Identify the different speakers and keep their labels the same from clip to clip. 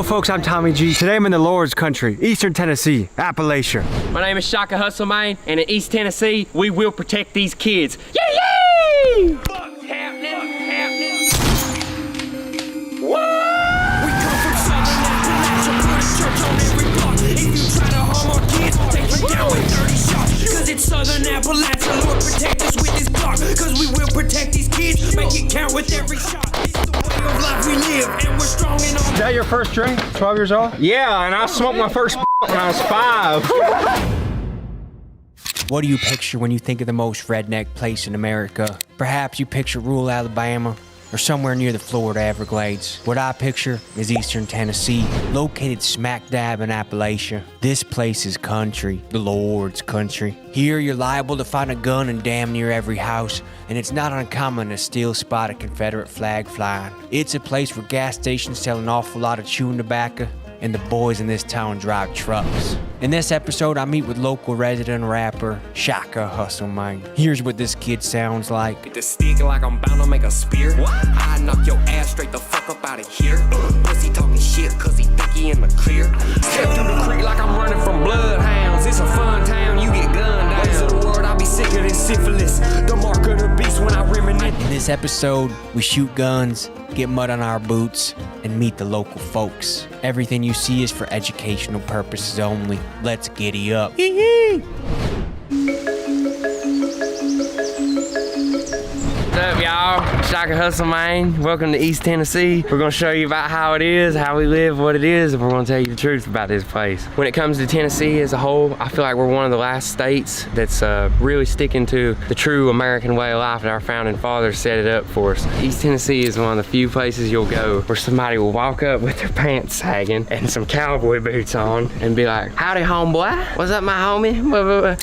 Speaker 1: folks, I'm Tommy G. Today I'm in the Lord's country, Eastern Tennessee, Appalachia.
Speaker 2: My name is Shaka Hustle Man, and in East Tennessee, we will protect these kids. Yay! What's happening? What?
Speaker 3: We come from Southern Appalachia, put a church on every block. If you try to harm our kids, we'll take you down with 30 shots. Cause it's Southern Appalachia, Lord protect us with this block. Cause we will protect these kids, make it count with every shot. It's the way of life we live, and we're strong in all.
Speaker 1: Is that your first drink? 12 years old?
Speaker 4: Yeah, and I smoked my first when I was 5.
Speaker 5: What do you picture when you think of the most redneck place in America? Perhaps you picture rural Alabama or somewhere near the Florida Everglades. What I picture is Eastern Tennessee, located smack dab in Appalachia. This place is country, the Lord's country. Here you're liable to find a gun in damn near every house, and it's not uncommon to still spot a Confederate flag flying. It's a place where gas stations sell an awful lot of chewing tobacco, and the boys in this town drive trucks. In this episode, I meet with local resident rapper, Shaka Hustle Man. Here's what this kid sounds like.
Speaker 3: Get the stick like I'm bound to make a spear. I knock your ass straight the fuck up out of here. Pussy talking shit cause he think he in the clear. Step through the creek like I'm running from bloodhounds. It's a fun town, you get gunned down. Ways of the world, I'll be sicker than syphilis. The mark of the beast when I reminisce.
Speaker 5: In this episode, we shoot guns, get mud on our boots, and meet the local folks. Everything you see is for educational purposes only. Let's giddy up.
Speaker 2: What's up, y'all? Shaka Hustle Man. Welcome to East Tennessee. We're gonna show you about how it is, how we live, what it is, and we're gonna tell you the truth about this place. When it comes to Tennessee as a whole, I feel like we're one of the last states that's really sticking to the true American way of life that our founding fathers set it up for us. East Tennessee is one of the few places you'll go where somebody will walk up with their pants sagging and some cowboy boots on and be like, howdy homeboy, what's up my homie?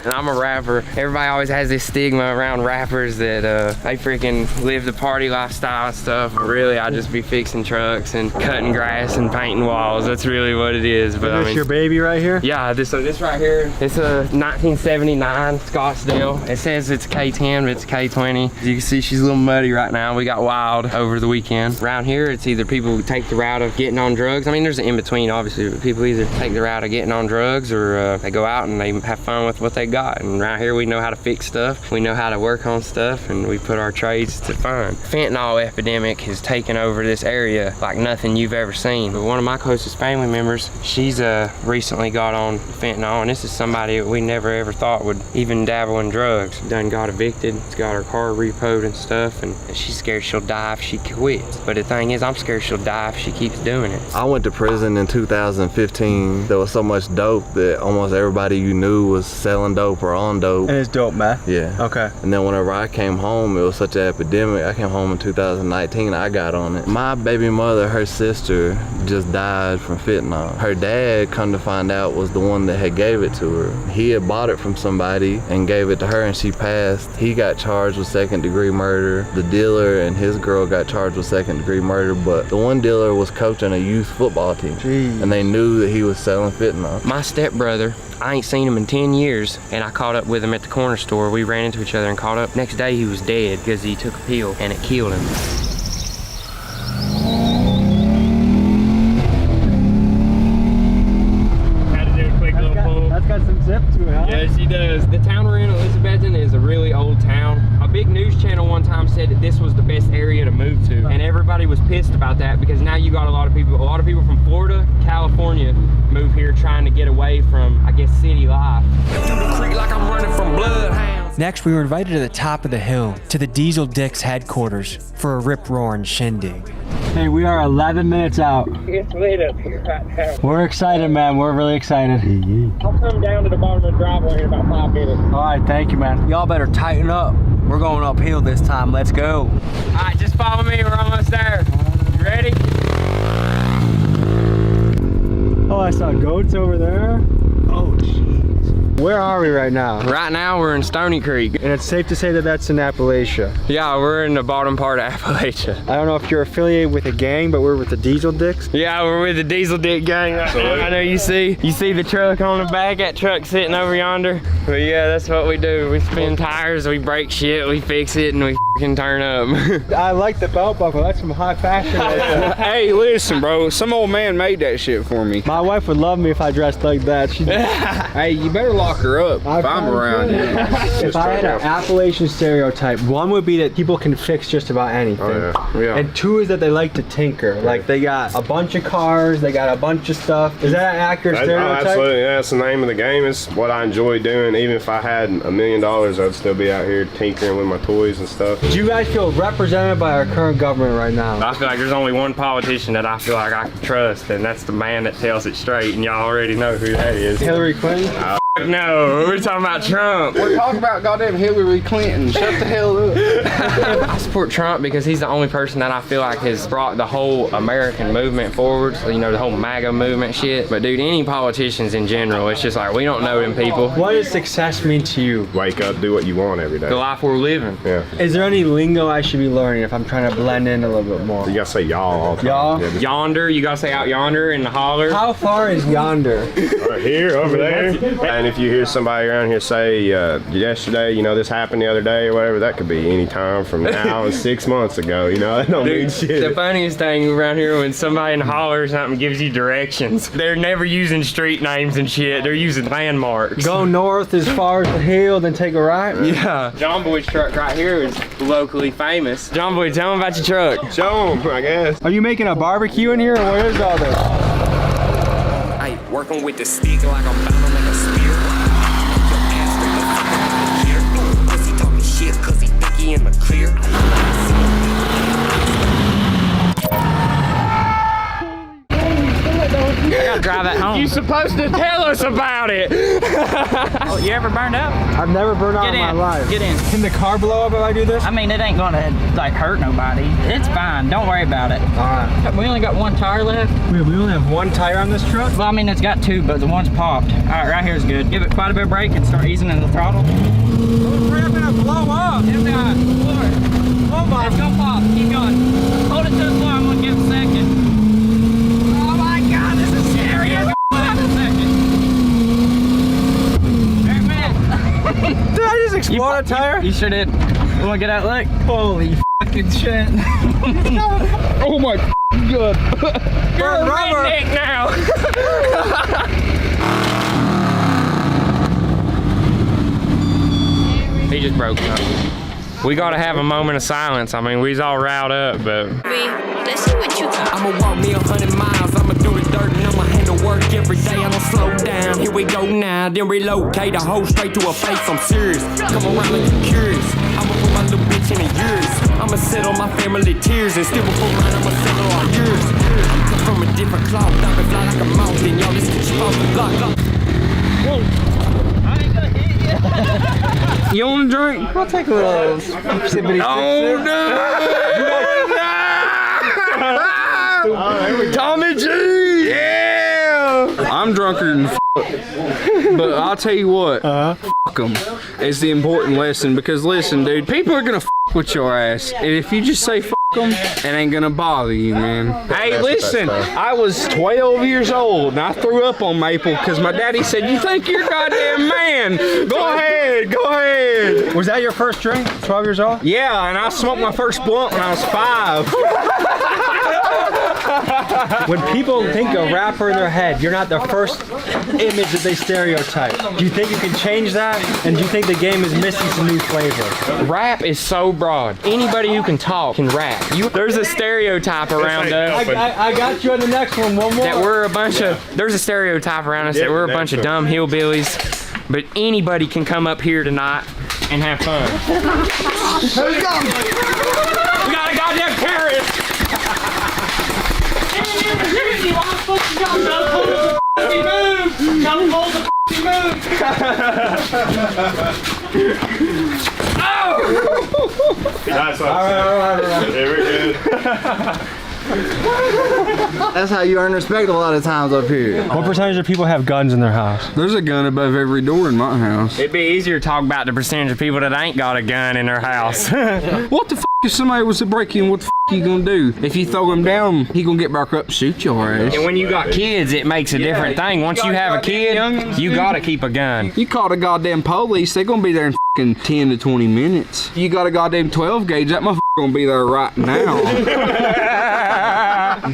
Speaker 2: And I'm a rapper. Everybody always has this stigma around rappers that they freaking live the party lifestyle and stuff, but really I just be fixing trucks and cutting grass and painting walls. That's really what it is. But
Speaker 1: Is this your baby right here?
Speaker 2: Yeah, this right here, it's a 1979 Scottsdale. It says it's a K10, but it's a K20. As you can see, she's a little muddy right now. We got wild over the weekend. Around here, it's either people who take the route of getting on drugs. I mean, there's an in-between, obviously, but people either take the route of getting on drugs or they go out and they have fun with what they got. And around here, we know how to fix stuff. We know how to work on stuff, and we put our trades to fun. Fentanyl epidemic has taken over this area like nothing you've ever seen. But one of my closest family members, she's recently got on fentanyl, and this is somebody that we never ever thought would even dabble in drugs. Done got evicted, got her car repoed and stuff, and she's scared she'll die if she quits. But the thing is, I'm scared she'll die if she keeps doing it.
Speaker 6: I went to prison in 2015. There was so much dope that almost everybody you knew was selling dope or on dope.
Speaker 1: And it's dope, man.
Speaker 6: Yeah.
Speaker 1: Okay.
Speaker 6: And then whenever I came home, it was such an epidemic. I came home in 2019, I got on it. My baby mother, her sister, just died from fentanyl. Her dad, come to find out, was the one that had gave it to her. He had bought it from somebody and gave it to her, and she passed. He got charged with second-degree murder. The dealer and his girl got charged with second-degree murder, but the one dealer was coaching a youth football team.
Speaker 1: Jeez.
Speaker 6: And they knew that he was selling fentanyl.
Speaker 2: My stepbrother, I ain't seen him in 10 years, and I caught up with him at the corner store. We ran into each other and caught up. Next day, he was dead because he took a pill and it killed him. Had to do a quick little pull.
Speaker 1: That's got some zip to it, huh?
Speaker 2: Yeah, she does. The town we're in, Elizabethton, is a really old town. A big news channel one time said that this was the best area to move to, and everybody was pissed about that because now you got a lot of people from Florida, California, move here trying to get away from, I guess, city life.
Speaker 3: Through the creek like I'm running from bloodhounds.
Speaker 5: Next, we were invited to the top of the hill, to the Diesel Dicks headquarters, for a rip-roaring shindig.
Speaker 1: Hey, we are 11 minutes out.
Speaker 2: It's lit up here right now.
Speaker 1: We're excited, man. We're really excited.
Speaker 2: I'll come down to the bottom of the driveway in about 5 minutes.
Speaker 1: All right, thank you, man. Y'all better tighten up. We're going uphill this time. Let's go.
Speaker 2: All right, just follow me. We're almost there. You ready?
Speaker 1: Oh, I saw goats over there. Oh, jeez. Where are we right now?
Speaker 2: Right now, we're in Stony Creek.
Speaker 1: And it's safe to say that that's in Appalachia.
Speaker 2: Yeah, we're in the bottom part of Appalachia.
Speaker 1: I don't know if you're affiliated with a gang, but we're with the Diesel Dicks.
Speaker 2: Yeah, we're with the Diesel Dick gang right now. I know you see the truck on the back, that truck sitting over yonder. But yeah, that's what we do. We spin tires, we break shit, we fix it, and we can turn up.
Speaker 1: I like the belt buckle. That's some high fashion right there.
Speaker 4: Hey, listen, bro. Some old man made that shit for me.
Speaker 1: My wife would love me if I dressed like that.
Speaker 4: Hey, you better lock her up if I'm around here.
Speaker 1: If I had an Appalachian stereotype, one would be that people can fix just about anything.
Speaker 4: Oh, yeah.
Speaker 1: And two is that they like to tinker. Like they got a bunch of cars, they got a bunch of stuff. Is that an accurate stereotype?
Speaker 7: Absolutely, yeah, that's the name of the game. It's what I enjoy doing. Even if I had $1 million, I'd still be out here tinkering with my toys and stuff.
Speaker 1: Do you guys feel represented by our current government right now?
Speaker 2: I feel like there's only one politician that I feel like I can trust, and that's the man that tells it straight, and y'all already know who that is.
Speaker 1: Hillary Clinton?
Speaker 2: No, we're talking about Trump.
Speaker 4: We're talking about goddamn Hillary Clinton. Shut the hell up.
Speaker 2: I support Trump because he's the only person that I feel like has brought the whole American movement forward. So, you know, the whole MAGA movement shit. But dude, any politicians in general, it's just like, we don't know them people.
Speaker 1: What does success mean to you?
Speaker 7: Wake up, do what you want every day.
Speaker 2: The life we're living.
Speaker 7: Yeah.
Speaker 1: Is there any lingo I should be learning if I'm trying to blend in a little bit more?
Speaker 7: You gotta say y'all all the time.
Speaker 1: Y'all?
Speaker 7: Yeah,
Speaker 2: Yonder, you gotta say out yonder in the holler.
Speaker 1: How far is yonder?
Speaker 7: right here, over there. And if you hear somebody around here say, yesterday, you know, this happened the other day or whatever, that could be any time from now and 6 months ago, you know, that don't mean
Speaker 2: Dude,
Speaker 7: shit.
Speaker 2: the funniest thing around here when somebody in the holler or something gives you directions, they're never using street names and shit, they're using landmarks.
Speaker 1: Go north as far as the hill, then take a right?
Speaker 2: Yeah. John Boy's truck right here is locally famous. John Boy, tell him about your truck.
Speaker 7: Show 'em, I guess.
Speaker 1: Are you making a barbecue in here, or what is all this?
Speaker 3: Ay, working with the stick like I'm bound to make a spear. Your ass straight the fuck up out of here. Pussy talking shit cause he think he in the clear.
Speaker 2: I gotta drive that home. You supposed to tell us about it.
Speaker 8: Oh, you ever burned up?
Speaker 1: I've never burned out in my life.
Speaker 8: Get in.
Speaker 1: Can the car blow up if I do this?
Speaker 8: I mean, it ain't gonna like hurt nobody. It's fine. Don't worry about it.
Speaker 1: Alright.
Speaker 8: We only got one tire left.
Speaker 1: Wait, we only have one tire on this truck?
Speaker 8: Well, I mean, it's got two, but the one's popped. All right, right here's good. Give it quite a bit of brake and start easing in the throttle.
Speaker 1: We're gonna blow up.
Speaker 8: It's
Speaker 1: Oh my.
Speaker 8: It's gonna pop. Keep going. Hold it to the floor. I'm gonna give it a second. Oh my God, this is serious. Wait a second. There it went.
Speaker 1: Did I just explode a tire?
Speaker 8: You sure did. You wanna get out look?
Speaker 1: Holy fucking shit.
Speaker 4: Oh my God.
Speaker 2: You're a
Speaker 1: rubber.
Speaker 2: redneck now. He just broke something. We gotta have a moment of silence. I mean, we's all riled up, but
Speaker 9: Let's see what you got.
Speaker 3: I'ma walk me 100 miles, I'ma do the dirt and I'ma handle work every day. I don't slow down. Here we go now, then relocate a hoe straight to her face. I'm serious. Come around like you curious. I'ma put my little bitch in the years. I'ma settle my family tears and still before mine, I'ma settle all yours. I'm cut from a different cloth, I can fly like a mountain. Y'all, this is off the block.
Speaker 2: you wanna drink?
Speaker 1: I'll take a little sippity
Speaker 2: Oh no! Tommy G! Yeah!
Speaker 4: I'm drunker than but I'll tell you what, fuck them is the important lesson, because listen, dude, people are gonna with your ass, and if you just say fuck them, it ain't gonna bother you, man. Hey, listen, I was 12 years old and I threw up on Maple because my daddy said, you think you're a goddamn man? Go ahead, go ahead.
Speaker 1: Was that your first drink? 12 years old?
Speaker 4: Yeah, and I smoked my first blunt when I was 5.
Speaker 1: When people think of rapper in their head, you're not the first image that they stereotype. Do you think you can change that? And do you think the game is missing some new flavor?
Speaker 2: Rap is so broad. Anybody who can talk can rap. There's a stereotype around us
Speaker 1: I got you on the next one. One more.
Speaker 2: that we're a bunch of, there's a stereotype around us that we're a bunch of dumb hillbillies, but anybody can come up here tonight and have fun. We got a goddamn carrot!
Speaker 7: That's what I'm saying. Very good.
Speaker 6: That's how you earn respect a lot of times up here.
Speaker 1: What percentage of people have guns in their house?
Speaker 4: There's a gun above every door in my house.
Speaker 2: It'd be easier to talk about the percentage of people that ain't got a gun in their house.
Speaker 4: What the f if somebody was to break in, what the you gonna do? If you throw him down, he gonna get back up and shoot your ass.
Speaker 2: And when you got kids, it makes a different thing. Once you have a kid, you gotta keep a gun.
Speaker 4: You call the goddamn police, they gonna be there in 10 to 20 minutes. You got a goddamn 12 gauge, that motherfucker gonna be there right now.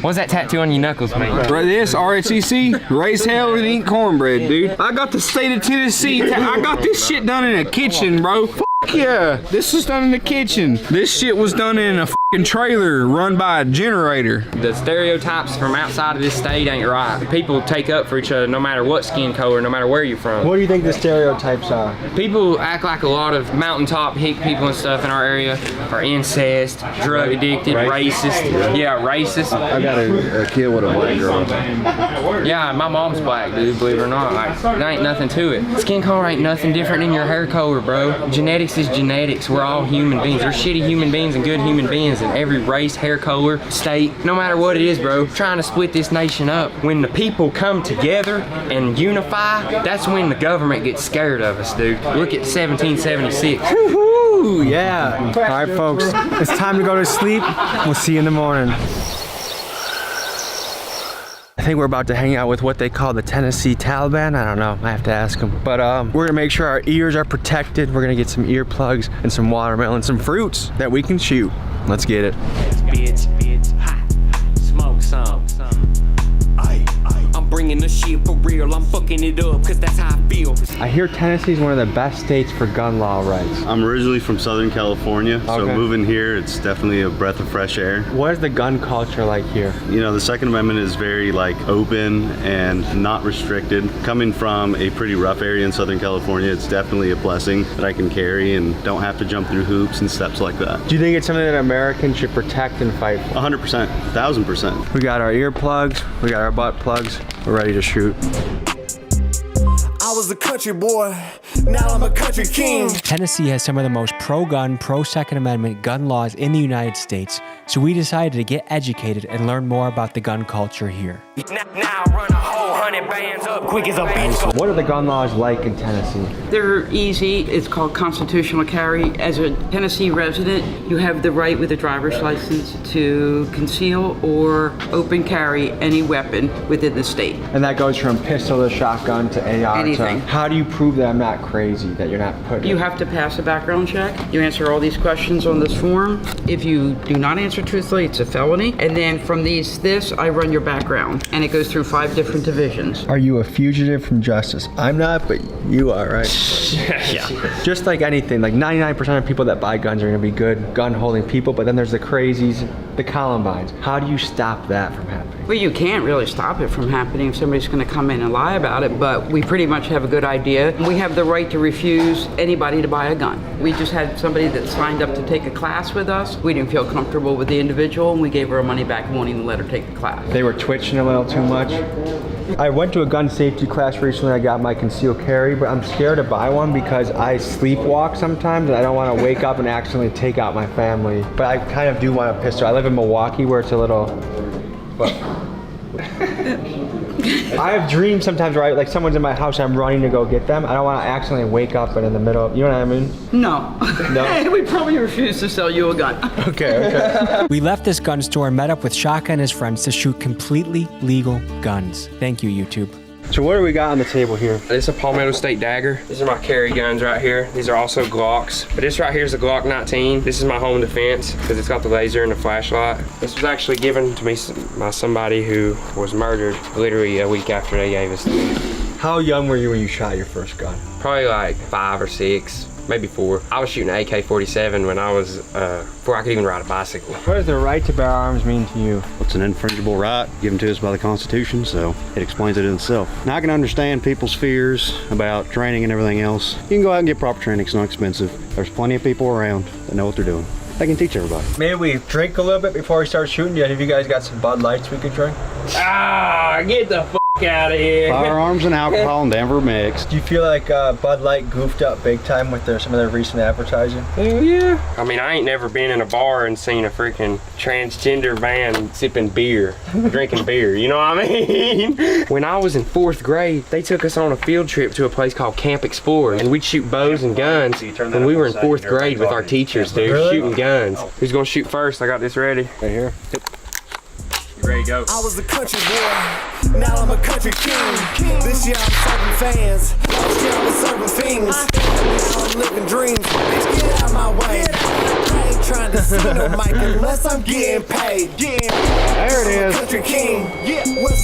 Speaker 2: What's that tattoo on your knuckles mean?
Speaker 4: Right, this REDNECK, raise hell and eat cornbread, dude. I got the state of Tennessee. I got this shit done in a kitchen, bro. Yeah, this was done in the kitchen. This shit was done in a fucking trailer run by a generator.
Speaker 2: The stereotypes from outside of this state ain't right. People take up for each other no matter what skin color, no matter where you're from.
Speaker 1: What do you think the stereotypes are?
Speaker 2: People act like a lot of mountaintop hick people and stuff in our area are incest, drug addicted, racist. Yeah, racist.
Speaker 6: I got a kid with a black girl.
Speaker 2: Yeah, my mom's black, dude, believe it or not. Like, there ain't nothing to it. Skin color ain't nothing different than your hair color, bro. Genetics is genetics. We're all human beings. There's shitty human beings and good human beings in every race, hair color, state, no matter what it is, bro. Trying to split this nation up. When the people come together and unify, that's when the government gets scared of us, dude. Look at 1776.
Speaker 1: Woohoo! Yeah. All right, folks. It's time to go to sleep. We'll see you in the morning. I think we're about to hang out with what they call the Tennessee Taliban. I don't know, I have to ask them. But we're gonna make sure our ears are protected. We're gonna get some earplugs and some watermelon, some fruits that we can shoot. Let's get it.
Speaker 3: Bitch, hot. Smoke some. I'm bringing the shit for real. I'm fucking it up, cause that's how I feel.
Speaker 1: I hear Tennessee is one of the best states for gun law rights.
Speaker 10: I'm originally from Southern California, so
Speaker 1: Okay.
Speaker 10: moving here, it's definitely a breath of fresh air.
Speaker 1: What is the gun culture like here?
Speaker 10: You know, the Second Amendment is very like open and not restricted. Coming from a pretty rough area in Southern California, it's definitely a blessing that I can carry and don't have to jump through hoops and steps like that.
Speaker 1: Do you think it's something that Americans should protect and fight for?
Speaker 10: 100%, 1000%.
Speaker 1: We got our earplugs, we got our butt plugs, we're ready to shoot.
Speaker 3: I was a country boy, now I'm a country king.
Speaker 5: Tennessee has some of the most pro-gun, pro-Second Amendment gun laws in the United States, so we decided to get educated and learn more about the gun culture here.
Speaker 3: Now run a whole 100 bands up quick as a bitch.
Speaker 1: What are the gun laws like in Tennessee?
Speaker 11: They're easy. It's called constitutional carry. As a Tennessee resident, you have the right with a driver's license to conceal or open carry any weapon within the state.
Speaker 1: And that goes from pistol to shotgun to AR
Speaker 11: Anything.
Speaker 1: to... How do you prove that I'm not crazy, that you're not putting...
Speaker 11: You have to pass a background check. You answer all these questions on this form. If you do not answer truthfully, it's a felony. And then from this, I run your background. And it goes through 5 different divisions.
Speaker 1: Are you a fugitive from justice? I'm not, but you are, right?
Speaker 2: Yeah.
Speaker 1: Just like anything, like 99% of people that buy guns are gonna be good gun-holding people, but then there's the crazies, the Columbines. How do you stop that from happening?
Speaker 11: Well, you can't really stop it from happening if somebody's going to come in and lie about it, but we pretty much have a good idea. We have the right to refuse anybody to buy a gun. We just had somebody that signed up to take a class with us. We didn't feel comfortable with the individual, and we gave her her money back and won't even let her take the class.
Speaker 1: They were twitching a little too much. I went to a gun safety class recently. I got my concealed carry, but I'm scared to buy one because I sleepwalk sometimes and I don't want to wake up and accidentally take out my family. But I kind of do want a pistol. I live in Milwaukee where it's a little... But I have dreams sometimes where like someone's in my house and I'm running to go get them. I don't want to accidentally wake up and in the middle of, you know what I mean?
Speaker 11: No.
Speaker 1: No?
Speaker 11: We probably refuse to sell you a gun.
Speaker 1: Okay.
Speaker 5: We left this gun store and met up with Shaka and his friends to shoot completely legal guns. Thank you, YouTube.
Speaker 1: So what do we got on the table here?
Speaker 2: This is a Palmetto State dagger. These are my carry guns right here. These are also Glocks. But this right here is a Glock 19. This is my home defense because it's got the laser and the flashlight. This was actually given to me by somebody who was murdered literally a week after they gave us to me.
Speaker 1: How young were you when you shot your first gun?
Speaker 2: Probably like 5 or 6. Maybe 4. I was shooting an AK-47 when I was, before I could even ride a bicycle.
Speaker 1: What does the right to bear arms mean to you?
Speaker 10: It's an infringible right given to us by the Constitution, so it explains it in itself. Now I can understand people's fears about training and everything else. You can go out and get proper training, it's not expensive. There's plenty of people around that know what they're doing. They can teach everybody.
Speaker 1: Maybe we drink a little bit before we start shooting. Have you guys got some Bud Lights we could drink?
Speaker 2: Ah, get the f out of here.
Speaker 10: Firearms and alcohol in Denver mixed.
Speaker 1: Do you feel like Bud Light goofed up big time with some of their recent advertising?
Speaker 2: Hell yeah. I mean, I ain't never been in a bar and seen a freaking transgender man sipping beer, drinking beer, you know what I mean? When I was in 4th grade, they took us on a field trip to a place called Camp Explorer, and we'd shoot bows and guns when we were in 4th grade with our teachers, dude, shooting guns. Who's gonna shoot first? I got this ready. Right here. You ready to go?
Speaker 12: I was a country boy, now I'm a country king. This year I'm serving fans, last year I was serving fiends. Now I'm living dreams, bitch get out of my way. I ain't trying to see no mic unless I'm getting paid.
Speaker 1: There it is.
Speaker 12: Country king,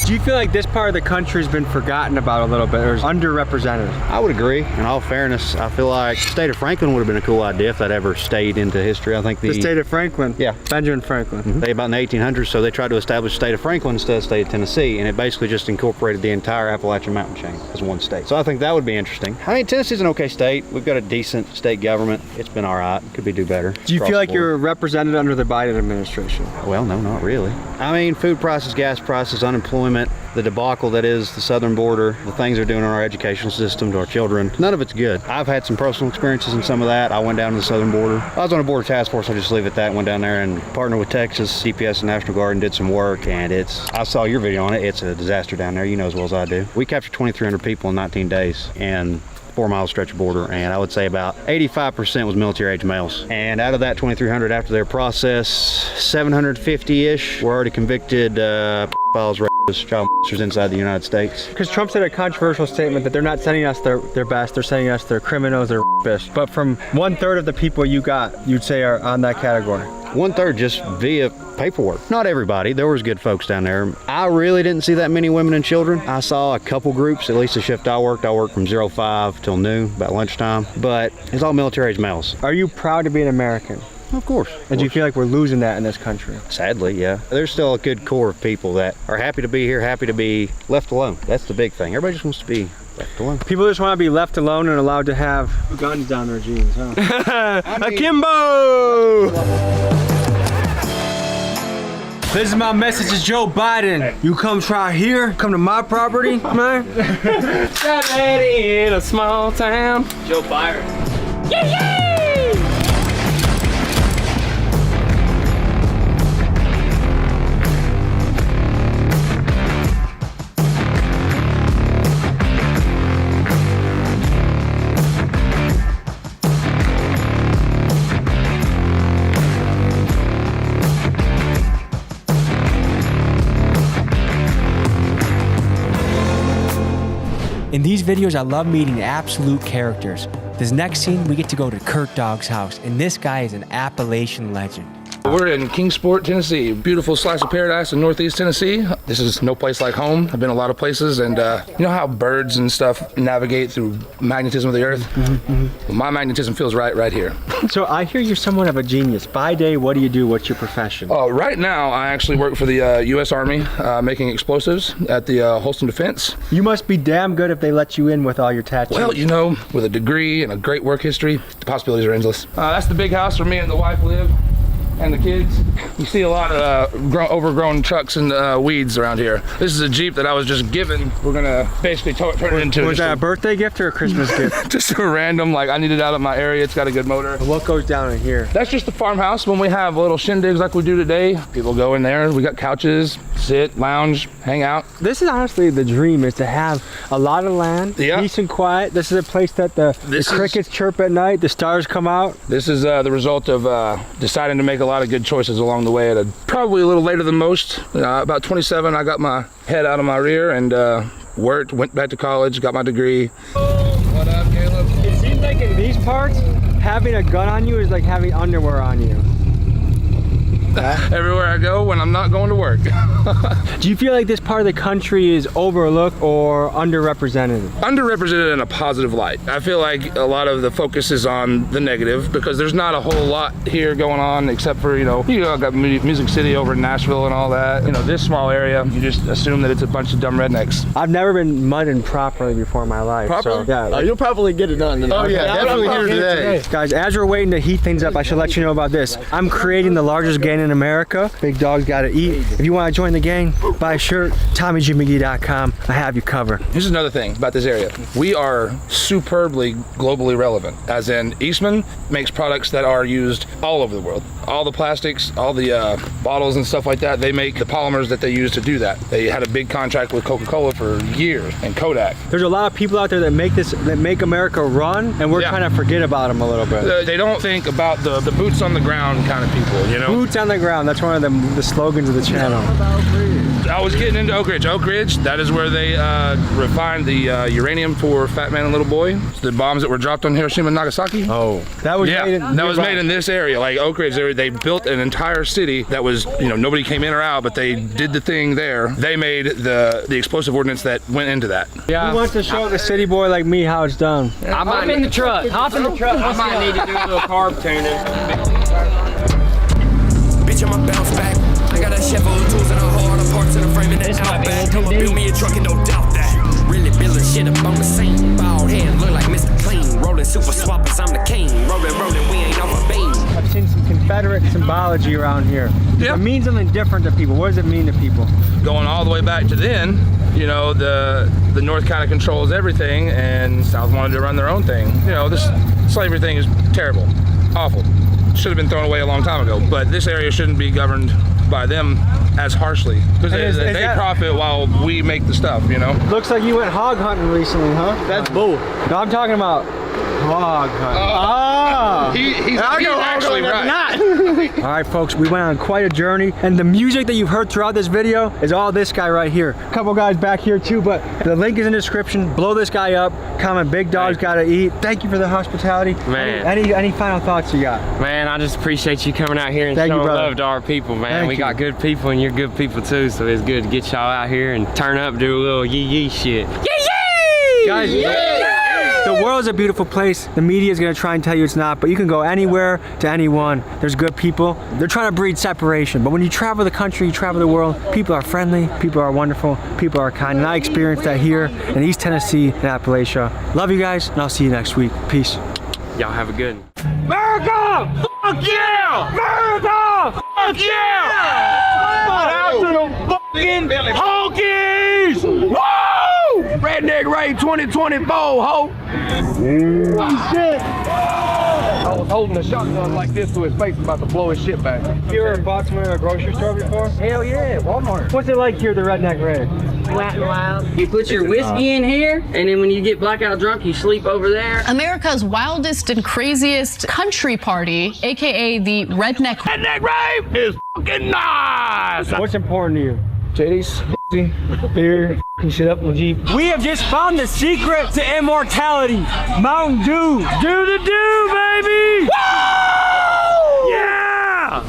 Speaker 1: Do you feel like this part of the country has been forgotten about a little bit, or is underrepresented?
Speaker 10: I would agree. In all fairness, I feel like the state of Franklin would have been a cool idea if that ever stayed into history. I think
Speaker 1: The state of Franklin?
Speaker 10: Yeah.
Speaker 1: Benjamin Franklin.
Speaker 10: They about in the 1800s, so they tried to establish the state of Franklin instead of the state of Tennessee, and it basically just incorporated the entire Appalachian mountain chain as one state. So I think that would be interesting. I mean, Tennessee's an okay state. We've got a decent state government. It's been all right. Could be do better.
Speaker 1: Do you feel like you're represented under the Biden administration?
Speaker 10: Well, no, not really. I mean, food prices, gas prices, unemployment, the debacle that is the southern border, the things they're doing in our educational system to our children, none of it's good. I've had some personal experiences in some of that. I went down to the southern border. I was on a border task force. I'll just leave it at that. Went down there and partnered with Texas, CPS and National Guard and did some work, and I saw your video on it. It's a disaster down there. You know as well as I do. We captured 2,300 people in 19 days and 4-mile stretch of border, and I would say about 85% was military-age males. And out of that 2,300, after their process, 750-ish were already convicted pedophiles, rapists, child molesters inside the United States.
Speaker 1: Because Trump said a controversial statement that they're not sending us their best, they're sending us their criminals, their rapists. But from 1/3 of the people you got, you'd say are on that category.
Speaker 10: 1/3 just via paperwork. Not everybody. There was good folks down there. I really didn't see that many women and children. I saw a couple groups, at least the shift I worked from 05 till noon, about lunchtime. But it's all military-age males.
Speaker 1: Are you proud to be an American?
Speaker 10: Of course.
Speaker 1: And do you feel like we're losing that in this country?
Speaker 10: Sadly, yeah. There's still a good core of people that are happy to be here, happy to be left alone. That's the big thing. Everybody just wants to be left alone.
Speaker 1: People just want to be left alone and allowed to have guns down their jeans, huh? Akimbo! This is my message to Joe Biden. You come try here, come to my property, man.
Speaker 2: That lady in a small town. Joe Biden. Yeah!
Speaker 5: In these videos, I love meeting absolute characters. This next scene, we get to go to Kurt Dog's house, and this guy is an Appalachian legend.
Speaker 13: We're in Kingsport, Tennessee. Beautiful slice of paradise in Northeast Tennessee. This is no place like home. I've been a lot of places, and you know how birds and stuff navigate through magnetism of the earth? Well, my magnetism feels right here.
Speaker 1: So I hear you're somewhat of a genius. By day, what do you do? What's your profession?
Speaker 13: Right now, I actually work for the U.S. Army, making explosives at the Holston Defense.
Speaker 1: You must be damn good if they let you in with all your tattoos.
Speaker 13: Well, you know, with a degree and a great work history, the possibilities are endless. That's the big house where me and the wife live. And the kids. You see a lot of overgrown trucks and weeds around here. This is a Jeep that I was just given. We're gonna basically turn it into.
Speaker 1: Was that a birthday gift or a Christmas gift?
Speaker 13: Just a random, like I need it out of my area. It's got a good motor.
Speaker 1: What goes down in here?
Speaker 13: That's just the farmhouse. When we have little shindigs like we do today, people go in there. We got couches, sit, lounge, hang out.
Speaker 1: This is honestly the dream, is to have a lot of land, peace and quiet. This is a place that the crickets chirp at night, the stars come out.
Speaker 13: This is the result of deciding to make a lot of good choices along the way. Probably a little later than most. About 27, I got my head out of my rear and worked, went back to college, got my degree. What up, Caleb?
Speaker 1: It seems like in these parts, having a gun on you is like having underwear on you.
Speaker 13: Everywhere I go when I'm not going to work.
Speaker 1: Do you feel like this part of the country is overlooked or underrepresented?
Speaker 13: Underrepresented in a positive light. I feel like a lot of the focus is on the negative because there's not a whole lot here going on except for, you know, got Music City over in Nashville and all that. You know, this small area, you just assume that it's a bunch of dumb rednecks.
Speaker 1: I've never been mudded properly before in my life.
Speaker 13: Properly?
Speaker 1: So, yeah.
Speaker 7: You'll probably get it done today.
Speaker 1: Oh yeah, definitely here today. Guys, as we're waiting to heat things up, I should let you know about this. I'm creating the largest gang in in America. Big dogs gotta eat. If you wanna join the gang, buy a shirt, TommyGMcGee.com. I have you covered.
Speaker 13: Here's another thing about this area. We are superbly globally relevant, as in Eastman makes products that are used all over the world. All the plastics, all the bottles and stuff like that, they make the polymers that they use to do that. They had a big contract with Coca-Cola for years, and Kodak.
Speaker 1: There's a lot of people out there that make America run, and we're trying to forget about them a little bit.
Speaker 13: They don't think about the boots on the ground kind of people, you know?
Speaker 1: Boots on the ground, that's one of the slogans of the channel.
Speaker 13: I was getting into Oak Ridge. Oak Ridge, that is where they refined the uranium for Fat Man and Little Boy. The bombs that were dropped on Hiroshima and Nagasaki.
Speaker 1: Oh, that was
Speaker 13: made in this area, like Oak Ridge. They built an entire city that was, nobody came in or out, but they did the thing there. They made the explosive ordnance that went into that.
Speaker 1: Yeah. Who wants to show the city boy like me how it's done?
Speaker 2: Hop in the truck. Hop in the truck. I might need to do a little carb tuning.
Speaker 3: Bitch, I'ma bounce back. I got a chef full of tools and a whole lot of parts in the frame and it's out back. I'ma build me a truck and no doubt that. Really building shit up on the scene. Bald head, look like Mr. Clean. Rolling super swappers, I'm the king. Rolling, we ain't off a beam.
Speaker 1: I've seen some Confederate symbology around here.
Speaker 13: Yeah.
Speaker 1: It means something different to people. What does it mean to people?
Speaker 13: Going all the way back to then, the North kind of controls everything, and South wanted to run their own thing. This slavery thing is terrible, awful. Should have been thrown away a long time ago, but this area shouldn't be governed by them as harshly, because they profit while we make the stuff,
Speaker 1: Looks like you went hog hunting recently, huh? That's bull. No, I'm talking about hog hunting.
Speaker 13: He's actually right.
Speaker 1: All right, folks, we went on quite a journey, and the music that you've heard throughout this video is all this guy right here. A couple guys back here too, but the link is in the description. Blow this guy up. Comment, big dogs gotta eat. Thank you for the hospitality.
Speaker 2: Man.
Speaker 1: Any final thoughts you got?
Speaker 2: Man, I just appreciate you coming out here and showing love to our people, man. We got good people, and you're good people too, so it's good to get y'all out here and turn up, do a little yee shit. Yee!
Speaker 1: Guys, the world's a beautiful place. The media is gonna try and tell you it's not, but you can go anywhere to anyone. There's good people. They're trying to breed separation, but when you travel the country, you travel the world, people are friendly, people are wonderful, people are kind, and I experienced that here in East Tennessee and Appalachia. Love you guys, and I'll see you next week. Peace.
Speaker 2: Y'all have a good one.
Speaker 8: America! Fuck yeah! America! Fuck yeah! Out to the fucking honkies! Woo! Redneck Rave 2024, ho! Shit! I was holding a shotgun like this to his face, about to blow his shit back.
Speaker 1: You ever bought something at a grocery store before?
Speaker 8: Hell yeah, Walmart.
Speaker 1: What's it like here at the Redneck Rave?
Speaker 11: Flat and wild. You put your whiskey in here, and then when you get blackout drunk, you sleep over there.
Speaker 9: America's wildest and craziest country party, aka the Redneck.
Speaker 8: Redneck Rave is fucking nice!
Speaker 1: What's important to you?
Speaker 8: Titties, beer, shit up on Jeep.
Speaker 1: We have just found the secret to immortality. Mountain Dew. Do the do, baby!
Speaker 8: Woo! Yeah!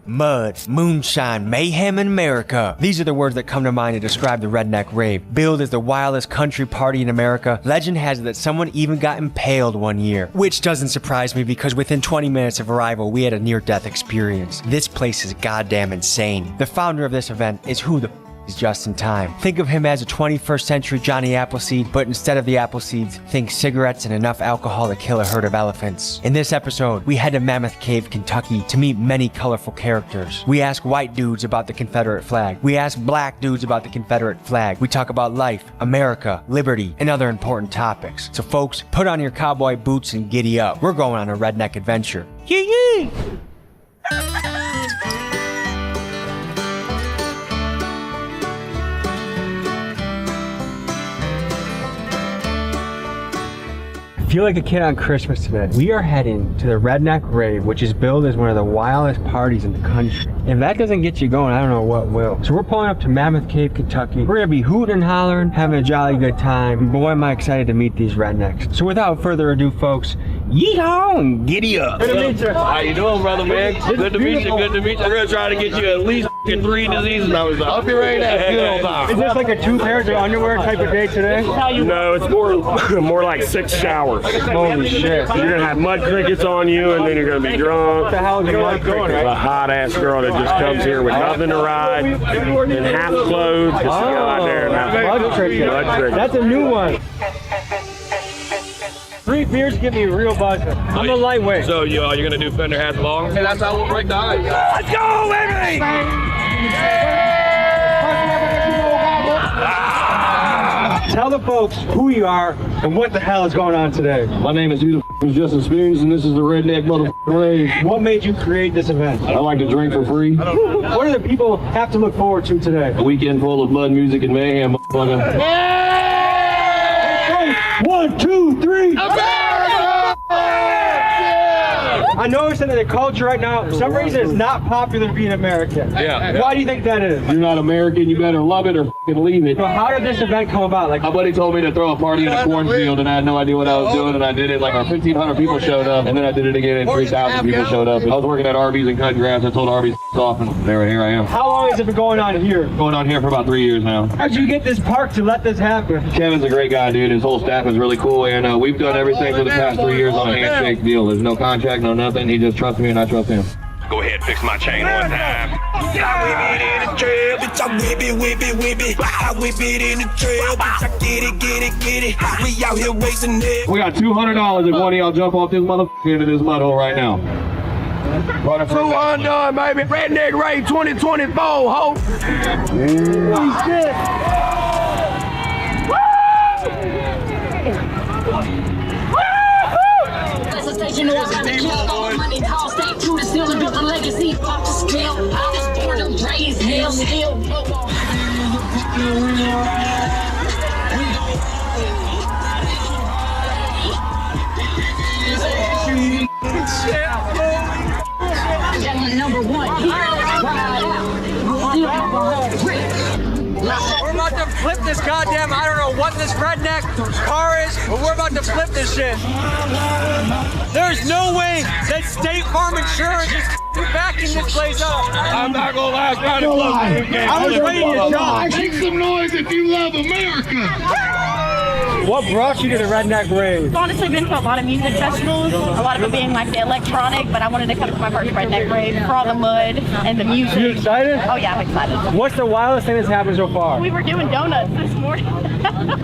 Speaker 5: Mud, moonshine, mayhem in America. These are the words that come to mind to describe the Redneck Rave. Billed as the wildest country party in America, legend has it that someone even got impaled one year. Which doesn't surprise me because within 20 minutes of arrival, we had a near-death experience. This place is goddamn insane. The founder of this event is who the is just in time. Think of him as a 21st century Johnny Appleseed, but instead of the apple seeds, think cigarettes and enough alcohol to kill a herd of elephants. In this episode, we head to Mammoth Cave, Kentucky to meet many colorful characters. We ask white dudes about the Confederate flag. We ask black dudes about the Confederate flag. We talk about life, America, liberty, and other important topics. So folks, put on your cowboy boots and giddy up. We're going on a redneck adventure. Yee!
Speaker 1: I feel like a kid on Christmas today. We are heading to the Redneck Rave, which is billed as one of the wildest parties in the country. If that doesn't get you going, I don't know what will. So we're pulling up to Mammoth Cave, Kentucky. We're gonna be hooting and hollering, having a jolly good time. And boy, am I excited to meet these rednecks. So without further ado, folks, yeehaw and giddy up. Good to meet you.
Speaker 8: How you doing, brother, man? Good to meet you, good to meet you. We're gonna try to get you at least 3 diseases. I'll be ready to have a good old time.
Speaker 1: Is this like a 2 pairs of underwear type of day today?
Speaker 14: No, it's more like 6 showers.
Speaker 1: Holy shit.
Speaker 14: You're gonna have mud crickets on you, and then you're gonna be drunk.
Speaker 1: What the hell is a mud cricket?
Speaker 14: A hot ass girl that just comes here with nothing to ride and half clothes. Just go out there and have
Speaker 1: Mud cricket.
Speaker 14: Mud cricket.
Speaker 1: That's a new one.
Speaker 8: 3 beers get me real buzzing. I'm a lightweight.
Speaker 15: So you're gonna do Fender hats long?
Speaker 13: And that's how we'll break the ice.
Speaker 8: Let's go, baby! Tell the folks who you are and what the hell is going on today.
Speaker 15: My name is Justin Spears, and this is the Redneck motherfucking Rave.
Speaker 8: What made you create this event?
Speaker 15: I like to drink for free.
Speaker 8: What do the people have to look forward to today?
Speaker 15: A weekend full of mud music and mayhem, motherfucker.
Speaker 8: 1, 2, 3. I noticed that in the culture right now, for some reason it's not popular to be an American.
Speaker 15: Yeah.
Speaker 8: Why do you think that is?
Speaker 15: You're not American, you better love it or fucking leave it.
Speaker 8: So how did this event come about? Like,
Speaker 15: my buddy told me to throw a party in a cornfield, and I had no idea what I was doing, and I did it. Like, 1,500 people showed up, and then I did it again, and 3,000 people showed up. I was working at Arby's and cutting grass. I told Arby's off, and here I am.
Speaker 8: how long has it been going on here?
Speaker 15: Going on here for about 3 years now.
Speaker 8: How'd you get this park to let this happen?
Speaker 15: Kevin's a great guy, dude. His whole staff is really cool, and we've done everything for the past 3 years on a handshake deal. There's no contract, no nothing. He just trusts me, and I trust him.
Speaker 16: Go ahead, fix my chain one time.
Speaker 12: I whip it in the trail, bitch. I whip it, whip it, whip it. I whip it in the trail, bitch. I get it, get it, get it. We out here raising it.
Speaker 15: We got $200 if one of y'all jump off this motherfucker into this mud hole right now.
Speaker 8: 200, baby. Redneck Rave 2024, ho.
Speaker 17: You know I got to kill all the money, tall, stay true to still and build a legacy. Fuck the scale, I was born and raised, hell still. Number one,
Speaker 8: we're about to flip this goddamn, I don't know what this redneck car is, but we're about to flip this shit. There's no way that State Farm Insurance is backing this place up.
Speaker 15: I'm not gonna lie, kind of close.
Speaker 8: I was ready to jump.
Speaker 15: Make some noise if you love America.
Speaker 8: What brought you to the Redneck Rave?
Speaker 18: I've honestly been to a lot of music festivals, a lot of it being like the electronic, but I wanted to come to my first Redneck Rave for all the mud and the music.
Speaker 8: You excited?
Speaker 18: Oh yeah, I'm excited.
Speaker 8: What's the wildest thing that's happened so far?
Speaker 18: We were doing donuts this morning.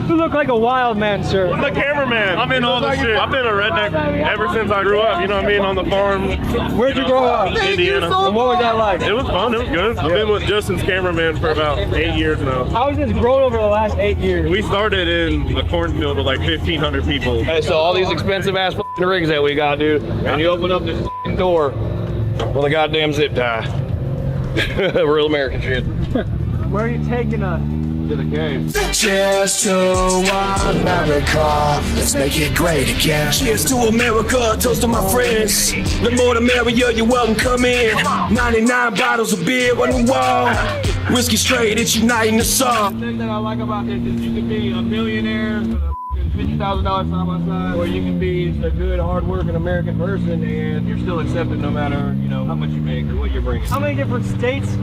Speaker 8: You look like a wild man, sir.
Speaker 14: I'm the cameraman. I'm in all the shit. I've been a redneck ever since I grew up. You know what I mean? On the farm.
Speaker 8: Where'd you grow up?
Speaker 14: Indiana.
Speaker 8: And what was that like?
Speaker 14: It was fun. It was good. I've been with Justin's cameraman for about 8 years now.
Speaker 8: How has this grown over the last 8 years?
Speaker 14: We started in a cornfield with like 1,500 people.
Speaker 15: Hey, so all these expensive ass rigs that we got, dude, and you open up this door with a goddamn zip tie. Real American shit.
Speaker 8: Where are you taking us?
Speaker 15: To the cave.
Speaker 12: Cheers to America. Let's make it great again. Cheers to America. Toast to my friends. The more the merrier. You're welcome. Come in. 99 bottles of beer on the wall. Whiskey straight. It's uniting us all.
Speaker 15: The thing that I like about this is you can be a millionaire with a $50,000 side by side, or you can be a good, hard-working American person, and you're still accepted no matter, you know, how much you make or what you're bringing.
Speaker 8: How many different states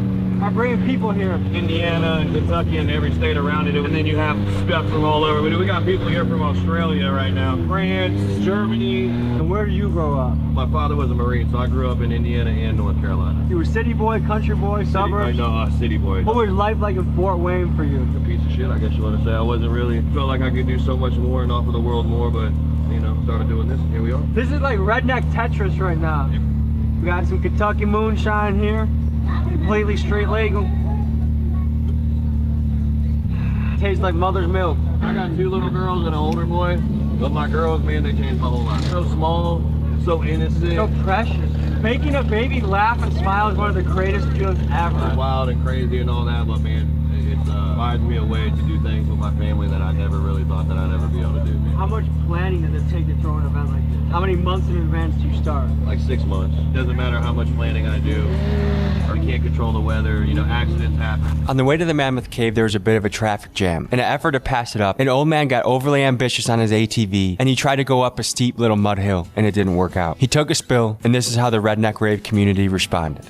Speaker 8: are bringing people here?
Speaker 15: Indiana and Kentucky and every state around it, and then you have stuff from all over. We got people here from Australia right now, France, Germany.
Speaker 8: And where did you grow up?
Speaker 15: My father was a Marine, so I grew up in Indiana and North Carolina.
Speaker 8: You were city boy, country boy, suburbs?
Speaker 15: No, city boy.
Speaker 8: What was life like in Fort Wayne for you?
Speaker 15: A piece of shit, I guess you want to say. I wasn't really, felt like I could do so much more and offer the world more, but, you know, started doing this, and here we are.
Speaker 8: This is like redneck Tetris right now. We got some Kentucky moonshine here. Completely straight legal. Tastes like mother's milk.
Speaker 15: I got 2 little girls and an older boy. But my girls, man, they changed my whole life. So small, so innocent.
Speaker 8: So precious. Making a baby laugh and smile is one of the greatest feelings ever.
Speaker 15: It's wild and crazy and all that, but man, it inspires me a way to do things with my family that I never really thought that I'd ever be able to do.
Speaker 8: How much planning does it take to throw an event like this? How many months in advance do you start?
Speaker 15: Like 6 months. Doesn't matter how much planning I do. You can't control the weather, you know, accidents happen.
Speaker 5: On the way to the Mammoth Cave, there was a bit of a traffic jam. In an effort to pass it up, an old man got overly ambitious on his ATV, and he tried to go up a steep little mud hill, and it didn't work out. He took a spill, and this is how the Redneck Rave community responded.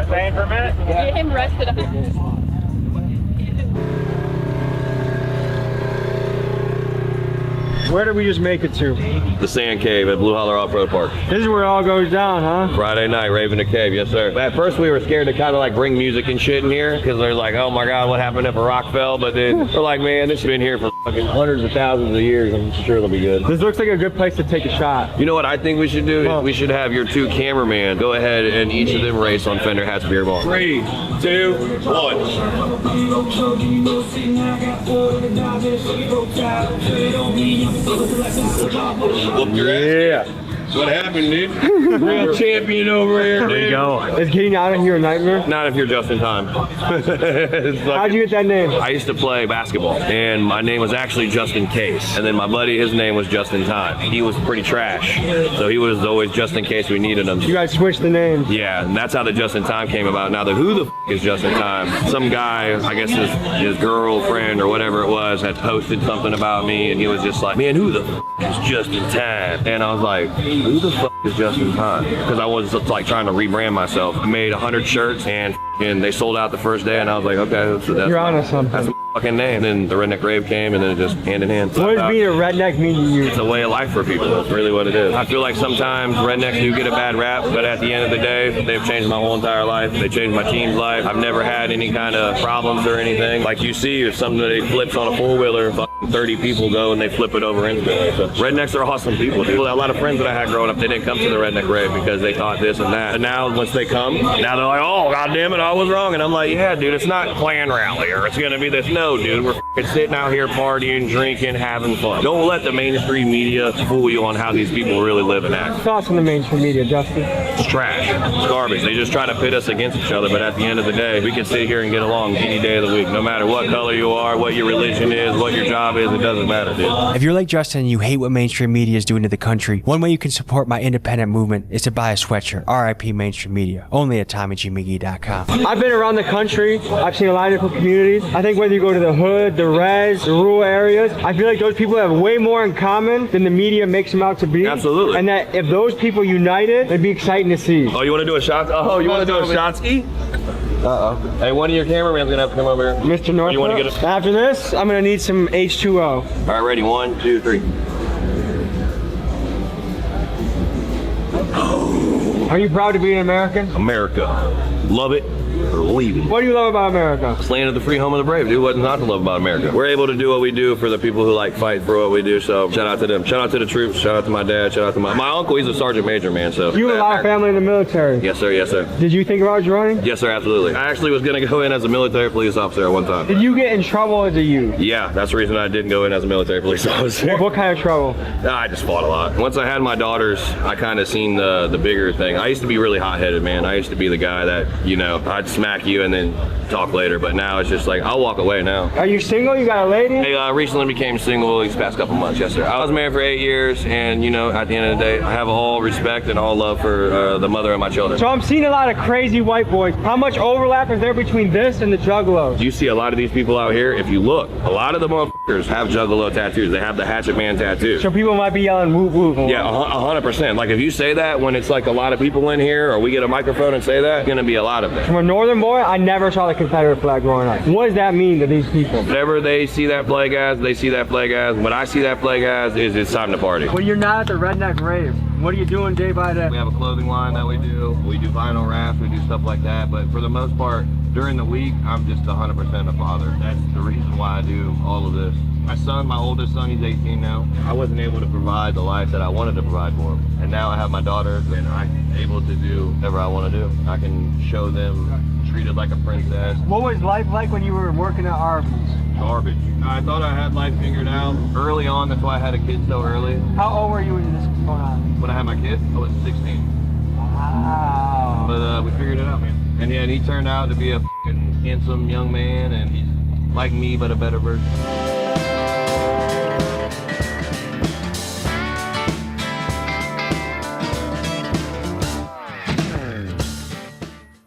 Speaker 14: Staying for a minute?
Speaker 18: Get him rested up.
Speaker 1: Where did we just make it to?
Speaker 16: The Sand Cave at Blue Holler Off-Road Park.
Speaker 1: This is where it all goes down, huh?
Speaker 16: Friday night, raving the cave, yes sir. At first we were scared to kind of like bring music and shit in here because they're like, oh my god, what happened if a rock fell? But then we're like, man, this has been here for fucking hundreds of thousands of years. I'm sure it'll be good.
Speaker 1: This looks like a good place to take a shot.
Speaker 16: You know what I think we should do? We should have your two cameramen go ahead and each of them race on Fender Hats Beer Bong. 3, 2, 1.
Speaker 1: Yeah.
Speaker 16: What happened, dude? Real champion over here, dude.
Speaker 1: There you go. Is getting out of here a nightmare?
Speaker 16: Not if you're just in time.
Speaker 1: How'd you get that name?
Speaker 16: I used to play basketball, and my name was actually just in case. And then my buddy, his name was just in time. He was pretty trash, so he was always just in case we needed him.
Speaker 1: You guys switched the names.
Speaker 16: Yeah, and that's how the just in time came about. Now the who the is just in time? Some guy, I guess his girlfriend or whatever it was, had posted something about me, and he was just like, man, who the is just in time? And I was like, who the is just in time? Because I was like trying to rebrand myself. I made 100 shirts and they sold out the first day, and I was like, okay, that's
Speaker 1: you're onto something.
Speaker 16: That's my fucking name. And then the Redneck Rave came, and then it just hand in hand.
Speaker 1: What does being a redneck mean to you?
Speaker 16: It's a way of life for people. That's really what it is. I feel like sometimes rednecks do get a bad rap, but at the end of the day, they've changed my whole entire life. They changed my team's life. I've never had any kind of problems or anything. Like you see, if somebody flips on a four-wheeler, 30 people go and they flip it over instantly. So rednecks are awesome people. A lot of friends that I had growing up, they didn't come to the Redneck Rave because they thought this and that. And now once they come, now they're like, oh, god damn it, I was wrong. And I'm like, yeah, dude, it's not clan rally or it's gonna be this. No, dude, we're sitting out here partying, drinking, having fun. Don't let the mainstream media fool you on how these people really live and act.
Speaker 1: Thoughts on the mainstream media, Justin?
Speaker 16: It's trash. It's garbage. They just try to pit us against each other, but at the end of the day, we can sit here and get along any day of the week. No matter what color you are, what your religion is, what your job is, it doesn't matter, dude.
Speaker 5: If you're like Justin and you hate what mainstream media is doing to the country, one way you can support my independent movement is to buy a sweatshirt, RIP Mainstream Media, only at TommyGMcGee.com.
Speaker 1: I've been around the country. I've seen a lot of different communities. I think whether you go to the hood, the res, the rural areas, I feel like those people have way more in common than the media makes them out to be.
Speaker 16: Absolutely.
Speaker 1: And that if those people united, it'd be exciting to see.
Speaker 16: Oh, you want to do a shot? Oh, you want to do a shot ski? Uh-oh. Hey, one of your cameraman's gonna have to come over here.
Speaker 1: Mr. North.
Speaker 16: You want to get a...
Speaker 1: After this, I'm gonna need some H2O.
Speaker 16: All right, ready? 1, 2, 3.
Speaker 1: Are you proud to be an American?
Speaker 16: America. Love it or leave it.
Speaker 1: What do you love about America?
Speaker 16: It's land of the free, home of the brave, dude. What's not to love about America? We're able to do what we do for the people who like fight for what we do, so shout out to them. Shout out to the troops. Shout out to my dad. Shout out to my uncle. He's a sergeant major, man, so.
Speaker 1: You have a lot of family in the military.
Speaker 16: Yes, sir. Yes, sir.
Speaker 1: Did you think about joining?
Speaker 16: Yes, sir. Absolutely. I actually was going to go in as a military police officer at one time.
Speaker 1: Did you get in trouble as a youth?
Speaker 16: Yeah, that's the reason I didn't go in as a military police officer.
Speaker 1: What kind of trouble?
Speaker 16: I just fought a lot. Once I had my daughters, I kind of seen the bigger thing. I used to be really hot-headed, man. I used to be the guy that, you know, I'd smack you and then talk later, but now it's just like, I'll walk away now.
Speaker 1: Are you single? You got a lady?
Speaker 16: Hey, I recently became single these past couple months, yes, sir. I was married for 8 years, and, you know, at the end of the day, I have all respect and all love for the mother of my children.
Speaker 1: So I'm seeing a lot of crazy white boys. How much overlap is there between this and the Juggalos?
Speaker 16: You see a lot of these people out here, if you look, a lot of the motherfuckers have Juggalo tattoos. They have the Hatchet Man tattoo.
Speaker 1: So people might be yelling whoop whoop.
Speaker 16: Yeah, 100%. Like if you say that when it's like a lot of people in here, or we get a microphone and say that, it's gonna be a lot of them.
Speaker 1: From a northern boy, I never saw the Confederate flag growing up. What does that mean to these people?
Speaker 16: Whatever they see that flag as, they see that flag as. What I see that flag as is it's time to party.
Speaker 1: When you're not at the Redneck Rave, what are you doing day by day?
Speaker 16: We have a clothing line that we do. We do vinyl wraps, we do stuff like that. But for the most part, during the week, I'm just 100% a father. That's the reason why I do all of this. My son, my oldest son, he's 18 now. I wasn't able to provide the life that I wanted to provide for him. And now I have my daughters, and I'm able to do whatever I want to do. I can show them treated like a princess.
Speaker 1: What was life like when you were working at Arby's?
Speaker 16: Garbage. I thought I had life figured out early on. That's why I had a kid so early.
Speaker 1: How old were you when this was going on?
Speaker 16: When I had my kid, I was 16.
Speaker 1: Wow.
Speaker 16: But we figured it out, man. And yeah, and he turned out to be a f***ing handsome young man, and he's like me, but a better version.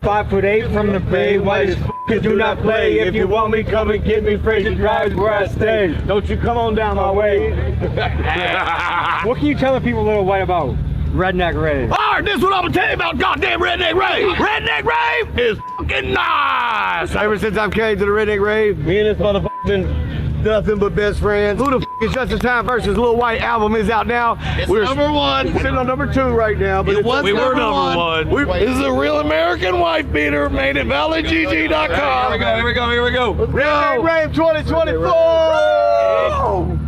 Speaker 1: 5'8" from the Bay, white as f***ing do not play. If you want me, come and get me. Fraser Drive is where I stay. Don't you come on down my way. What can you tell the people a little white about Redneck Rave?
Speaker 8: Alright, this is what I'm gonna tell you about goddamn Redneck Rave. Redneck Rave is fucking nice.
Speaker 7: Ever since I've came to the Redneck Rave, me and this motherfucker been nothing but best friends. Who the f
Speaker 15: It's Just in Time versus Lil White album is out now. We're number 1. Sitting on number 2 right now. But we were number 1.
Speaker 8: This is a real American wife beater made at validgg.com.
Speaker 15: Here we go. Redneck Rave 2024.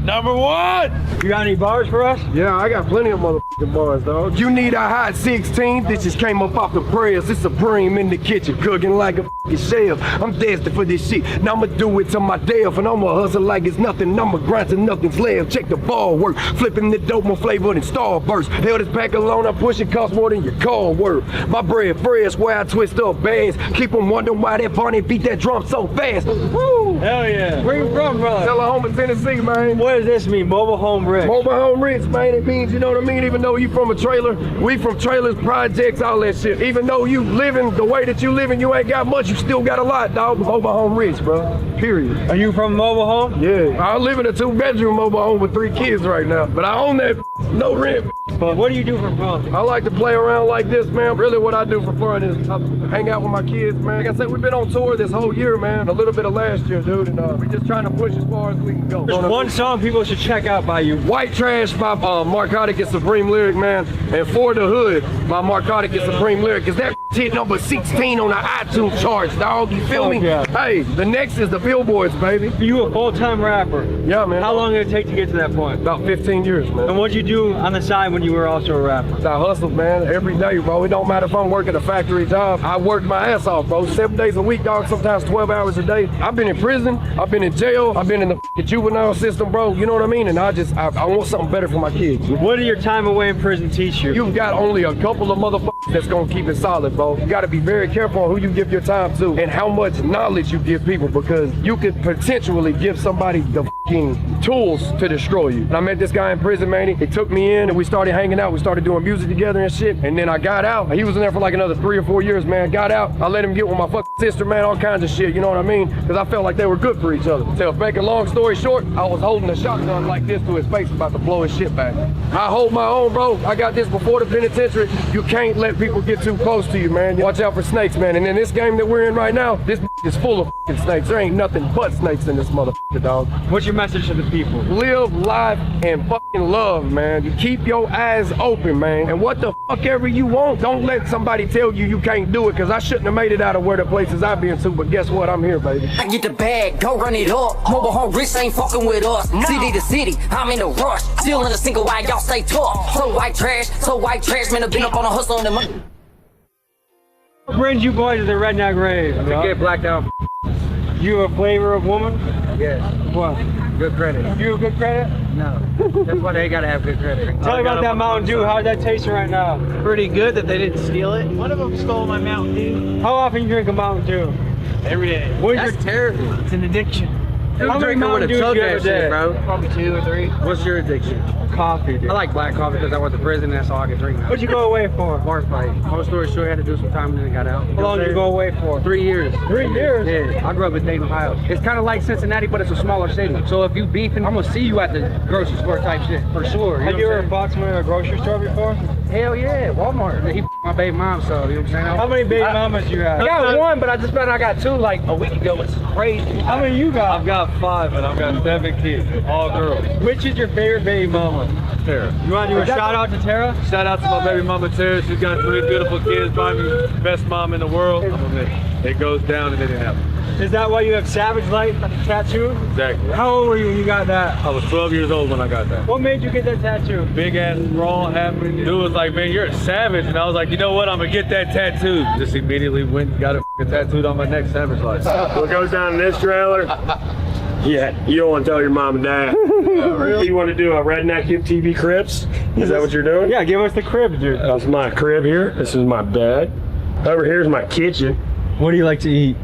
Speaker 8: Number 1.
Speaker 15: You got any bars for us? Yeah, I got plenty of motherfucking bars, dog. You need a hot 16. This just came up off the press. It's Supreme in the kitchen, cooking like a fucking chef. I'm destined for this shit. Now I'ma do it to my death, and I'ma hustle like it's nothing. I'ma grind till nothing's left. Check the ball work, flipping the dope more flavor than Starburst. Hell, this pack alone I'm pushing costs more than your car worth. My bread fresh, where I twist up bags. Keep them wondering why that Barney beat that drum so fast. Woo!
Speaker 8: Hell yeah.
Speaker 15: Where you from, brother? Oklahoma, Tennessee, man. What does this mean? Mobile home rich. Mobile home rich, man. It means, you know what I mean? Even though you from a trailer, we from trailers, projects, all that shit. Even though you living the way that you living, you ain't got much, you still got a lot, dog. Mobile home rich, bro. Period. Are you from a mobile home? Yeah. I live in a 2-bedroom mobile home with 3 kids right now. But I own that, no rent. But what do you do for fun? I like to play around like this, man. Really what I do for fun is I hang out with my kids, man. Like I said, we've been on tour this whole year, man. A little bit of last year, dude. And we're just trying to push as far as we can go. There's one song people should check out by you. White Trash by Narcotic and Supreme Lyric, man. And For the Hood by Narcotic and Supreme Lyric. Cause that hit number 16 on the iTunes charts, dog. You feel me? Yeah. Hey, the next is the Billboards, baby. You a full-time rapper? Yeah, man. How long did it take to get to that point? About 15 years, man. And what'd you do on the side when you were also a rapper? I hustled, man, every day, bro. It don't matter if I'm working a factory job. I worked my ass off, bro. 7 days a week, dog. Sometimes 12 hours a day. I've been in prison. I've been in jail. I've been in the juvenile system, bro. You know what I mean? And I want something better for my kids. What did your time away in prison teach you? You've got only a couple of motherfuckers that's gonna keep it solid, bro. You gotta be very careful on who you give your time to and how much knowledge you give people, because you could potentially give somebody the tools to destroy you. And I met this guy in prison, man. He took me in and we started hanging out. We started doing music together and shit. And then I got out. He was in there for like another 3 or 4 years, man. Got out. I let him get with my fucking sister, man. All kinds of shit, you know what I mean? Because I felt like they were good for each other. So, make a long story short, I was holding a shotgun like this to his face, about to blow his shit back. I hold my own, bro. I got this before the penitentiary. You can't let people get too close to you, man. Watch out for snakes, man. And in this game that we're in right now, this is full of snakes. There ain't nothing but snakes in this motherfucker, dog. What's your message to the people? Live life and fucking love, man. You keep your eyes open, man. And what the fuck ever you want, don't let somebody tell you you can't do it, because I shouldn't have made it out of where the places I've been to, but guess what? I'm here, baby.
Speaker 3: I get the bag, go run it up. Mobile home rich ain't fucking with us. City to city, I'm in a rush. Still in a single wide, y'all stay tough. So white trash, man. I've been up on a hustle on the money.
Speaker 15: What brings you boys to the Redneck Rave? To get blacked out. You a flavor of woman? Yes. What? Good credit. You have good credit? No. That's why they gotta have good credit. Tell me about that Mountain Dew. How's that tasting right now? Pretty good that they didn't steal it. One of them stole my Mountain Dew. How often you drink a Mountain Dew? Every day. That's terrible. It's an addiction. How many Mountain Dews do you ever day, bro? Probably 2 or 3. What's your addiction? Coffee, dude. I like black coffee because I went to prison and that's all I could drink now. What'd you go away for? Bar fight. Whole story short, I had to do some time and then I got out. How long did you go away for? 3 years. 3 years? Yeah. I grew up in Dayton, Ohio. It's kind of like Cincinnati, but it's a smaller city. So if you beefing, I'm gonna see you at the grocery store type shit. For sure. Have you ever bought someone at a grocery store before? Hell yeah, Walmart. He my baby mom, so you know what I'm saying? How many baby mamas you have? I got one, but I just found out I got 2 like a week ago, which is crazy. How many you got? I've got 5 and I've got 7 kids, all girls. Which is your favorite baby mama? Tara. You want to do a shout out to Tara? Shout out to my baby mama Tara. She's got 3 beautiful kids, probably best mom in the world. It goes down and it didn't happen. Is that why you have Savage Light tattoo? Exactly. How old were you when you got that? I was 12 years old when I got that. What made you get that tattoo? Big ass, strong, happy. Dude was like, man, you're a savage. And I was like, you know what? I'm going to get that tattoo. Just immediately went and got it tattooed on my neck, Savage Light.
Speaker 14: What goes down in this trailer? Yeah, you don't want to tell your mom and dad. Really? You want to do a Redneck TV Cribs? Is that what you're doing?
Speaker 15: Yeah, give us the crib, dude.
Speaker 14: That's my crib here. This is my bed. Over here's my kitchen.
Speaker 15: What do you like to eat?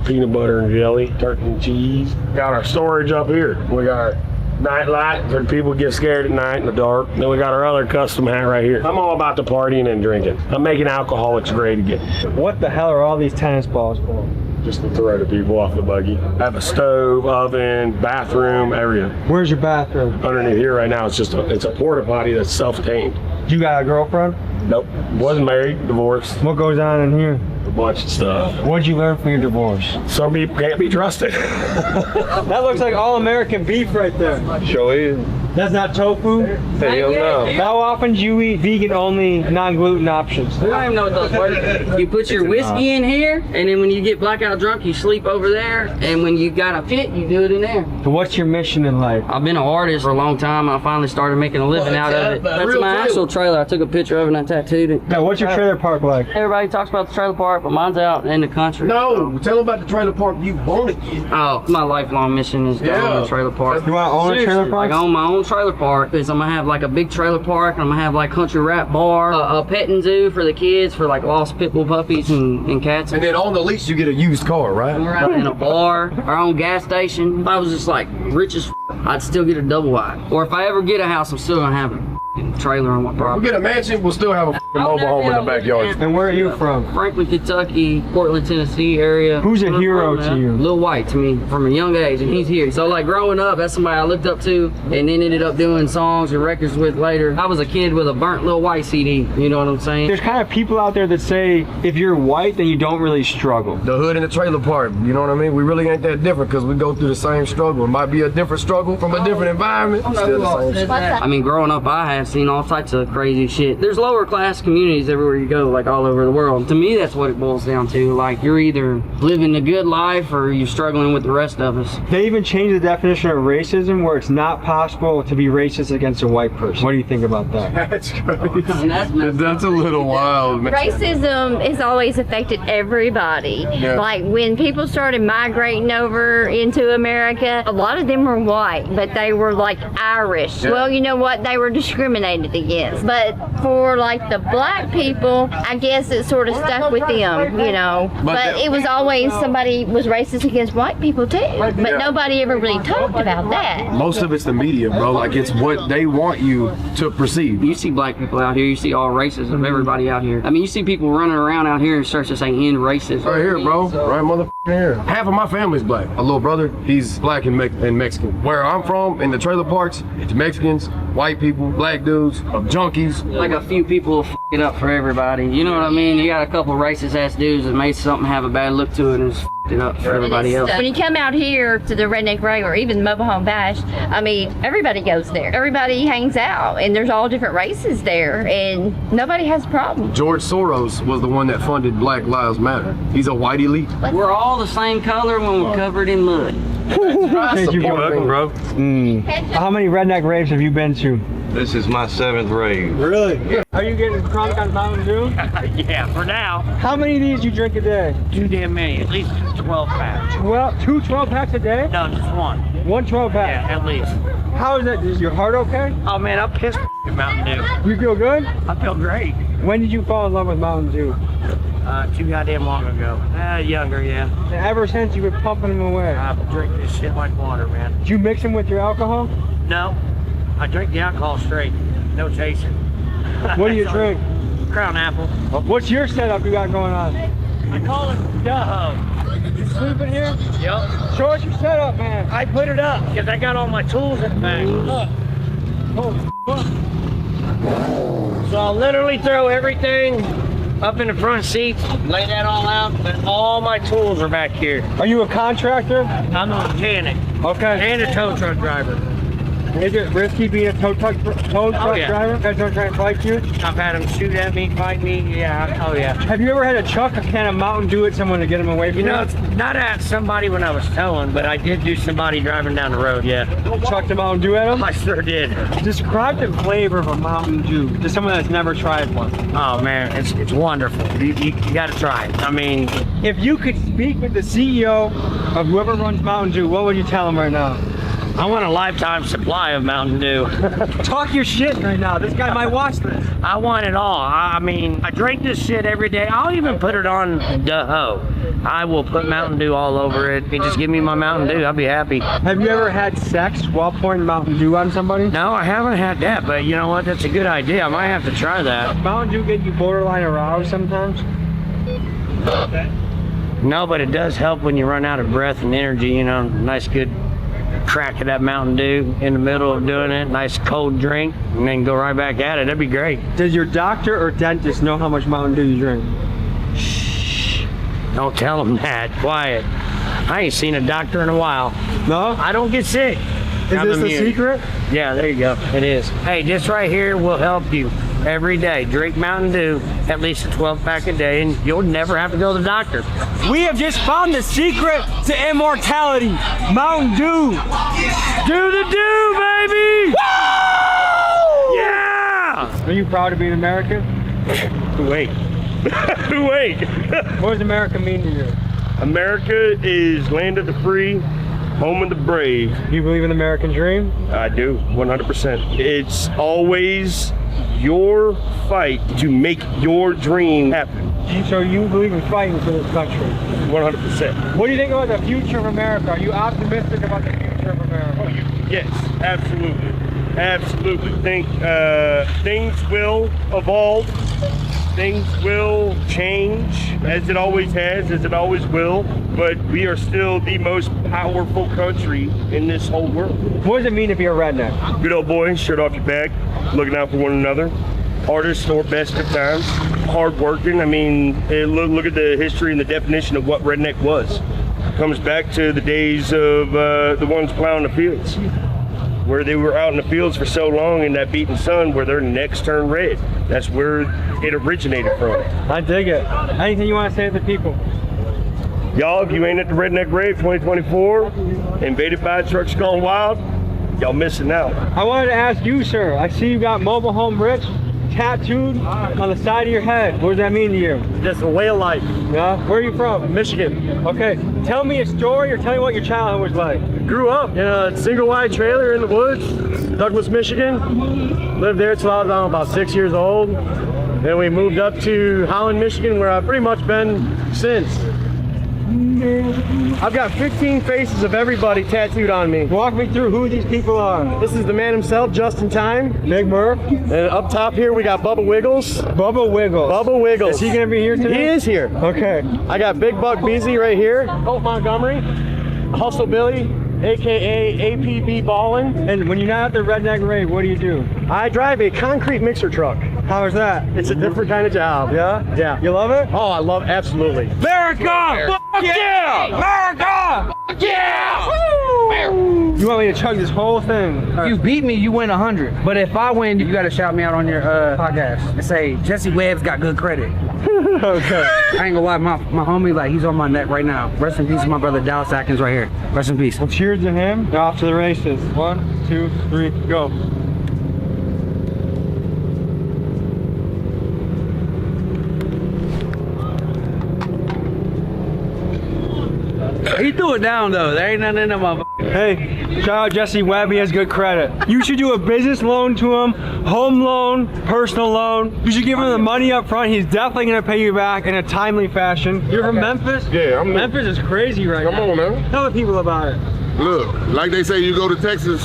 Speaker 14: Peanut butter and jelly, turkey and cheese. Got our storage up here. We got our night light for people who get scared at night in the dark. Then we got our other custom hat right here. I'm all about the partying and drinking. I'm making alcoholics great again.
Speaker 15: What the hell are all these tennis balls for?
Speaker 14: just to throw the people off the buggy. I have a stove, oven, bathroom, area.
Speaker 1: Where's your bathroom?
Speaker 14: Underneath here right now, it's a porta potty that's self-tamed.
Speaker 1: You got a girlfriend?
Speaker 14: Nope. Wasn't married, divorced.
Speaker 1: What goes on in here?
Speaker 14: A bunch of stuff.
Speaker 1: What'd you learn from your divorce?
Speaker 14: Some people can't be trusted.
Speaker 1: That looks like all American beef right there.
Speaker 7: Sure is.
Speaker 1: That's not tofu?
Speaker 7: Hell no.
Speaker 1: How often do you eat vegan only, non-gluten options?
Speaker 11: I don't even know what those work. You put your whiskey in here, and then when you get blackout drunk, you sleep over there. And when you got a pit, you do it in there.
Speaker 1: So what's your mission in life?
Speaker 11: I've been an artist for a long time. I finally started making a living out of it. That's my actual trailer. I took a picture of it and I tattooed it.
Speaker 1: Now, what's your trailer park like?
Speaker 11: Everybody talks about the trailer park, but mine's out in the country.
Speaker 15: No, tell them about the trailer park you want to get.
Speaker 11: Oh, my lifelong mission is to own a trailer park.
Speaker 1: You want to own a trailer park?
Speaker 11: Like, I own my own trailer park. Because I'm going to have like a big trailer park, and I'm going to have like country rap bar, a petting zoo for the kids, for like lost pit bull puppies and cats.
Speaker 15: And then on the lease, you get a used car, right?
Speaker 11: Right, and a bar, our own gas station. If I was just like rich as I'd still get a double wide. Or if I ever get a house, I'm still going to have a trailer on my
Speaker 15: If
Speaker 11: property.
Speaker 15: we get a mansion, we'll still have a mobile home in the backyard.
Speaker 1: And where are you from?
Speaker 11: Franklin, Kentucky, Portland, Tennessee area.
Speaker 1: Who's a hero to you?
Speaker 11: Lil White to me from a young age, and he's here. So like growing up, that's somebody I looked up to, and then ended up doing songs and records with later. I was a kid with a burnt Lil White CD, you know what I'm saying?
Speaker 1: There's kind of people out there that say if you're white, then you don't really struggle.
Speaker 15: The hood and the trailer park, you know what I mean? We really ain't that different because we go through the same struggle. It might be a different struggle from a different environment. Still the same.
Speaker 11: I mean, growing up, I have seen all types of crazy shit. There's lower class communities everywhere you go, like all over the world. To me, that's what it boils down to. Like, you're either living a good life or you're struggling with the rest of us.
Speaker 1: They even changed the definition of racism where it's not possible to be racist against a white person. What do you think about that?
Speaker 15: That's crazy. That's a little wild, man.
Speaker 19: Racism has always affected everybody.
Speaker 15: Yeah.
Speaker 19: Like when people started migrating over into America, a lot of them were white, but they were like Irish.
Speaker 15: Yeah.
Speaker 19: Well, you know what? They were discriminated against. But for like the black people, I guess it sort of stuck with them, you know. But it was always somebody was racist against white people too. But nobody ever really talked about that.
Speaker 15: Most of it's the media, bro. Like, it's what they want you to perceive.
Speaker 11: You see black people out here, you see all races of everybody out here. I mean, you see people running around out here and start to say end racism.
Speaker 15: Right here, bro. Right motherfucking here. Half of my family's black. A little brother, he's black and Mexican. Where I'm from, in the trailer parks, it's Mexicans, white people, black dudes, junkies.
Speaker 11: Like a few people will f it up for everybody. You know what I mean? You got a couple racist ass dudes that made something have a bad look to it and just f***ed it up for everybody else.
Speaker 19: When you come out here to the Redneck Rave or even the Mobile Home Bash, I mean, everybody goes there. Everybody hangs out, and there's all different races there, and nobody has a problem.
Speaker 15: George Soros was the one that funded Black Lives Matter. He's a white elite.
Speaker 11: We're all the same color when we're covered in mud.
Speaker 1: Thank you.
Speaker 10: You're welcome, bro.
Speaker 1: How many redneck raves have you been to?
Speaker 10: This is my 7th rave.
Speaker 1: Really? Are you getting drunk on Mountain Dew?
Speaker 20: Yeah, for now.
Speaker 1: How many of these you drink a day?
Speaker 20: Too damn many. At least 12 packs.
Speaker 1: 12 packs a day?
Speaker 20: No, just one.
Speaker 1: One 12 pack?
Speaker 20: Yeah, at least.
Speaker 1: How is that? Is your heart okay?
Speaker 20: Oh man, I'm pissed at Mountain Dew.
Speaker 1: You feel good?
Speaker 20: I feel great.
Speaker 1: When did you fall in love with Mountain Dew?
Speaker 20: Too goddamn long ago. Younger, yeah.
Speaker 1: And ever since you've been pumping them away?
Speaker 20: I drink this shit like water, man.
Speaker 1: Do you mix them with your alcohol?
Speaker 20: No, I drink the alcohol straight. No chasing.
Speaker 1: What do you drink?
Speaker 20: Crown Apple.
Speaker 1: What's your setup you got going on?
Speaker 20: I call it Duho.
Speaker 1: You sleeping here?
Speaker 20: Yep.
Speaker 1: Show us your setup, man.
Speaker 20: I put it up because I got all my tools in the back. Look.
Speaker 1: Oh,
Speaker 20: so I'll literally throw everything up in the front seat, lay that all out, but all my tools are back here.
Speaker 1: Are you a contractor?
Speaker 20: I'm a mechanic.
Speaker 1: Okay.
Speaker 20: And a tow truck driver.
Speaker 1: Is it risky being a tow truck driver? Guys don't try and fight you?
Speaker 20: I've had them shoot at me, fight me, yeah, oh yeah.
Speaker 1: Have you ever had to chuck a can of Mountain Dew at someone to get them away from you?
Speaker 20: You know, it's not at somebody when I was towing, but I did do somebody driving down the road, yeah.
Speaker 1: Chucked a Mountain Dew at them?
Speaker 20: I sure did.
Speaker 1: Describe the flavor of a Mountain Dew to someone that's never tried one.
Speaker 20: Oh man, it's wonderful. You gotta try it. I mean,
Speaker 1: if you could speak with the CEO of whoever runs Mountain Dew, what would you tell him right now?
Speaker 20: I want a lifetime supply of Mountain Dew.
Speaker 1: Talk your shit right now. This guy might watch this.
Speaker 20: I want it all. I mean, I drink this shit every day. I'll even put it on Duho. I will put Mountain Dew all over it. You just give me my Mountain Dew, I'll be happy.
Speaker 1: Have you ever had sex while pouring Mountain Dew on somebody?
Speaker 20: No, I haven't had that, but you know what? That's a good idea. I might have to try that.
Speaker 1: Mountain Dew get you borderline aroused sometimes?
Speaker 20: No, but it does help when you run out of breath and energy, you know. Nice good crack of that Mountain Dew in the middle of doing it. Nice cold drink, and then go right back at it. That'd be great.
Speaker 1: Does your doctor or dentist know how much Mountain Dew you drink?
Speaker 20: Shh. Don't tell them that. Quiet. I ain't seen a doctor in a while.
Speaker 1: No?
Speaker 20: I don't get sick.
Speaker 1: Is this the secret?
Speaker 20: Yeah, there you go. It is. Hey, this right here will help you every day. Drink Mountain Dew, at least a 12-pack a day, and you'll never have to go to the doctor.
Speaker 1: We have just found the secret to immortality. Mountain Dew. Do the do, baby! Woo! Yeah! Are you proud to be an American?
Speaker 14: Wait. Wait.
Speaker 1: What does America mean to you?
Speaker 14: America is land of the free, home of the brave.
Speaker 1: Do you believe in the American dream?
Speaker 14: I do, 100%. It's always your fight to make your dream happen.
Speaker 1: So you believe in fighting for this country?
Speaker 14: 100%.
Speaker 1: What do you think about the future of America? Are you optimistic about the future of America?
Speaker 14: Yes, absolutely. Absolutely. Think things will evolve. Things will change, as it always has, as it always will, but we are still the most powerful country in this whole world.
Speaker 1: What does it mean to be a redneck?
Speaker 14: Good old boy, shirt off your back, looking out for one another. Hardest or best of times, hard working. I mean, look at the history and the definition of what redneck was. It comes back to the days of the ones plowing the fields, where they were out in the fields for so long in that beating sun where their necks turned red. That's where it originated from.
Speaker 1: I dig it. Anything you want to say to the people?
Speaker 14: Y'all, if you ain't at the Redneck Rave 2024, invaded by trucks gone wild, y'all missing out.
Speaker 1: I wanted to ask you, sir, I see you got Mobile Home Rich tattooed on the side of your head. What does that mean to you?
Speaker 14: Just a way of life.
Speaker 1: Yeah? Where are you from?
Speaker 14: Michigan.
Speaker 1: Okay, tell me a story or tell me what your childhood was like.
Speaker 14: Grew up in a single wide trailer in the woods, Douglas, Michigan. Lived there till I was about 6 years old. Then we moved up to Holland, Michigan, where I've pretty much been since. I've got 15 faces of everybody tattooed on me.
Speaker 1: Walk me through who these people are.
Speaker 14: This is the man himself, Just in Time.
Speaker 1: Big Murph.
Speaker 14: And up top here we got Bubba Wiggles.
Speaker 1: Bubba Wiggles.
Speaker 14: Bubba Wiggles.
Speaker 1: Is he gonna be here today?
Speaker 14: He is here.
Speaker 1: Okay.
Speaker 14: I got Big Buck Beasley right here. Colt Montgomery. Hustle Billy, aka APB Ballin'.
Speaker 1: And when you're not at the Redneck Rave, what do you do?
Speaker 14: I drive a concrete mixer truck.
Speaker 1: How is that?
Speaker 14: It's a different kind of job.
Speaker 1: Yeah?
Speaker 14: Yeah.
Speaker 1: You love it?
Speaker 14: Oh, I love absolutely.
Speaker 8: America! Fuck yeah! America! Fuck yeah! Woo!
Speaker 1: You want me to chug this whole thing?
Speaker 2: If you beat me, you win 100. But if I win, you gotta shout me out on your podcast and say Jesse Webb's got good credit.
Speaker 1: Okay.
Speaker 2: I ain't gonna lie, my homie, like, he's on my neck right now. Rest in peace to my brother Dallas Atkins right here. Rest in peace.
Speaker 1: Well, cheers to him. Now off to the races. 1, 2, 3, go.
Speaker 2: He threw it down though. There ain't nothing in them.
Speaker 1: Hey, shout out Jesse Webb. He has good credit. You should do a business loan to him, home loan, personal loan. You should give him the money up front. He's definitely gonna pay you back in a timely fashion. You're from Memphis?
Speaker 21: Yeah,
Speaker 1: Memphis is crazy right now.
Speaker 21: Come on, man.
Speaker 1: Tell the people about it.
Speaker 21: Look, like they say, you go to Texas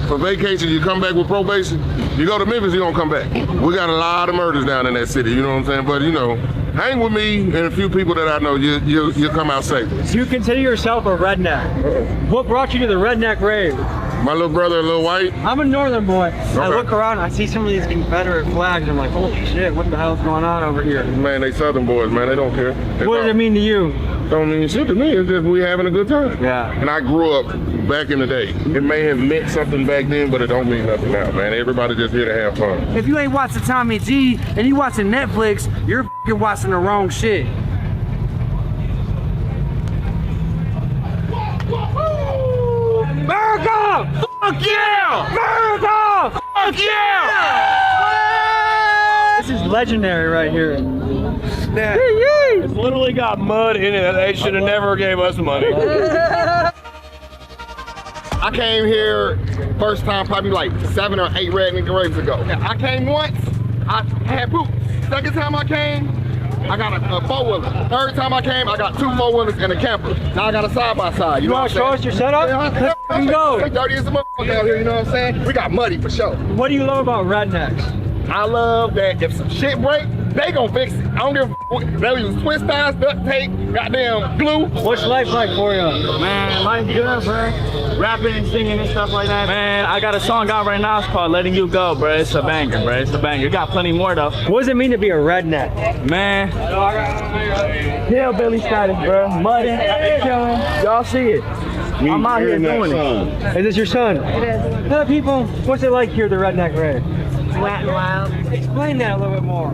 Speaker 21: for vacation, you come back with probation. You go to Memphis, you don't come back. We got a lot of murders down in that city, you know what I'm saying? But you know, hang with me and a few people that I know, you'll come out safe.
Speaker 1: So you consider yourself a redneck. What brought you to the Redneck Rave?
Speaker 21: My little brother, Lil White.
Speaker 1: I'm a northern boy.
Speaker 21: Okay.
Speaker 1: I look around, I see some of these Confederate flags, and I'm like, holy shit, what the hell's going on over here?
Speaker 21: Man, they Southern boys, man, they don't care.
Speaker 1: What does it mean to you?
Speaker 21: Don't mean shit to me, it's just we having a good time.
Speaker 1: Yeah.
Speaker 21: And I grew up back in the day. It may have meant something back then, but it don't mean nothing now, man. Everybody just here to have fun.
Speaker 2: If you ain't watching Tommy G and you watching Netflix, you're f***ing watching the wrong shit.
Speaker 8: America! Fuck yeah! America! Fuck yeah!
Speaker 1: This is legendary right here.
Speaker 14: It's literally got mud in it. They should have never gave us money.
Speaker 21: I came here first time probably like 7 or 8 redneck raves ago. I came once, I had boots. Second time I came, I got a 4-wheeler. Third time I came, I got 2 4-wheelers and a camper. Now I got a side-by-side.
Speaker 1: You want to show us your setup?
Speaker 21: Yeah,
Speaker 1: Let's go.
Speaker 21: Dirty as a motherfucker out here, you know what I'm saying? We got muddy for sure.
Speaker 1: What do you love about rednecks?
Speaker 21: I love that if some shit break, They gon' fix it. I don't give a f. They use twist ties, duct tape, goddamn glue.
Speaker 8: What's life like for you? Man, life's good, bro. Rapping and singing and stuff like that. Man, I got a song out right now. It's called Letting You Go, bro. It's a banger, bro. It's a banger. Got plenty more, though.
Speaker 1: What does it mean to be a redneck?
Speaker 8: Man, hillbilly status, bro. Mudding, killing. Y'all see it. I'm out here doing it.
Speaker 1: Is this your son?
Speaker 4: It is.
Speaker 1: Tell people, what's it like here at the Redneck Rave?
Speaker 4: Wet and wild.
Speaker 1: Explain that a little bit more.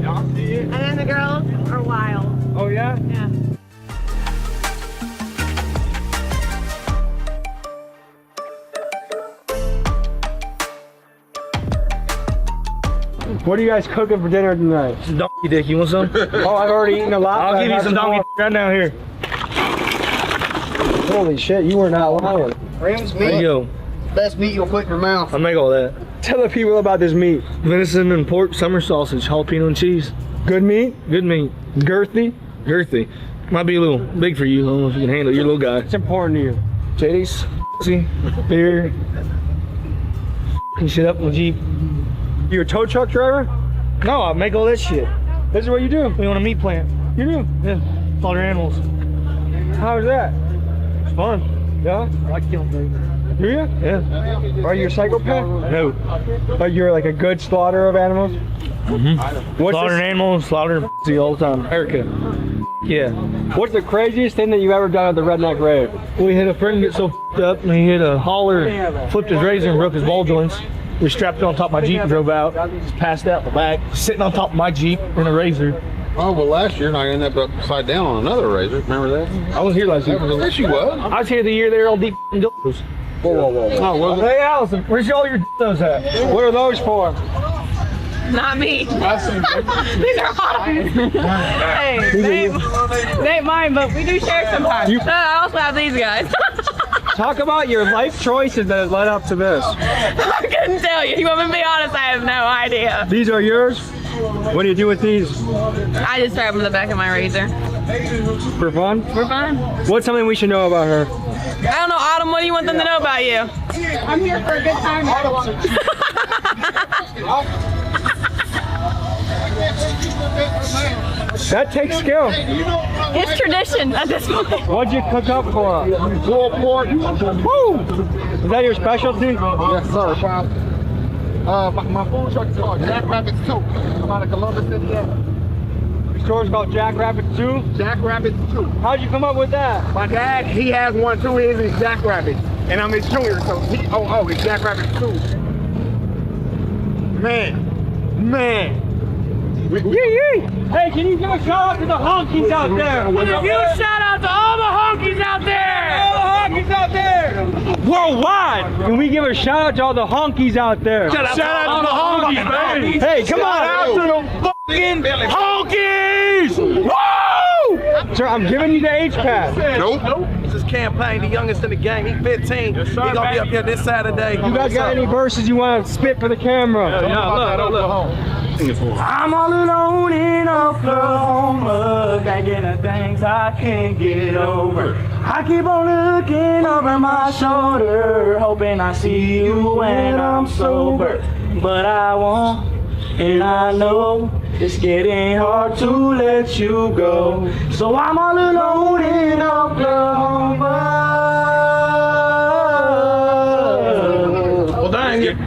Speaker 4: And then the girls are wild.
Speaker 1: Oh yeah?
Speaker 4: Yeah.
Speaker 1: What are you guys cooking for dinner tonight?
Speaker 8: Donkey dick, you want some?
Speaker 1: Oh, I've already eaten a lot.
Speaker 8: I'll give you some donkey right down here.
Speaker 1: Holy shit, you were not lying.
Speaker 21: Ram's meat.
Speaker 8: There you go.
Speaker 21: Best meat you'll put in your mouth.
Speaker 8: I'll make all that.
Speaker 1: Tell the people about this meat.
Speaker 8: Venison and pork, summer sausage, jalapeno and cheese.
Speaker 1: Good meat?
Speaker 8: Good meat.
Speaker 1: Girthy?
Speaker 8: Girthy. Might be a little big for you. I don't know if you can handle it. You're a little guy.
Speaker 1: It's important to you.
Speaker 8: Titties, see, beer, shit up in the Jeep.
Speaker 1: You a tow truck driver?
Speaker 8: No, I make all that shit.
Speaker 1: This is what you do?
Speaker 8: We own a meat plant.
Speaker 1: You do?
Speaker 8: Yeah. Slaughter animals.
Speaker 1: How's that?
Speaker 8: It's fun.
Speaker 1: Yeah?
Speaker 8: I like killing things.
Speaker 1: Do you?
Speaker 8: Yeah.
Speaker 1: Are you a psychopath?
Speaker 8: No.
Speaker 1: But you're like a good slaughterer of animals?
Speaker 8: Mm-hmm. Slaughtering animals, slaughtering all the time. Erica. Yeah.
Speaker 1: What's the craziest thing that you've ever done at the Redneck Rave?
Speaker 8: We had a friend get so up and he hit a holler, flipped his razor and broke his ball joints. We strapped it on top of my Jeep and drove out. Just passed out in the back, sitting on top of my Jeep in a razor.
Speaker 22: Oh, well, last year I ended up upside down on another razor. Remember that?
Speaker 8: I was here last year.
Speaker 22: Yes, you was.
Speaker 8: I was here the year they were all deep dildos.
Speaker 22: Whoa.
Speaker 8: Oh, well, hey, Allison, where's all your dildos at?
Speaker 1: What are those for?
Speaker 4: Not me. These are hot. Hey, they ain't mine, but we do share sometimes. I also have these guys.
Speaker 1: Talk about your life choices that have led up to this.
Speaker 4: I couldn't tell you. You want me to be honest? I have no idea.
Speaker 1: These are yours? What do you do with these?
Speaker 4: I just strap them to the back of my razor.
Speaker 1: For fun?
Speaker 4: For fun.
Speaker 1: What's something we should know about her?
Speaker 4: I don't know, Autumn. What do you want them to know about you? I'm here for a good time.
Speaker 1: That takes skill.
Speaker 4: It's tradition at this point.
Speaker 1: What'd you cook up for us?
Speaker 21: Pulled pork.
Speaker 1: Woo! Is that your specialty?
Speaker 21: Yes, sir. My food truck is called Jackrabbit Soup. I'm out of Columbus, Indiana.
Speaker 1: Your store's called Jackrabbit 2?
Speaker 21: Jackrabbit Soup.
Speaker 1: How'd you come up with that?
Speaker 21: My dad, he has one too. His is Jackrabbit. And I'm his junior, so it's Jackrabbit Soup. Man.
Speaker 1: Hey, can you give a shout out to the honkies out there?
Speaker 8: Give you a shout out to all the honkies out there!
Speaker 1: All the honkies out there! Worldwide! Can we give a shout out to all the honkies out there?
Speaker 8: Shout out to the honkies, man!
Speaker 1: Hey, come on!
Speaker 8: Shout out to the fucking honkies! Woo!
Speaker 1: Sir, I'm giving you the H-Pass.
Speaker 21: Nope.
Speaker 23: This is Campaign, the youngest in the game. He's 15. He's gonna be up here this Saturday.
Speaker 1: You guys got any verses you want to spit for the camera?
Speaker 8: Yeah, look.
Speaker 24: I'm all alone in Oklahoma, thinking of things I can't get over. I keep on looking over my shoulder, hoping I see you when I'm sober. But I won't, and I know it's getting hard to let you go. So I'm all alone in Oklahoma.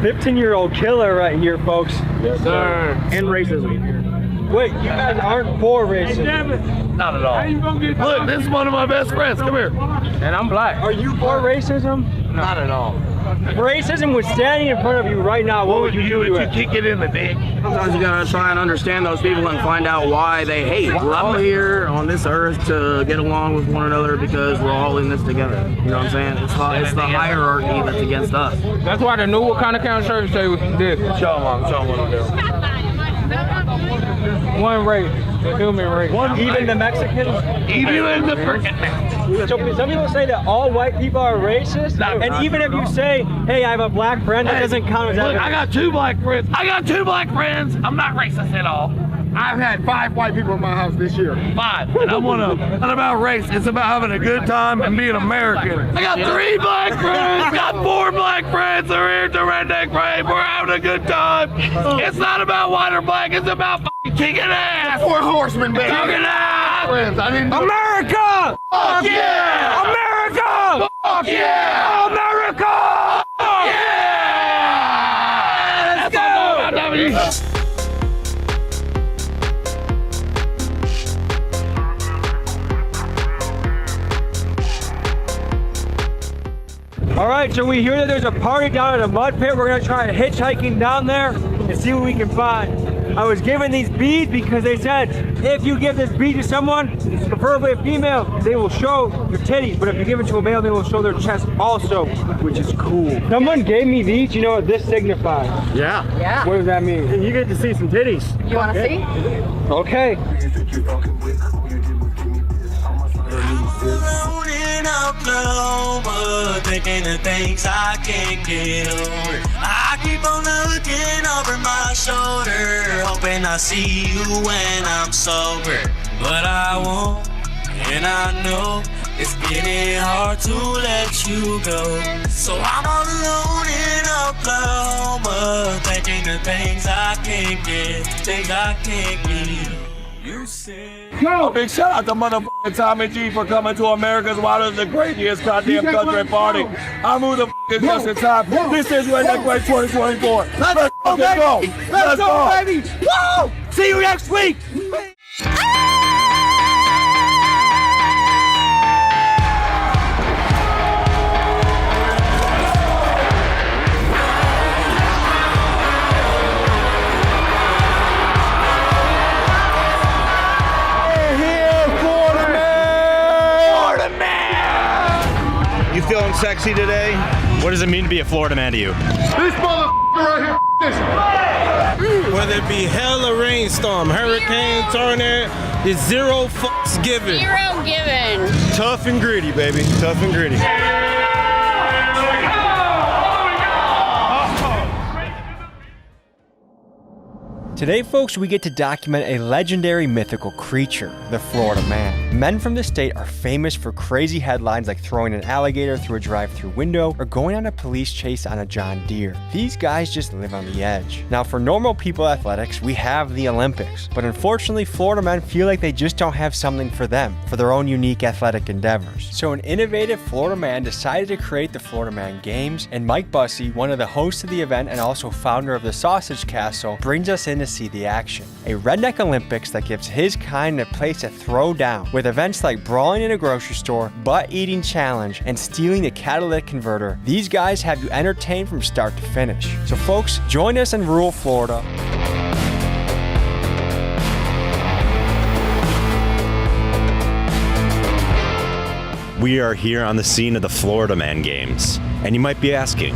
Speaker 1: 15-year-old killer right here, folks.
Speaker 8: Yes, sir. And racism.
Speaker 1: Wait, you guys aren't for racism?
Speaker 8: Not at all.
Speaker 23: Look, this is one of my best friends. Come here.
Speaker 8: And I'm black.
Speaker 1: Are you for racism?
Speaker 8: Not at all.
Speaker 1: If racism was standing in front of you right now, what would you do to it?
Speaker 23: Kick it in the dick.
Speaker 24: Sometimes you gotta try and understand those people and find out why they hate. We're all here on this earth to get along with one another because we're all in this together. You know what I'm saying? It's the hierarchy that's against us.
Speaker 8: That's why they knew what kind of counter service they did. Show them what to do.
Speaker 1: One race, the human race. Even the Mexicans?
Speaker 23: Even the freaking
Speaker 1: So some people say that all white people are racist, and even if you say, hey, I have a black friend, that doesn't count as
Speaker 23: Look,
Speaker 1: evidence.
Speaker 23: I got two black friends. I'm not racist at all.
Speaker 21: I've had 5 white people in my house this year.
Speaker 23: 5. And I want to, not about race, it's about having a good time and being American. I got 3 black friends, I got 4 black friends that are here at the Redneck Parade. We're having a good time. It's not about white or black, it's about fucking kicking ass.
Speaker 21: 4 horsemen, baby.
Speaker 23: Kicking ass.
Speaker 21: Friends, I didn't do
Speaker 8: America!
Speaker 23: Fuck yeah!
Speaker 8: America!
Speaker 23: Fuck yeah!
Speaker 8: America!
Speaker 23: Fuck yeah! Let's go!
Speaker 8: All right, so we hear that there's a party down at the mud pit. We're gonna try hitchhiking down there and see what we can find. I was given these beads because they said if you give this bead to someone, preferably a female, they will show your titties. But if you give it to a male, they will show their chest also, which is cool. Someone gave me these. You know what this signifies?
Speaker 21: Yeah.
Speaker 18: Yeah.
Speaker 8: What does that mean? You get to see some titties.
Speaker 18: You want to see?
Speaker 8: Okay.
Speaker 24: In Oklahoma, thinking of things I can't get over. I keep on looking over my shoulder, hoping I see you when I'm sober. But I won't, and I know it's getting hard to let you go. So I'm all alone in Oklahoma, thinking of things I can't get, things I can't get. You said.
Speaker 23: Yo, big shout out to motherfucking Tommy G for coming to America's wildest and craziest goddamn country party. I'm who the just in time. This is Redneck Race 2024. Let's go, baby. Let's go, baby. Woo! See you next week.
Speaker 6: Feeling sexy today? What does it mean to be a Florida man to you?
Speaker 21: This motherfucker right here, this.
Speaker 9: Whether it be hell or rainstorm, hurricane, tornado, it's 0 fucks given.
Speaker 18: 0 given.
Speaker 6: Tough and gritty, baby. Tough and gritty.
Speaker 5: Today, folks, we get to document a legendary mythical creature, the Florida Man. Men from the state are famous for crazy headlines like throwing an alligator through a drive-through window or going on a police chase on a John Deere. These guys just live on the edge. Now, for normal people athletics, we have the Olympics, but unfortunately, Florida men feel like they just don't have something for them, for their own unique athletic endeavors. So an innovative Florida man decided to create the Florida Man Games, and Mike Bussey, one of the hosts of the event and also founder of the Sausage Castle, brings us in to see the action. A Redneck Olympics that gives his kind a place to throw down, with events like brawling in a grocery store, butt-eating challenge, and stealing the catalytic converter. These guys have you entertained from start to finish. So folks, join us in rural Florida.
Speaker 6: We are here on the scene of the Florida Man Games. And you might be asking,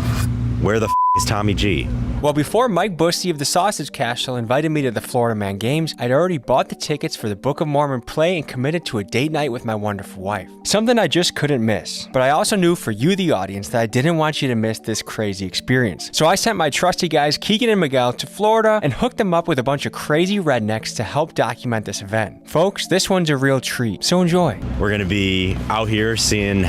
Speaker 6: where the is Tommy G?
Speaker 5: Well, before Mike Bussey of the Sausage Castle invited me to the Florida Man Games, I'd already bought the tickets for the Book of Mormon play and committed to a date night with my wonderful wife. Something I just couldn't miss. But I also knew for you, the audience, that I didn't want you to miss this crazy experience. So I sent my trusty guys, Keegan and Miguel, to Florida and hooked them up with a bunch of crazy rednecks to help document this event. Folks, this one's a real treat, so enjoy.
Speaker 6: We're gonna be out here seeing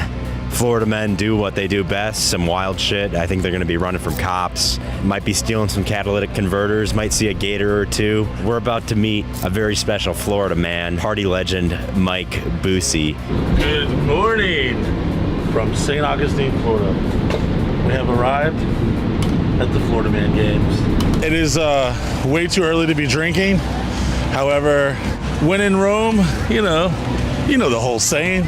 Speaker 6: Florida men do what they do best, some wild shit. I think they're gonna be running from cops, might be stealing some catalytic converters, might see a gator or two. We're about to meet a very special Florida man, party legend Mike Bussey.
Speaker 13: Good morning from St. Augustine, Florida. We have arrived at the Florida Man Games.
Speaker 17: It is way too early to be drinking. However, when in Rome, you know the whole saying.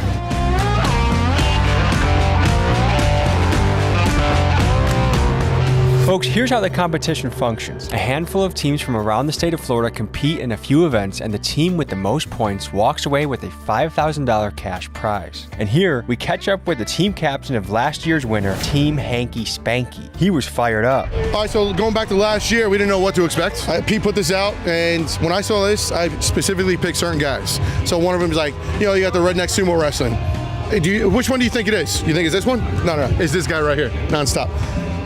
Speaker 5: Folks, here's how the competition functions. A handful of teams from around the state of Florida compete in a few events, and the team with the most points walks away with a $5,000 cash prize. And here, we catch up with the team captain of last year's winner, Team Hanky Spanky. He was fired up.
Speaker 21: All right, so going back to last year, we didn't know what to expect. Pete put this out, and when I saw this, I specifically picked certain guys. So one of them is like, you got the Redneck Sumo Wrestling. Which one do you think it is? You think it's this one? No, it's this guy right here, nonstop.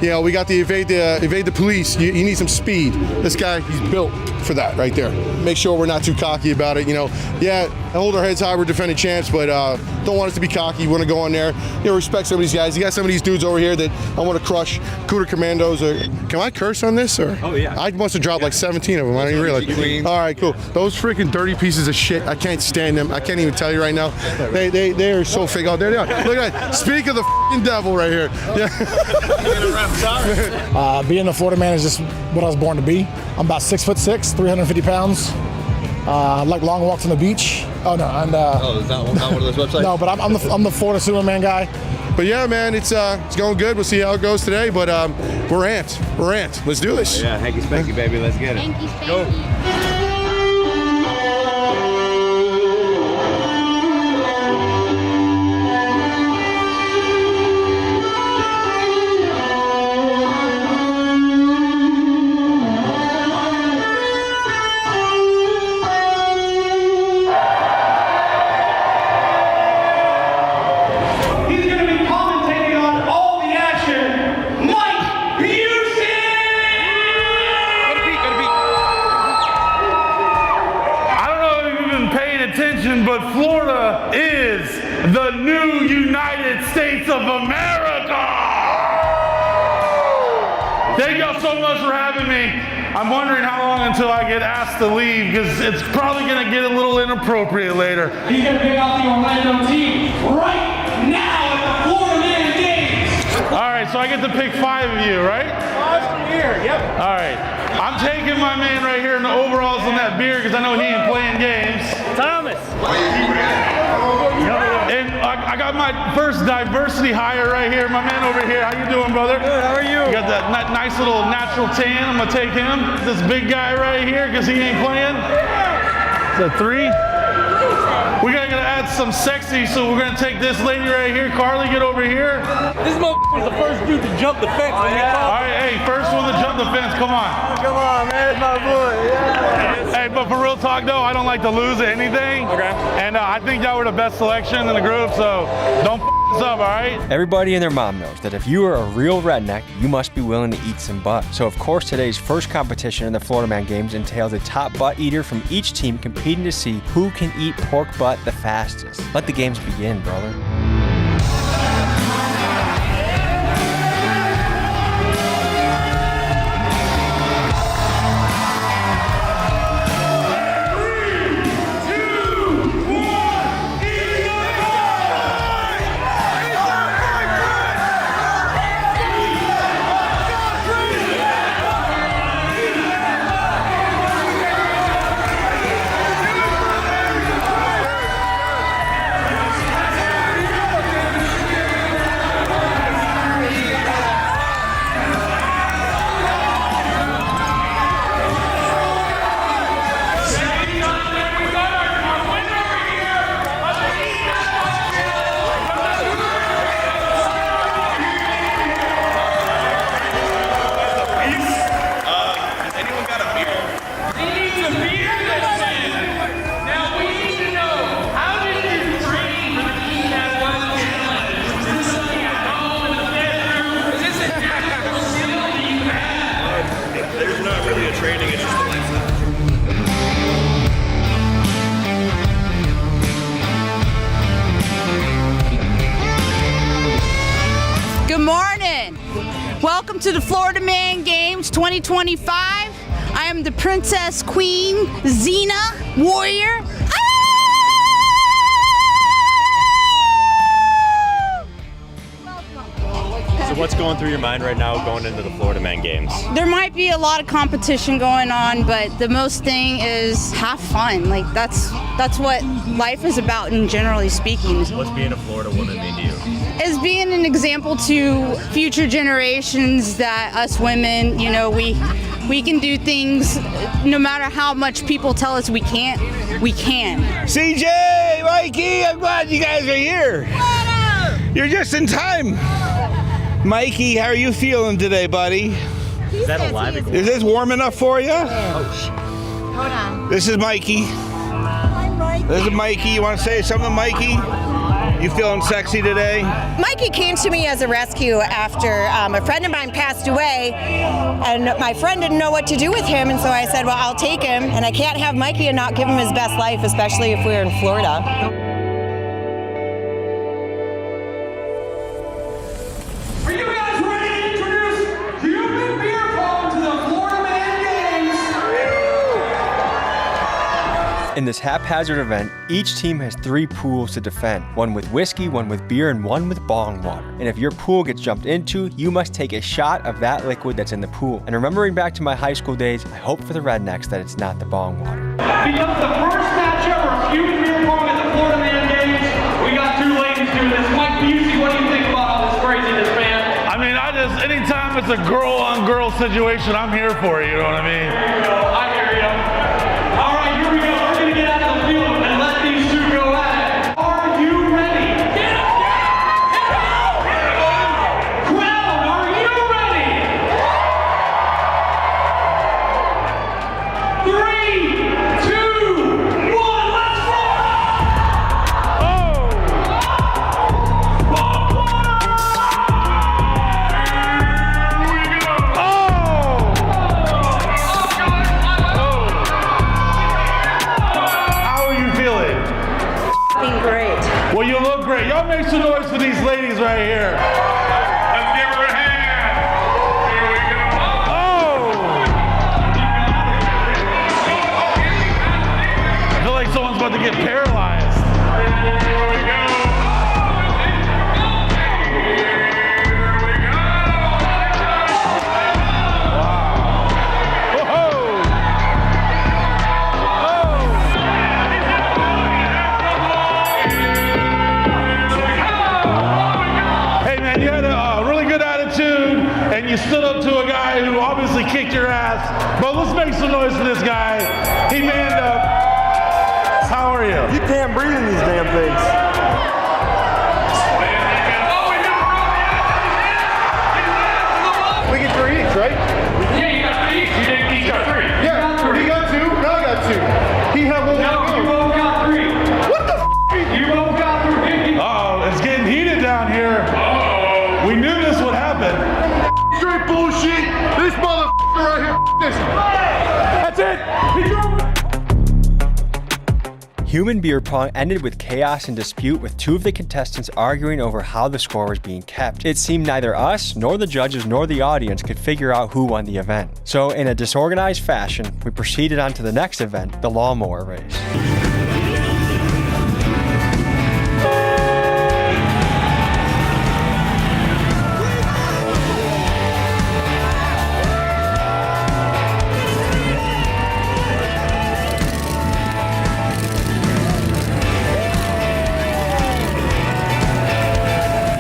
Speaker 3: You know, we got the evade the police. You need some speed. This guy, he's built for that right there. Make sure we're not too cocky about it. You know, yeah, hold our heads high. We're defending champs, but don't want us to be cocky. We want to go in there. You know, respect some of these guys. You got some of these dudes over here that I want to crush. Cooter Commandos. Can I curse on this? Or? Oh yeah. I must have dropped like 17 of them. I didn't realize. All right, cool. Those freaking dirty pieces of shit. I can't stand them. I can't even tell you right now. They are so fake. Oh, there they are. Look at that. Speak of the f***ing devil right here. Yeah.
Speaker 7: Being a Florida man is just what I was born to be. I'm about 6'6", 350 pounds. I like long walks on the beach. Oh no, and
Speaker 3: is that not one of those websites?
Speaker 7: No, but I'm the Florida Superman guy.
Speaker 3: But yeah, man, it's going good. We'll see how it goes today. But we're amped. We're amped. Let's do this.
Speaker 6: Yeah, hanky spanky, baby. Let's get it.
Speaker 19: Hanky spanky.
Speaker 3: Go.
Speaker 23: But Florida is the new United States of America! Thank y'all so much for having me. I'm wondering how long until I get asked to leave, because it's probably gonna get a little inappropriate later.
Speaker 24: He's gonna pick out the Orlando team right now at the Florida Man Games.
Speaker 23: All right, so I get to pick 5 of you, right?
Speaker 24: 5 from here, yep.
Speaker 23: All right, I'm taking my man right here in the overalls and that beard, because I know he ain't playing games.
Speaker 24: Thomas.
Speaker 23: And I got my first diversity hire right here. My man over here. How you doing, brother?
Speaker 24: Good, how are you?
Speaker 23: You got that nice little natural tan. I'm going to take him. This big guy right here, because he ain't playing. Is that 3? We gotta add some sexy, so we're gonna take this lady right here. Carly, get over here.
Speaker 24: This motherfucker's the first dude to jump the fence.
Speaker 23: All right, hey, first one to jump the fence. Come on.
Speaker 24: Come on, man. It's my boy. Yeah.
Speaker 23: Hey, but for real talk though, I don't like to lose at anything. Okay. And I think y'all were the best selection in the group, so don't f this up, all right?
Speaker 1: Everybody and their mom knows that if you are a real redneck, you must be willing to eat some butt. So of course today's first competition in the Florida Man Games entails a top butt eater from each team competing to see who can eat pork butt the fastest. Let the games begin, brother.
Speaker 12: Welcome to the Florida Man Games 2025. I am the Princess Queen Xena Warrior.
Speaker 6: So what's going through your mind right now going into the Florida Man Games?
Speaker 12: There might be a lot of competition going on, but the most thing is have fun. Like that's what life is about, in generally speaking.
Speaker 6: What's being a Florida woman mean to you?
Speaker 12: Is being an example to future generations that us women, you know, we can do things no matter how much people tell us we can't, we can.
Speaker 23: CJ, Mikey, I'm glad you guys are here. You're just in time. Mikey, how are you feeling today, buddy?
Speaker 6: Is that a live?
Speaker 23: Is this warm enough for you?
Speaker 6: Oh, shit.
Speaker 12: Hold on.
Speaker 23: This is Mikey.
Speaker 12: Hi, Mikey.
Speaker 23: This is Mikey. You want to say something, Mikey?
Speaker 10: You feeling sexy today?
Speaker 11: Mikey came to me as a rescue after a friend of mine passed away, and my friend didn't know what to do with him, and so I said, well, I'll take him, and I can't have Mikey and not give him his best life, especially if we're in Florida.
Speaker 1: In this haphazard event, each team has 3 pools to defend, one with whiskey, one with beer, and one with bong water. And if your pool gets jumped into, you must take a shot of that liquid that's in the pool. And remembering back to my high school days, I hope for the Rednecks that it's not the bong water.
Speaker 8: Becomes the first matchup for Human Beer Pong at the Florida Man Games. We got 2 ladies doing this. Mike Busey, what do you think about all this craziness, man?
Speaker 22: I mean, anytime it's a girl-on-girl situation, I'm here for it, you know what I mean?
Speaker 8: There you go. I hear you. All right, here we go. We're going to get out of the field and let these 2 go at it. Are you ready? Get up, get up, get up! Crowd, are you ready? 3, 2, 1, let's
Speaker 22: Well, you look great. Y'all make some noise for these ladies right here. Let's give her a hand. Here we go. Oh! I feel like someone's about to get paralyzed. Here we go. And you stood up to a guy who obviously kicked your ass. But let's make some noise for this guy. He manned up. How are you?
Speaker 15: You can't breathe in these damn things.
Speaker 3: We get 3 each, right?
Speaker 8: Yeah, you got 3 each. You got 3.
Speaker 3: Yeah, he got 2. No, I got 2. He had 1.
Speaker 8: No, you both got 3.
Speaker 3: What the f***?
Speaker 8: You both got 3.
Speaker 22: Uh-oh, it's getting heated down here. Uh-oh. We knew this would happen.
Speaker 3: Straight bullshit. This motherfucker right here. This. That's it.
Speaker 1: Human Beer Pong ended with chaos and dispute, with 2 of the contestants arguing over how the score was being kept. It seemed neither us, nor the judges, nor the audience could figure out who won the event. So in a disorganized fashion, we proceeded on to the next event, the lawnmower race.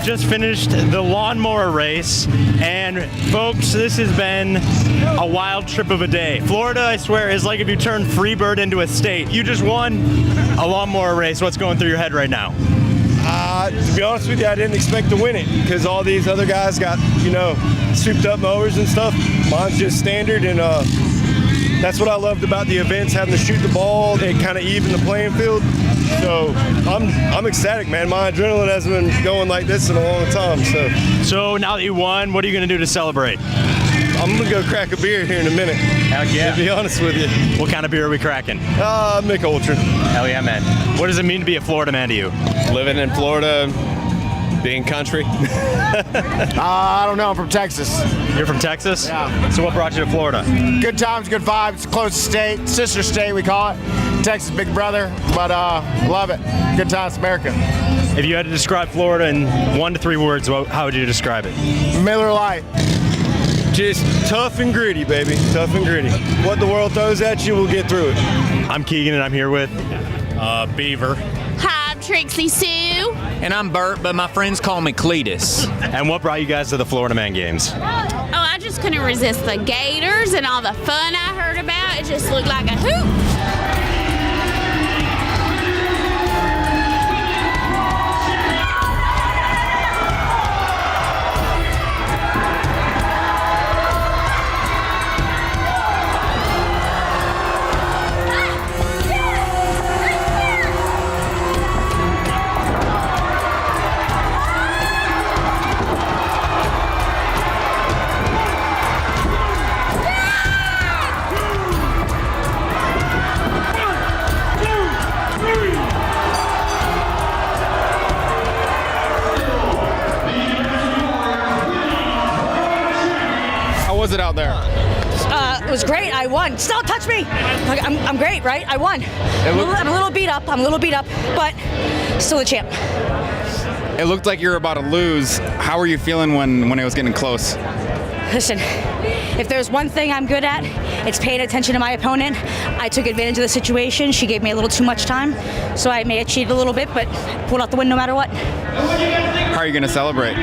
Speaker 6: Just finished the lawnmower race, and folks, this has been a wild trip of a day. Florida, I swear, is like if you turn Freebird into a state. You just won a lawnmower race. What's going through your head right now?
Speaker 15: To be honest with you, I didn't expect to win it because all these other guys got, souped up mowers and stuff. Mine's just standard, and that's what I loved about the events, having to shoot the ball. It kind of evened the playing field. So I'm ecstatic, man. My adrenaline hasn't been going like this in a long time.
Speaker 6: So now that you won, what are you going to do to celebrate?
Speaker 15: I'm going to go crack a beer here in a minute.
Speaker 6: Heck yeah.
Speaker 15: To be honest with you.
Speaker 6: What kind of beer are we cracking?
Speaker 15: Mick Ultra.
Speaker 6: Hell yeah, man. What does it mean to be a Florida man to you?
Speaker 15: Living in Florida, being country.
Speaker 21: I don't know. I'm from Texas.
Speaker 6: You're from Texas?
Speaker 21: Yeah.
Speaker 6: So what brought you to Florida?
Speaker 21: Good times, good vibes. Close state, sister state we call it. Texas, big brother, but love it. Good times, America.
Speaker 6: If you had to describe Florida in 1 to 3 words, how would you describe it?
Speaker 21: Miller Lite.
Speaker 15: Just tough and gritty, baby. Tough and gritty. What the world throws at you, we'll get through it.
Speaker 6: I'm Keegan, and I'm here with
Speaker 16: Beaver.
Speaker 25: Hi, I'm Trixie Sue.
Speaker 16: And I'm Bert, but my friends call me Cletus.
Speaker 6: And what brought you guys to the Florida Man Games?
Speaker 25: Oh, I just couldn't resist the gators and all the fun I heard about. It just looked like a hoop.
Speaker 2: I won. Still touch me. Like, I'm great, right? I won. I'm a little beat up. But still a champ.
Speaker 4: It looked like you were about to lose. How were you feeling when it was getting close?
Speaker 2: Listen, if there's one thing I'm good at, it's paying attention to my opponent. I took advantage of the situation. She gave me a little too much time, so I may have cheated a little bit, but pulled out the win no matter what.
Speaker 4: How are you going to celebrate?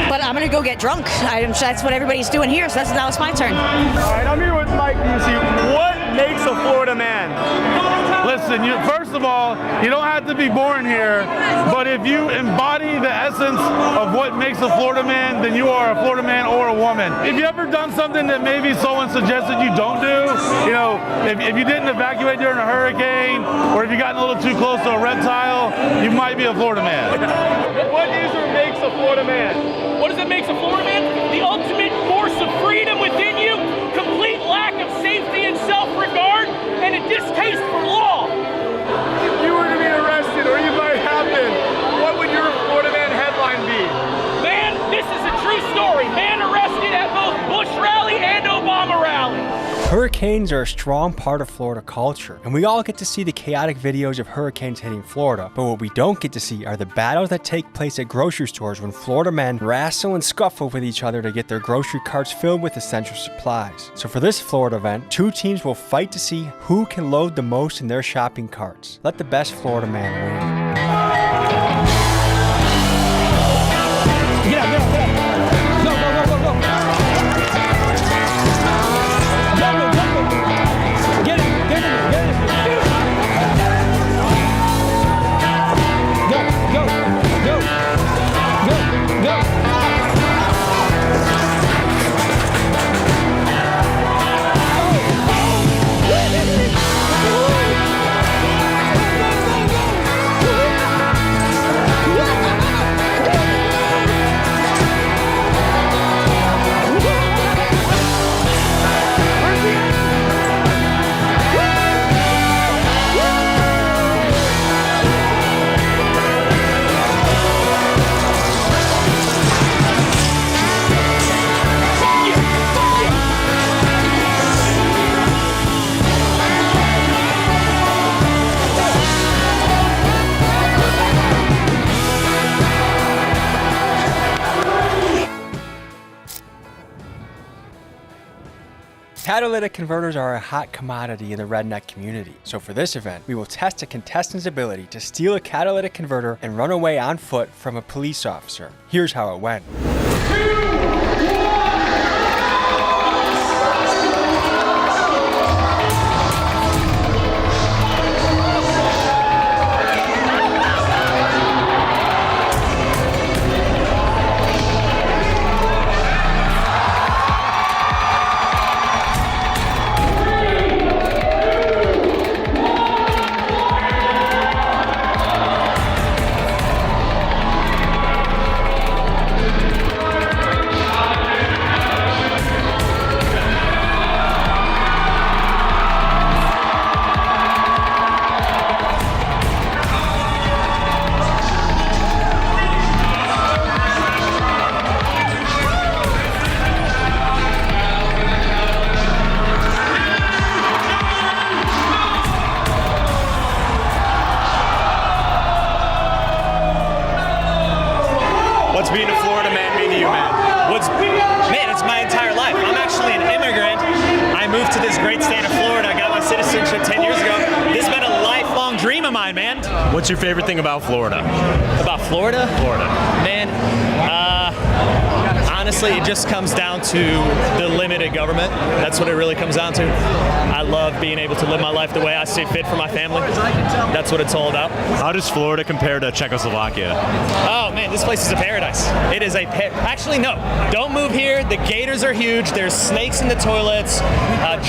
Speaker 2: But I'm going to go get drunk. That's what everybody's doing here, so now it's my turn.
Speaker 22: All right, I'm here with Mike Busey. What makes a Florida man? Listen, first of all, you don't have to be born here, but if you embody the essence of what makes a Florida man, then you are a Florida man or a woman. If you ever done something that maybe someone suggested you don't do, if you didn't evacuate during a hurricane, or if you gotten a little too close to a reptile, you might be a Florida man.
Speaker 8: What is or makes a Florida man? What does it make a Florida man? The ultimate force of freedom within you, complete lack of safety and self-regard, and a distaste for law.
Speaker 22: If you were to be arrested or you might happen, what would your Florida man headline be?
Speaker 8: Man, this is a true story. Man arrested at both Bush rally and Obama rally.
Speaker 5: Hurricanes are a strong part of Florida culture, and we all get to see the chaotic videos of hurricanes hitting Florida, but what we don't get to see are the battles that take place at grocery stores when Florida men wrestle and scuffle with each other to get their grocery carts filled with essential supplies. So for this Florida event, two teams will fight to see who can load the most in their shopping carts. Let the best Florida man win.
Speaker 8: Get up, get up, get up. Go, go, go, go, go.
Speaker 5: Catalytic converters are a hot commodity in the redneck community. So for this event, we will test a contestant's ability to steal a catalytic converter and run away on foot from a police officer. Here's how it went.
Speaker 10: What's being a Florida man mean to you, man? Man, it's my entire life. I'm actually an immigrant. I moved to this great state of Florida. I got my citizenship 10 years ago. This has been a lifelong dream of mine, man.
Speaker 6: What's your favorite thing about Florida?
Speaker 10: About Florida?
Speaker 6: Florida.
Speaker 10: Man, honestly, it just comes down to the limited government. That's what it really comes down to. I love being able to live my life the way I see fit for my family. That's what it's all about.
Speaker 6: How does Florida compare to Czechoslovakia?
Speaker 10: Oh man, this place is a paradise. It is a actually no, don't move here. The gators are huge. There's snakes in the toilets,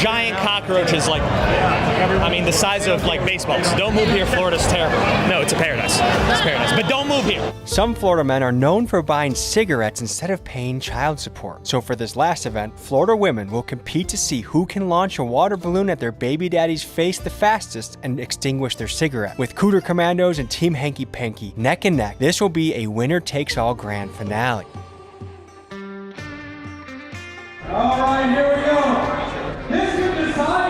Speaker 10: giant cockroaches, the size of like baseballs. Don't move here. Florida's terrible. No, it's a paradise. It's a paradise. But don't move here.
Speaker 5: Some Florida men are known for buying cigarettes instead of paying child support. So for this last event, Florida women will compete to see who can launch a water balloon at their baby daddy's face the fastest and extinguish their cigarette. With Cooter Commandos and Team Hanky Panky neck and neck, this will be a winner-takes-all grand finale.
Speaker 8: All right, here we go. This could decide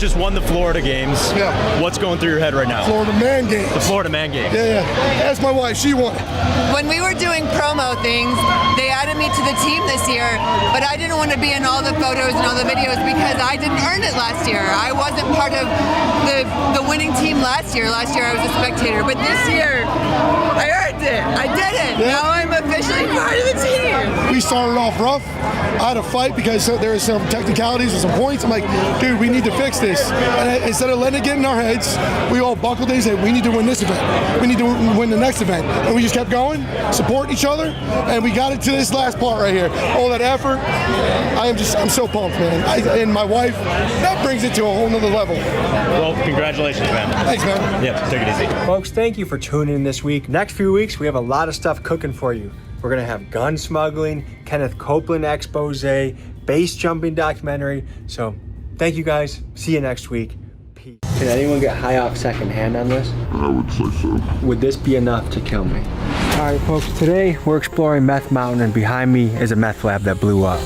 Speaker 6: just won the Florida games.
Speaker 3: Yeah.
Speaker 6: What's going through your head right now?
Speaker 3: Florida Man Games.
Speaker 6: The Florida Man Games.
Speaker 3: Yeah. Ask my wife, she won.
Speaker 9: When we were doing promo things, they added me to the team this year, but I didn't want to be in all the photos and all the videos because I didn't earn it last year. I wasn't part of the winning team last year. Last year I was a spectator, but this year I earned it. I did it.
Speaker 3: Yeah.
Speaker 9: Now I'm officially part of the team.
Speaker 3: We started off rough. I had a fight because there were some technicalities with some points. I'm like, dude, we need to fix this. And instead of letting it get in our heads, we all buckled in and said, we need to win this event. We need to win the next event. And we just kept going, supporting each other, and we got it to this last part right here. All that effort, I'm so pumped, man. And my wife, that brings it to a whole nother level.
Speaker 6: Well, congratulations, man.
Speaker 3: Thanks, man.
Speaker 6: Yep, take it easy.
Speaker 1: Folks, thank you for tuning in this week. Next few weeks, we have a lot of stuff cooking for you. We're going to have gun smuggling, Kenneth Copeland expose, base jumping documentary. So thank you guys. See you next week. Peace. Can anyone get high off secondhand on this?
Speaker 13: I would say so.
Speaker 1: Would this be enough to kill me? All right, folks, today we're exploring Meth Mountain, and behind me is a meth lab that blew up.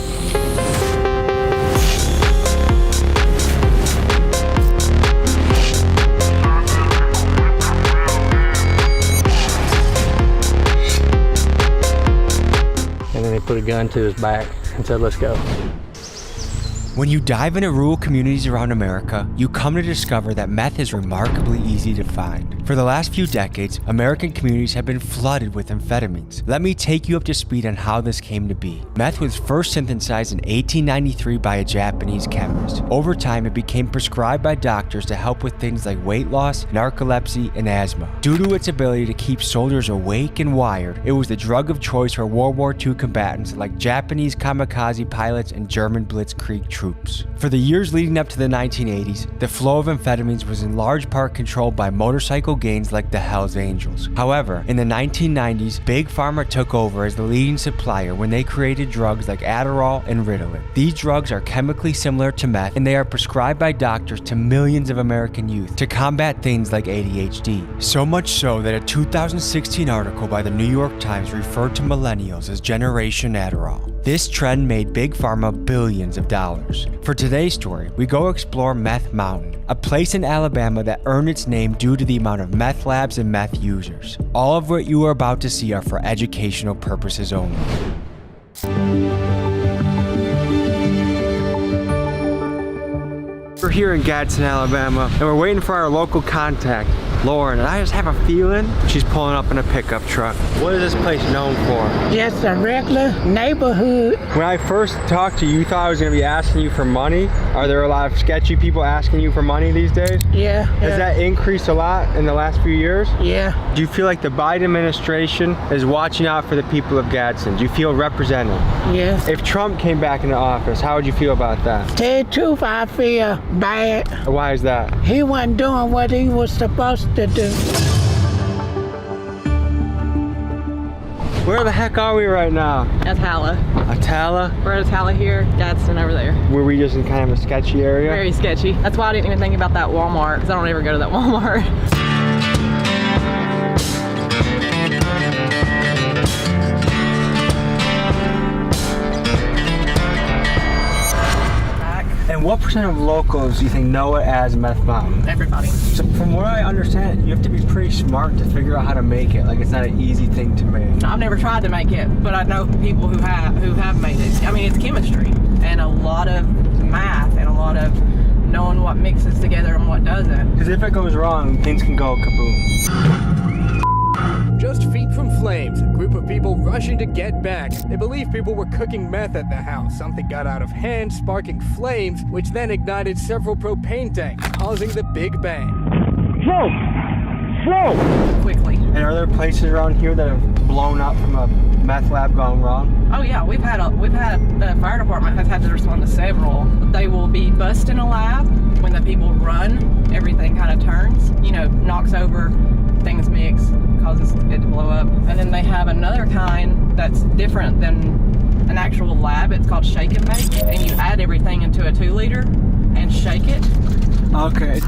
Speaker 14: Put a gun to his back and said, let's go.
Speaker 5: When you dive into rural communities around America, you come to discover that meth is remarkably easy to find. For the last few decades, American communities have been flooded with amphetamines. Let me take you up to speed on how this came to be. Meth was first synthesized in 1893 by a Japanese chemist. Over time, it became prescribed by doctors to help with things like weight loss, narcolepsy, and asthma. Due to its ability to keep soldiers awake and wired, it was the drug of choice for World War II combatants like Japanese kamikaze pilots and German blitzkrieg troops. For the years leading up to the 1980s, the flow of amphetamines was in large part controlled by motorcycle gangs like the Hells Angels. However, in the 1990s, Big Pharma took over as the leading supplier when they created drugs like Adderall and Ritalin. These drugs are chemically similar to meth, and they are prescribed by doctors to millions of American youth to combat things like ADHD. So much so that a 2016 article by the New York Times referred to millennials as Generation Adderall. This trend made Big Pharma billions of dollars. For today's story, we go explore Meth Mountain, a place in Alabama that earned its name due to the amount of meth labs and meth users. All of what you are about to see are for educational purposes only.
Speaker 1: We're here in Gadsden, Alabama, and we're waiting for our local contact, Lauren, and I just have a feeling she's pulling up in a pickup truck. What is this place known for?
Speaker 18: Just a regular neighborhood.
Speaker 1: When I first talked to you, you thought I was going to be asking you for money. Are there a lot of sketchy people asking you for money these days?
Speaker 18: Yeah.
Speaker 1: Has that increased a lot in the last few years?
Speaker 18: Yeah.
Speaker 1: Do you feel like the Biden administration is watching out for the people of Gadsden? Do you feel represented?
Speaker 18: Yes.
Speaker 1: If Trump came back into office, how would you feel about that?
Speaker 18: Tell the truth, I feel bad.
Speaker 1: Why is that?
Speaker 18: He wasn't doing what he was supposed to do.
Speaker 1: Where the heck are we right now?
Speaker 20: Atala.
Speaker 1: Atala?
Speaker 20: We're at Atala here, Gadsden over there.
Speaker 1: Were we just in kind of a sketchy area?
Speaker 20: Very sketchy. That's why I didn't even think about that Walmart, because I don't ever go to that Walmart.
Speaker 1: And what percent of locals do you think know it as Meth Mountain?
Speaker 20: Everybody.
Speaker 1: So from what I understand, you have to be pretty smart to figure out how to make it. Like, it's not an easy thing to make.
Speaker 20: I've never tried to make it, but I know people who have made it. I mean, it's chemistry and a lot of math and a lot of knowing what mixes together and what doesn't.
Speaker 1: Because if it goes wrong, things can go kaboom.
Speaker 26: Just feet from flames, a group of people rushing to get back. They believe people were cooking meth at the house. Something got out of hand, sparking flames, which then ignited several propane tanks, causing the Big Bang.
Speaker 1: Whoa! Whoa!
Speaker 20: Quickly.
Speaker 1: And are there places around here that have blown up from a meth lab gone wrong?
Speaker 20: Oh yeah, we've had the fire department has had to respond to several. They will be busting a lab. When the people run, everything kind of turns, knocks over, things mix, causes it to blow up. And then they have another kind that's different than an actual lab. It's called shake and bake, and you add everything into a 2-liter and shake it.
Speaker 1: Okay.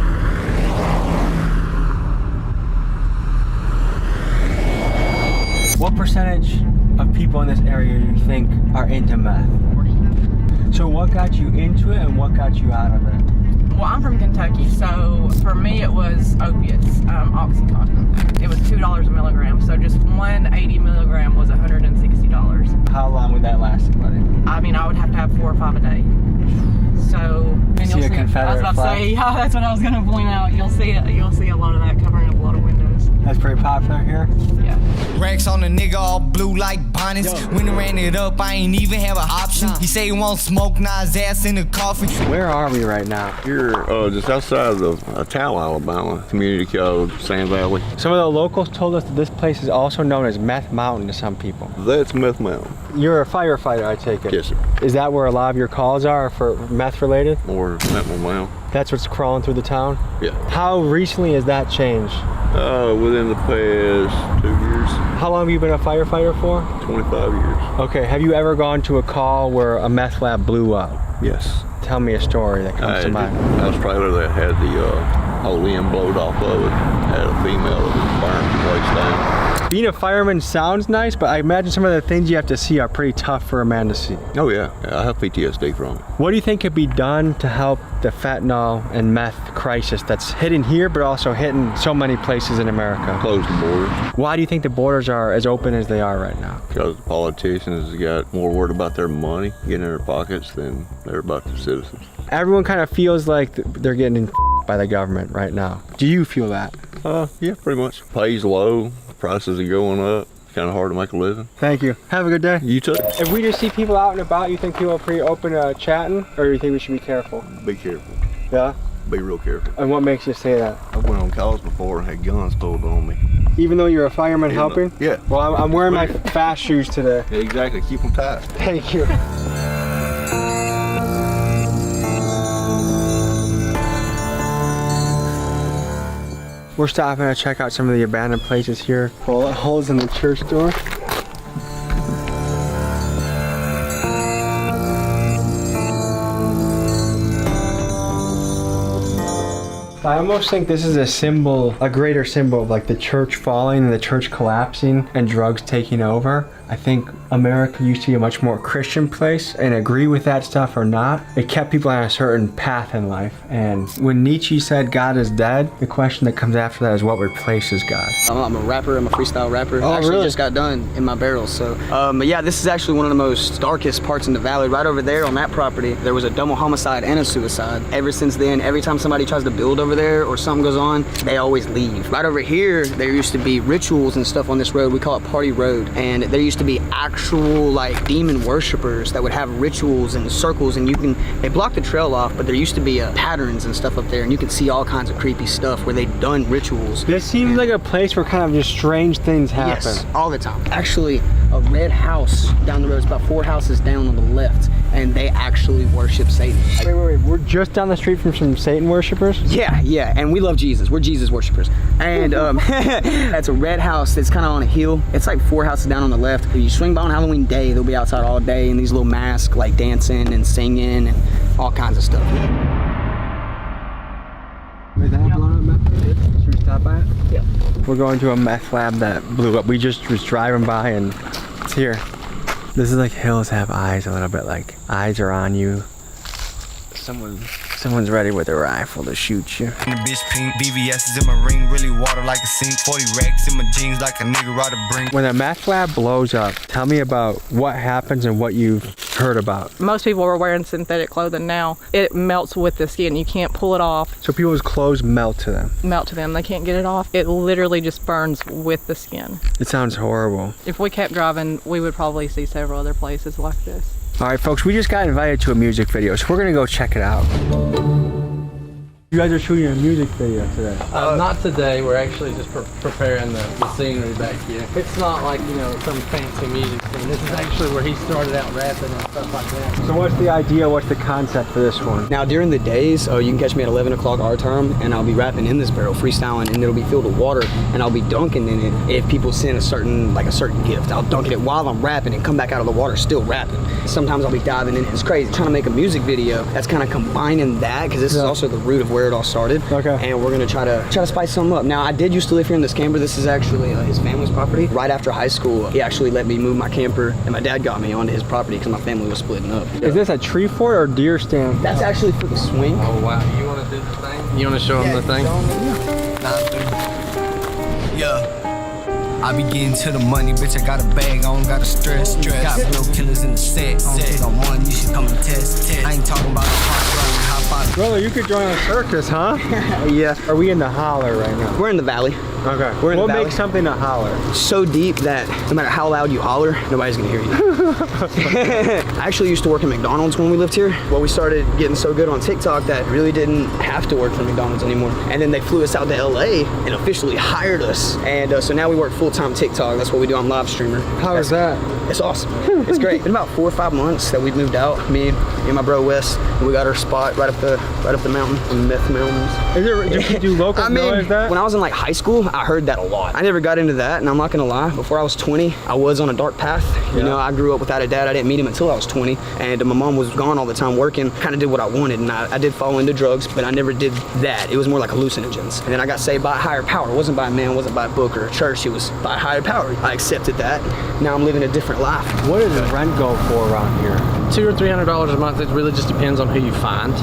Speaker 1: What percentage of people in this area do you think are into meth? So what got you into it and what got you out of it?
Speaker 20: Well, I'm from Kentucky, so for me it was opiates, OxyContin. It was $2 a milligram, so just 180 milligram was $160.
Speaker 1: How long would that last, buddy?
Speaker 20: I mean, I would have to have 4 or 5 a day. So, and
Speaker 1: See a Confederate
Speaker 20: I was about to
Speaker 1: flag?
Speaker 20: say, yeah, that's what I was going to point out. You'll see a lot of that covering up a lot of windows.
Speaker 1: That's pretty popular here?
Speaker 20: Yeah.
Speaker 7: Racks on the nigga all blue like bonnets. When I ran it up, I ain't even have an option. He say he won't smoke, now his ass in the coffin.
Speaker 1: Where are we right now?
Speaker 12: You're just outside of Towle, Alabama, community code, Sand Valley.
Speaker 1: Some of the locals told us that this place is also known as Meth Mountain to some people.
Speaker 12: That's Meth Mountain.
Speaker 1: You're a firefighter, I take it?
Speaker 12: Yes, sir.
Speaker 1: Is that where a lot of your calls are for meth related?
Speaker 12: Or Meth Mountain.
Speaker 1: That's what's crawling through the town?
Speaker 12: Yeah.
Speaker 1: How recently has that changed?
Speaker 12: Within the past 2 years.
Speaker 1: How long have you been a firefighter for?
Speaker 12: 25 years.
Speaker 1: Okay, have you ever gone to a call where a meth lab blew up?
Speaker 12: Yes.
Speaker 1: Tell me a story that comes to mind.
Speaker 12: House trailer that had the whole end blowed off of it. Had a female that was burned the place down.
Speaker 1: Being a fireman sounds nice, but I imagine some of the things you have to see are pretty tough for a man to see.
Speaker 12: Oh yeah, I have PTSD from it.
Speaker 1: What do you think could be done to help the fentanyl and meth crisis that's hitting here, but also hitting so many places in America?
Speaker 12: Close the borders.
Speaker 1: Why do you think the borders are as open as they are right now?
Speaker 12: Because the politicians got more worried about their money getting in their pockets than they're about the citizens.
Speaker 1: Everyone kind of feels like they're getting by the government right now. Do you feel that?
Speaker 12: Yeah, pretty much. Pay's low, prices are going up. It's kind of hard to make a living.
Speaker 1: Thank you. Have a good day.
Speaker 12: You too.
Speaker 1: If we just see people out and about, you think people are pretty open to chatting, or do you think we should be careful?
Speaker 12: Be careful.
Speaker 1: Yeah?
Speaker 12: Be real careful.
Speaker 1: And what makes you say that?
Speaker 12: I went on calls before and had guns pulled on me.
Speaker 1: Even though you're a fireman helping?
Speaker 12: Yeah.
Speaker 1: Well, I'm wearing my fast shoes today.
Speaker 12: Yeah, exactly. Keep them tight.
Speaker 1: Thank you. We're stopping to check out some of the abandoned places here. Bullet holes in the church door. I almost think this is a symbol, a greater symbol of like the church falling and the church collapsing and drugs taking over. I think America used to be a much more Christian place, and agree with that stuff or not, it kept people on a certain path in life. And when Nietzsche said God is dead, the question that comes after that is what replaces God?
Speaker 13: I'm a rapper, I'm a freestyle rapper.
Speaker 1: Oh,
Speaker 13: actually
Speaker 1: really?
Speaker 13: just got done in my barrels. So, but yeah, this is actually one of the most darkest parts in the valley. Right over there on that property, there was a double homicide and a suicide. Ever since then, every time somebody tries to build over there or something goes on, they always leave. Right over here, there used to be rituals and stuff on this road. We call it Party Road. And there used to be actual like demon worshipers that would have rituals and circles, and they blocked the trail off, but there used to be patterns and stuff up there, and you could see all kinds of creepy stuff where they'd done rituals.
Speaker 1: This seems like a place where kind of just strange things happen.
Speaker 13: Yes, all the time. Actually, a red house down the road, it's about 4 houses down on the left, and they actually worship Satan.
Speaker 1: Wait, we're just down the street from some Satan worshipers?
Speaker 13: Yeah, and we love Jesus. We're Jesus worshipers. And that's a red house that's kind of on a hill. It's like 4 houses down on the left. If you swing by on Halloween day, they'll be outside all day in these little masks, like dancing and singing and all kinds of stuff.
Speaker 1: Is that blown up meth lab? Should we stop by it?
Speaker 13: Yeah.
Speaker 1: We're going to a meth lab that blew up. We just was driving by and it's here. This is like hills have eyes a little bit, like eyes are on you. Someone's ready with a rifle to shoot you.
Speaker 7: And the bitch pink, BVS is in my ring, really water like a sink. 40 racks in my jeans like a nigga ride a brink.
Speaker 1: When a meth lab blows up, tell me about what happens and what you've heard about.
Speaker 20: Most people are wearing synthetic clothing now. It melts with the skin. You can't pull it off.
Speaker 1: So people's clothes melt to them?
Speaker 20: Melt to them. They can't get it off. It literally just burns with the skin.
Speaker 1: It sounds horrible.
Speaker 20: If we kept driving, we would probably see several other places like this.
Speaker 1: All right, folks, we just got invited to a music video, so we're gonna go check it out. You guys are shooting a music video today.
Speaker 14: Not today. We're actually just preparing the scenery back here. It's not like, you know, some fancy music scene. This is actually where he started out rapping and stuff like that.
Speaker 1: So what's the idea, what's the concept for this one?
Speaker 13: Now during the days, you can catch me at 11 o'clock our time, and I'll be rapping in this barrel, freestyling, and it'll be filled with water, and I'll be dunking in it. If people send a certain gift, I'll dunk in it while I'm rapping and come back out of the water still rapping. Sometimes I'll be diving in. It's crazy. Trying to make a music video that's kind of combining that, because this is also the root of where it all started.
Speaker 1: Okay.
Speaker 13: And we're gonna try to spice something up. Now I did used to live here in this camper. This is actually his family's property. Right after high school, he actually let me move my camper, and my dad got me onto his property because my family was splitting up.
Speaker 1: Is this a tree fort or deer stand?
Speaker 13: That's actually for the swing.
Speaker 14: Oh wow, you want to do the thing? You want to show them the thing?
Speaker 7: Yeah. I be getting to the money, bitch. I got a bag, I don't got to stress. Got real killers in the set. I don't think I'm one, you should come and test. I ain't talking about a hot run,
Speaker 1: Brother, you could join a circus, huh?
Speaker 13: Yeah.
Speaker 1: Are we in the holler right now?
Speaker 13: We're in the valley.
Speaker 1: Okay.
Speaker 13: We're in
Speaker 1: what
Speaker 13: the valley.
Speaker 1: makes something a holler?
Speaker 13: So deep that no matter how loud you holler, nobody's gonna hear you. I actually used to work at McDonald's when we lived here. Well, we started getting so good on TikTok that really didn't have to work for McDonald's anymore. And then they flew us out to LA and officially hired us. And so now we work full-time TikTok. That's what we do. I'm live streamer.
Speaker 1: How is that?
Speaker 13: It's awesome. It's great. It's been about 4 or 5 months that we've moved out. Me and my bro Wes, and we got our spot right up the mountain, in the Meth Mountains.
Speaker 1: Is there, do locals
Speaker 13: I mean,
Speaker 1: notice that?
Speaker 13: when I was in like high school, I heard that a lot. I never got into that, and I'm not gonna lie. Before I was 20, I was on a dark path. You know, I grew up without a dad. I didn't meet him until I was 20, and my mom was gone all the time working. Kind of did what I wanted, and I did fall into drugs, but I never did that. It was more like hallucinogens. And then I got saved by a higher power. It wasn't by a man, it wasn't by a book or a church. It was by a higher power. I accepted that. Now I'm living a different life.
Speaker 1: What does the rent go for around here?
Speaker 14: $200 or $300 a month. It really just depends on who you find.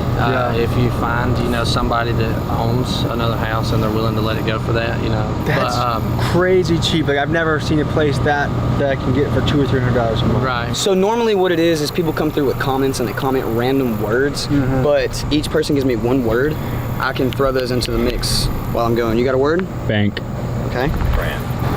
Speaker 14: If you find, somebody that owns another house and they're willing to let it go for that,
Speaker 1: That's crazy cheap. Like I've never seen a place that I can get for $200 or $300 a month.
Speaker 14: Right.
Speaker 13: So normally what it is people come through with comments and they comment random words, but each person gives me one word. I can throw those into the mix while I'm going. You got a word?
Speaker 4: Bank.
Speaker 13: Okay.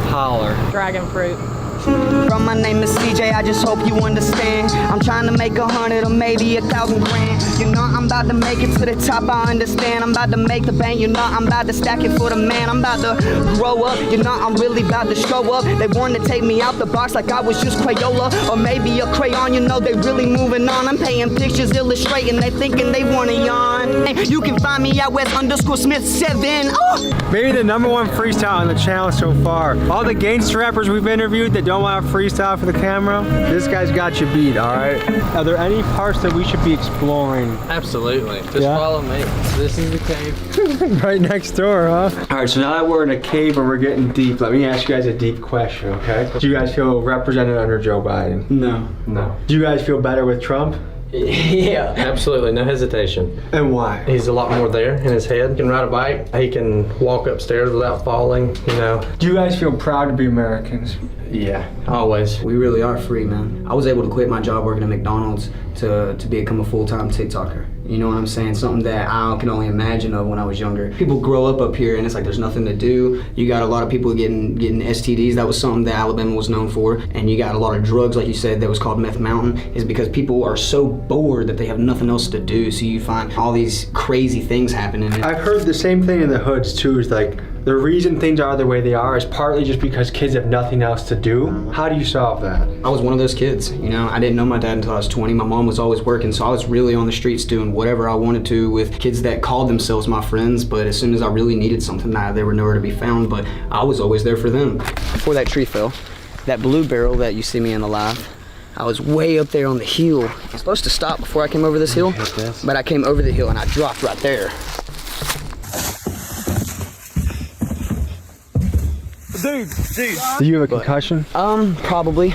Speaker 1: Holler.
Speaker 20: Dragon fruit.
Speaker 13: Bro, my name is CJ, I just hope you understand. I'm trying to make 100 or maybe 1,000 grand. I'm about to make it to the top, I understand. I'm about to make the bank, I'm about to stack it for the man. I'm about to grow up, I'm really about to show up. They wanted to take me out the box like I was just Crayola or maybe a crayon, they really moving on. I'm paying pictures, illustrating, they thinking they want to yawn. Hey, you can find me at West_Smith7. Oh!
Speaker 1: Maybe the #1 freestyle on the channel so far. All the gangster rappers we've interviewed that don't want to freestyle for the camera, this guy's got you beat, all right? Are there any parts that we should be exploring?
Speaker 14: Absolutely. Just follow me. This is the cave.
Speaker 1: Right next door, huh? All right, so now that we're in a cave and we're getting deep, let me ask you guys a deep question, okay? Do you guys feel represented under Joe Biden?
Speaker 13: No.
Speaker 1: No. Do you guys feel better with Trump?
Speaker 14: Yeah, absolutely, no hesitation.
Speaker 1: And why?
Speaker 14: He's a lot more there in his head. He can ride a bike. He can walk upstairs without falling,
Speaker 1: Do you guys feel proud to be Americans?
Speaker 14: Yeah, always.
Speaker 13: We really are free, man. I was able to quit my job working at McDonald's to become a full-time TikToker. You know what I'm saying? Something that I can only imagine of when I was younger. People grow up here and it's like there's nothing to do. You got a lot of people getting STDs. That was something that Alabama was known for. And you got a lot of drugs, like you said, that was called Meth Mountain, is because people are so bored that they have nothing else to do. So you find all these crazy things happening.
Speaker 1: I've heard the same thing in the hoods too, is like the reason things are the way they are is partly just because kids have nothing else to do. How do you solve that?
Speaker 13: I was one of those kids, I didn't know my dad until I was 20. My mom was always working, so I was really on the streets doing whatever I wanted to with kids that called themselves my friends, but as soon as I really needed something, they were nowhere to be found, but I was always there for them. Before that tree fell, that blue barrel that you see me in the live, I was way up there on the hill. I was supposed to stop before I came over this hill, but I came over the hill and I dropped right there.
Speaker 1: Dude. Do you have a concussion?
Speaker 13: Probably.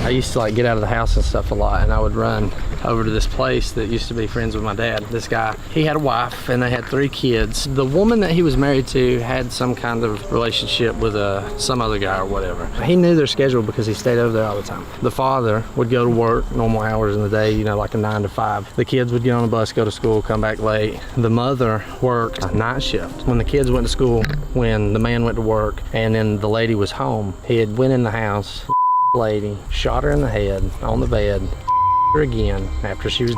Speaker 14: I used to get out of the house and stuff a lot, and I would run over to this place that used to be friends with my dad. This guy, he had a wife and they had 3 kids. The woman that he was married to had some kind of relationship with some other guy or whatever. He knew their schedule because he stayed over there all the time. The father would go to work normal hours in the day, like a 9 to 5. The kids would get on the bus, go to school, come back late. The mother worked a night shift. When the kids went to school, when the man went to work, and then the lady was home, he had went in the house, lady, shot her in the head on the bed, her again after she was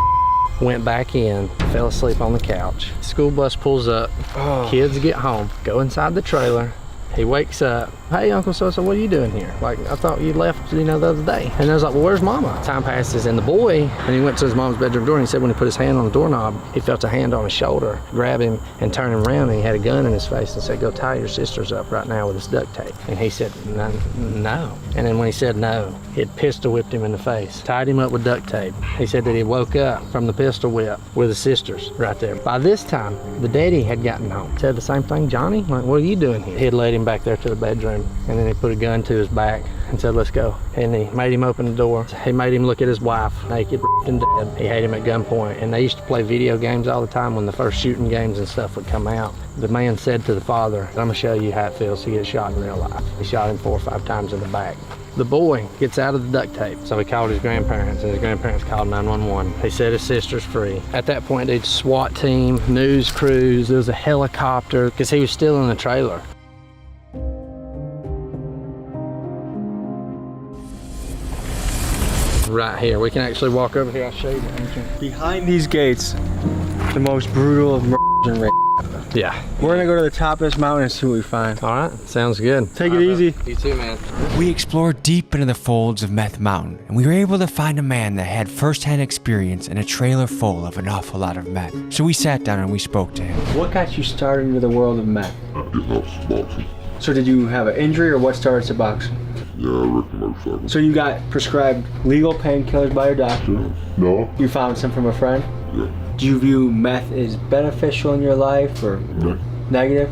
Speaker 14: went back in, fell asleep on the couch. School bus pulls up, kids get home, go inside the trailer. He wakes up, hey, Uncle So-so, what are you doing here? I thought you left, the other day. And I was like, well, where's Mama? Time passes, and the boy, and he went to his mom's bedroom door, and he said when he put his hand on the doorknob, he felt a hand on his shoulder, grab him, and turn him around, and he had a gun in his face and said, go tie your sisters up right now with this duct tape. And he said, no. And then when he said no, he had pistol whipped him in the face, tied him up with duct tape. He said that he woke up from the pistol whip with his sisters right there. By this time, the daddy had gotten home. Said the same thing, Johnny, what are you doing here? He had led him back there to the bedroom, and then he put a gun to his back, and said, let's go. And he made him open the door. He made him look at his wife, naked and dead. He had him at gunpoint. And they used to play video games all the time when the first shooting games and stuff would come out. The man said to the father, I'm gonna show you how it feels to get shot in real life. He shot him 4 or 5 times in the back. The boy gets out of the duct tape, so he called his grandparents, and his grandparents called 911. He said his sister's free. At that point, dude, SWAT team, news crews, there was a helicopter, because he was still in the trailer. Right here, we can actually walk over here. I'll show you the entrance.
Speaker 1: Behind these gates, the most brutal of murders and rape.
Speaker 14: Yeah.
Speaker 1: We're gonna go to the top of this mountain and see what we find.
Speaker 14: All right, sounds good.
Speaker 1: Take it easy.
Speaker 14: You too, man.
Speaker 5: We explored deep into the folds of Meth Mountain, and we were able to find a man that had first-hand experience in a trailer full of an awful lot of meth. So we sat down and we spoke to him.
Speaker 1: What got you started into the world of meth?
Speaker 12: Boxing.
Speaker 1: So did you have an injury, or what started to boxing?
Speaker 12: Yeah, I wrecked a motorcycle.
Speaker 1: So you got prescribed legal painkillers by your doctor?
Speaker 12: No.
Speaker 1: You found some from a friend?
Speaker 12: Yeah.
Speaker 1: Do you view meth as beneficial in your life or negative?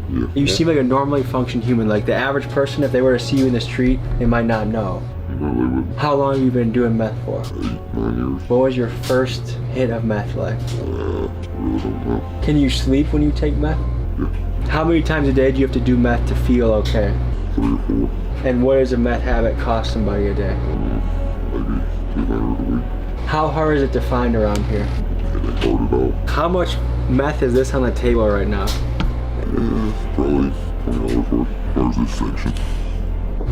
Speaker 12: Yeah.
Speaker 1: You seem like a normally functioning human. Like the average person, if they were to see you in the street, they might not know.
Speaker 12: No, they wouldn't.
Speaker 1: How long have you been doing meth for?
Speaker 12: 8, 9 years.
Speaker 1: What was your first hit of meth like?
Speaker 12: Really don't know.
Speaker 1: Can you sleep when you take meth?
Speaker 12: Yeah.
Speaker 1: How many times a day do you have to do meth to feel okay?
Speaker 12: 3 or 4.
Speaker 1: And what does a meth habit cost somebody a day?
Speaker 12: Maybe 200 a week.
Speaker 1: How hard is it to find around here?
Speaker 12: It ain't hard at all.
Speaker 1: How much meth is this on the table right now?
Speaker 12: Probably $20 worth. Where's this section?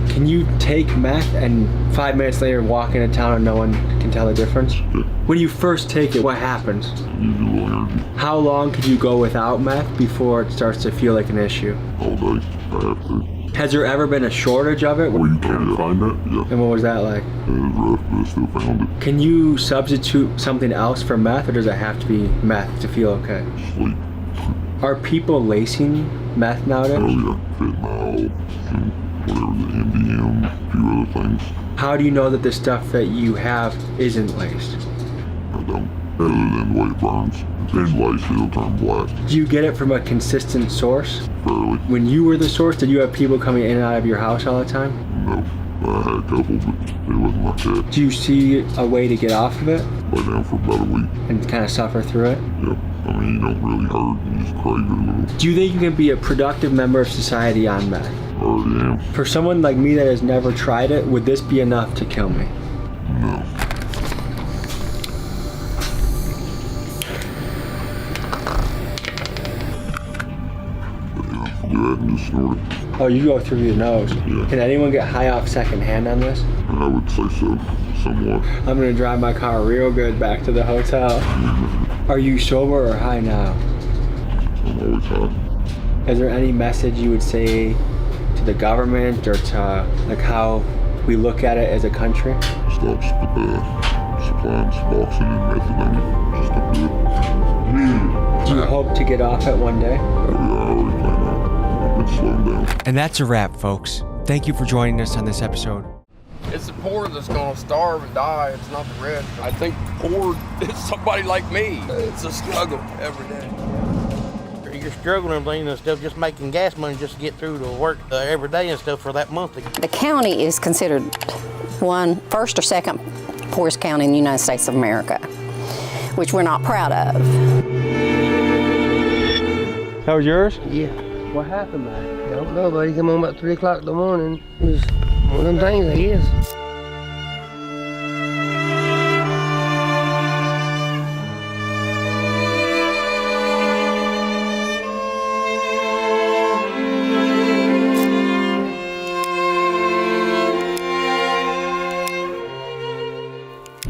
Speaker 1: Can you take meth and 5 minutes later walk into town and no one can tell the difference?
Speaker 12: Yeah.
Speaker 1: When you first take it, what happens?
Speaker 12: You do energy.
Speaker 1: How long could you go without meth before it starts to feel like an issue?
Speaker 12: All day. I have to.
Speaker 1: Has there ever been a shortage of it?
Speaker 12: Well, you can't find that? Yeah.
Speaker 1: And what was that like?
Speaker 12: It was rough, but I still found it.
Speaker 1: Can you substitute something else for meth, or does it have to be meth to feel okay?
Speaker 12: Sleep.
Speaker 1: Are people lacing meth nowadays?
Speaker 12: Oh yeah. Fentanyl, and whatever, the MDM, a few other things.
Speaker 1: How do you know that the stuff that you have isn't laced?
Speaker 12: I don't. Other than the way it burns. And lights, it'll turn black.
Speaker 1: Do you get it from a consistent source?
Speaker 12: Barely.
Speaker 1: When you were the source, did you have people coming in and out of your house all the time?
Speaker 12: No. I had a couple, but it wasn't like that.
Speaker 1: Do you see a way to get off of it?
Speaker 12: Lay down for about a week.
Speaker 1: And kind of suffer through it?
Speaker 12: Yep. I mean, you don't really hurt. You just crave it a little.
Speaker 1: Do you think you can be a productive member of society on meth?
Speaker 12: I already am.
Speaker 1: For someone like me that has never tried it, would this be enough to kill me?
Speaker 12: No. Do that and just snort it.
Speaker 1: Oh, you go through your nose.
Speaker 12: Yeah.
Speaker 1: Can anyone get high off secondhand on this?
Speaker 12: I would say so, somewhat.
Speaker 1: I'm gonna drive my car real good back to the hotel. Are you sober or high now?
Speaker 12: I'm always high.
Speaker 1: Is there any message you would say to the government or to like how we look at it as a country?
Speaker 12: Stop supplying Suboxone and methadone. Just don't do it.
Speaker 1: Do you hope to get off it one day?
Speaker 12: I already plan on. I've been slowing down.
Speaker 5: And that's a wrap, folks. Thank you for joining us on this episode.
Speaker 11: It's the poor that's gonna starve and die. It's not the rich. I think poor is somebody like me. It's a struggle every day.
Speaker 17: You're struggling and stuff, just making gas money just to get through to work every day and stuff for that month.
Speaker 19: The county is considered first or second poorest county in the United States of America, which we're not proud of.
Speaker 1: That was yours?
Speaker 21: Yeah.
Speaker 1: What happened, man?
Speaker 21: Don't know, buddy. Come on about 3 o'clock in the morning. It was one of them things, I guess.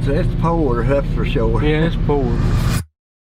Speaker 23: So it's poor, that's for sure.
Speaker 1: Yeah, it's poor.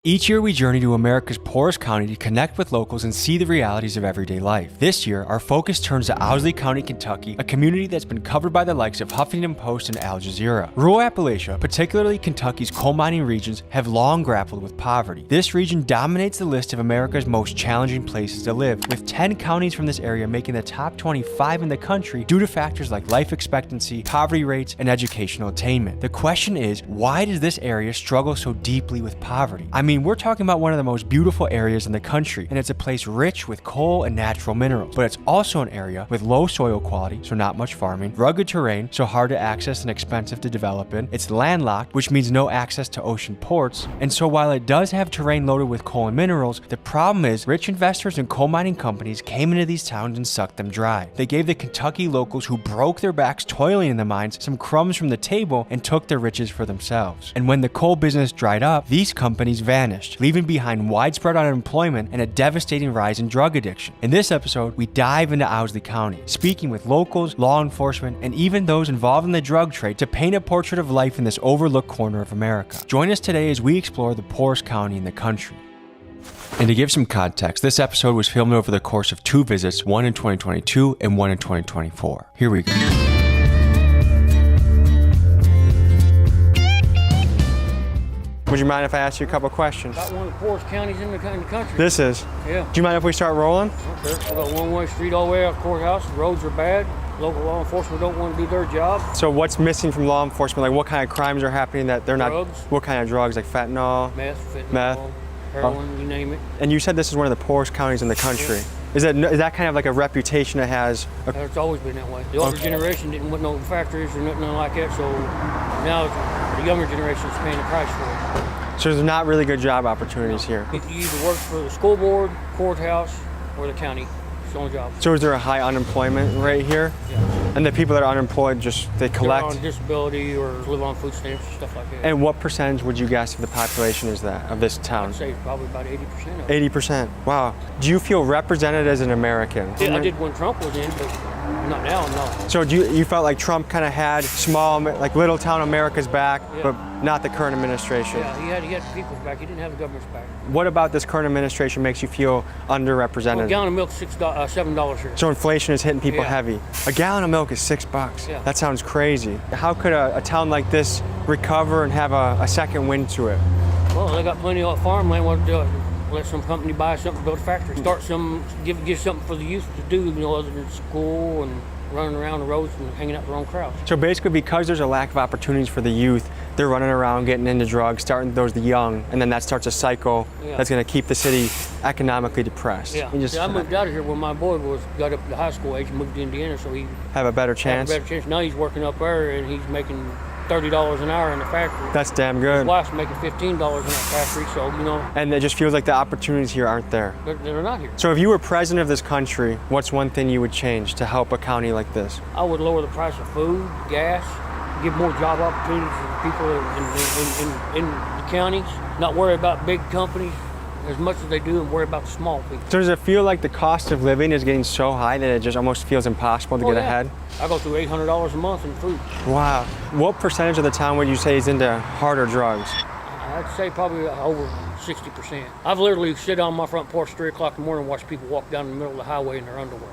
Speaker 5: Each year we journey to America's poorest county to connect with locals and see the realities of everyday life. This year, our focus turns to Owsley County, Kentucky, a community that's been covered by the likes of Huffington Post and Al Jazeera. Rural Appalachia, particularly Kentucky's coal mining regions, have long grappled with poverty. This region dominates the list of America's most challenging places to live, with 10 counties from this area making the top 25 in the country due to factors like life expectancy, poverty rates, and educational attainment. The question is, why does this area struggle so deeply with poverty? I mean, mean, we're talking about one of the most beautiful areas in the country, and it's a place rich with coal and natural minerals. But it's also an area with low soil quality, so not much farming, rugged terrain, so hard to access and expensive to develop in. It's landlocked, which means no access to ocean ports. And so while it does have terrain loaded with coal and minerals, the problem is rich investors and coal mining companies came into these towns and sucked them dry. They gave the Kentucky locals who broke their backs toiling in the mines some crumbs from the table and took their riches for themselves. And when the coal business dried up, these companies vanished, leaving behind widespread unemployment and a devastating rise in drug addiction. In this episode, we dive into Owsley County, speaking with locals, law enforcement, and even those involved in the drug trade to paint a portrait of life in this overlooked corner of America. Join us today as we explore the poorest county in the country. And to give some context, this episode was filmed over the course of 2 visits, one in 2022 and one in 2024. Here we go. Would you mind if I asked you a couple questions?
Speaker 21: About one of the poorest counties in the country.
Speaker 5: This is?
Speaker 21: Yeah.
Speaker 5: Do you mind if we start rolling?
Speaker 21: Okay. We got one-way street all the way out the courthouse. The roads are bad. Local law enforcement don't want to do their job.
Speaker 5: So what's missing from law enforcement? Like what kind of crimes are happening that they're not?
Speaker 21: Drugs.
Speaker 5: What kind of drugs? Like fentanyl?
Speaker 21: Meth, heroin, you name it.
Speaker 5: And you said this is one of the poorest counties in the country.
Speaker 21: Yeah.
Speaker 5: Is that kind of like a reputation it has?
Speaker 21: It's always been that way. The older generation didn't want no factories or nothing like that, so now the younger generation is paying the price for it.
Speaker 5: So there's not really good job opportunities here.
Speaker 21: You either work for the school board, courthouse, or the county. It's the only job.
Speaker 5: So is there a high unemployment rate here?
Speaker 21: Yeah.
Speaker 5: And the people that are unemployed they collect?
Speaker 21: They're on disability or live on food stamps and stuff like that.
Speaker 5: And what percentage would you guess of the population is that, of this town?
Speaker 21: I'd say probably about 80% of it.
Speaker 5: 80%. Wow. Do you feel represented as an American?
Speaker 21: Yeah, I did when Trump was in, but not now, no.
Speaker 5: So you felt like Trump kind of had small, like little town America's back, but not the current administration?
Speaker 21: Yeah, he had the people's back. He didn't have the government's back.
Speaker 5: What about this current administration makes you feel underrepresented?
Speaker 21: Well, a gallon of milk is $7 here.
Speaker 5: So inflation is hitting people heavy. A gallon of milk is $6.
Speaker 21: Yeah.
Speaker 5: That sounds crazy. How could a town like this recover and have a second wind to it?
Speaker 21: Well, they got plenty of farmland. Want to do it. Let some company buy something, build a factory, start some, give something for the youth to do, other than school and running around the roads and hanging out with their own crowds.
Speaker 5: So basically, because there's a lack of opportunities for the youth, they're running around getting into drugs, starting those the young, and then that starts a cycle that's going to keep the city economically depressed.
Speaker 21: Yeah. I moved out of here when my boy got up to high school age, moved to Indiana, so he
Speaker 5: have a better chance.
Speaker 21: Now he's working up there and he's making $30 an hour in the factory.
Speaker 5: That's damn good.
Speaker 21: His wife's making $15 in that factory, so
Speaker 5: And it just feels like the opportunities here aren't there.
Speaker 21: They're not here.
Speaker 5: So if you were president of this country, what's one thing you would change to help a county like this?
Speaker 21: I would lower the price of food, gas, give more job opportunities for people in the counties, not worry about big companies as much as they do and worry about the small people.
Speaker 5: So does it feel like the cost of living is getting so high that it just almost feels impossible to get ahead?
Speaker 21: I go through $800 a month in food.
Speaker 5: Wow. What percentage of the town would you say is into harder drugs?
Speaker 21: I'd say probably over 60%. I've literally sit on my front porch 3 o'clock in the morning and watch people walk down the middle of the highway in their underwear.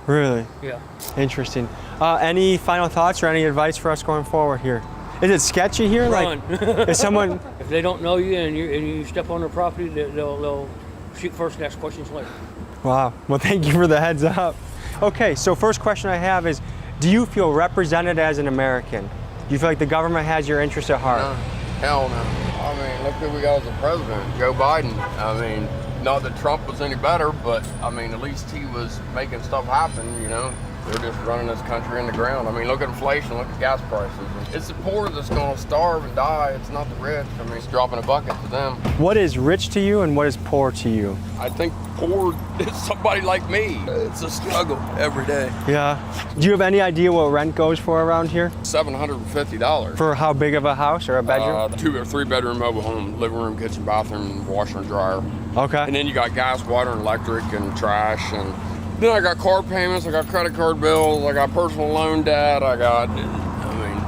Speaker 5: Really?
Speaker 21: Yeah.
Speaker 5: Interesting. Any final thoughts or any advice for us going forward here? Is it sketchy here?
Speaker 21: Run.
Speaker 5: Like, is someone?
Speaker 21: If they don't know you and you step on their property, they'll shoot first and ask questions later.
Speaker 5: Wow. Well, thank you for the heads up. Okay, so first question I have is, do you feel represented as an American? Do you feel like the government has your interests at heart?
Speaker 11: No. Hell no. I mean, look who we got as a president, Joe Biden. I mean, not that Trump was any better, but I mean, at least he was making stuff happen, They're just running this country in the ground. I mean, look at inflation, look at gas prices. It's the poor that's gonna starve and die. It's not the rich. I mean, it's dropping a bucket to them.
Speaker 5: What is rich to you and what is poor to you?
Speaker 11: I think poor is somebody like me. It's a struggle every day.
Speaker 5: Yeah. Do you have any idea what rent goes for around here?
Speaker 11: $750.
Speaker 5: For how big of a house or a bedroom?
Speaker 11: 2 or 3 bedroom mobile home, living room, kitchen, bathroom, washer and dryer.
Speaker 5: Okay.
Speaker 11: And then you got gas, water, and electric, and trash, and then I got car payments, I got credit card bills, I got personal loan debt,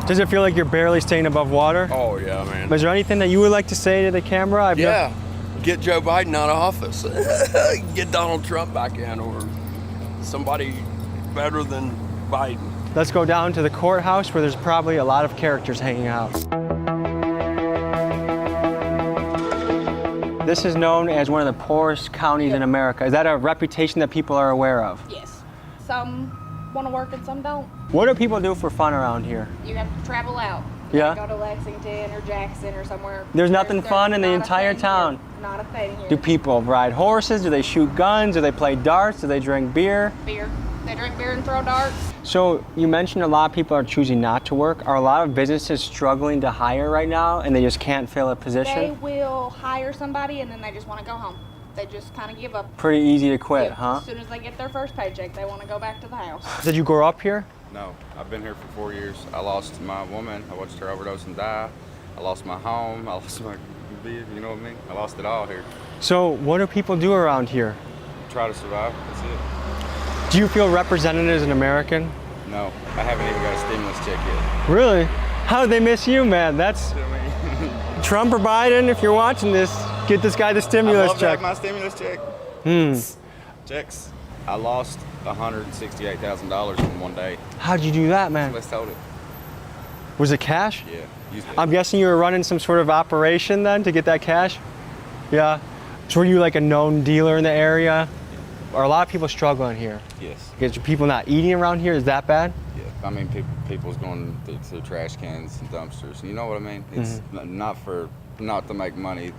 Speaker 5: Does it feel like you're barely staying above water?
Speaker 11: Oh yeah, man.
Speaker 5: Is there anything that you would like to say to the camera?
Speaker 11: Get Joe Biden out of office. Get Donald Trump back in, or somebody better than Biden.
Speaker 5: Let's go down to the courthouse where there's probably a lot of characters hanging out. This is known as one of the poorest counties in America. Is that a reputation that people are aware of?
Speaker 2: Yes. Some want to work and some don't.
Speaker 5: What do people do for fun around here?
Speaker 2: You have to travel out. Yeah.
Speaker 15: Go to Lexington or Jackson or somewhere.
Speaker 2: There's nothing fun in the
Speaker 15: not a
Speaker 2: entire
Speaker 15: thing
Speaker 2: town.
Speaker 15: Here. Not a thing here.
Speaker 2: Do people ride horses? Do they shoot guns? Do they play darts? Do they drink beer?
Speaker 15: Beer. They drink beer and throw darts.
Speaker 2: So you mentioned a lot of people are choosing not to work. Are a lot of businesses struggling to hire right now and they just can't fill a position?
Speaker 15: They will hire somebody and then they just want to go home. They just kind of give up.
Speaker 2: Pretty easy to quit,
Speaker 15: Yeah,
Speaker 2: huh?
Speaker 15: As soon as they get their first paycheck, they want to go back to the house.
Speaker 2: Did you grow up here?
Speaker 4: No, I've been here for 4 years. I lost my woman. I watched her overdose and die. I lost my home. I lost my, you know what I mean? I lost it all here.
Speaker 2: So what do people do around here?
Speaker 4: Try to survive. That's it.
Speaker 2: Do you feel represented as an American?
Speaker 4: No, I haven't even got a stimulus check yet.
Speaker 2: Really? How did they miss you, man? That's Trump or Biden, if you're watching this, get this guy the stimulus
Speaker 4: I love
Speaker 2: check.
Speaker 4: To have my stimulus check. Checks. I lost $168,000 in one day.
Speaker 2: How'd you do that, man?
Speaker 4: Let's hold it.
Speaker 2: Was it cash?
Speaker 4: Yeah. Used it.
Speaker 2: I'm guessing you were running some sort of operation then to get that cash? Yeah. So were you like a known dealer in the area? Are a lot of people struggling here?
Speaker 4: Yes.
Speaker 2: Is people not eating around here? Is that bad?
Speaker 4: Yeah. I mean, people's going to trash cans and dumpsters. You know what I mean? It's not to make money,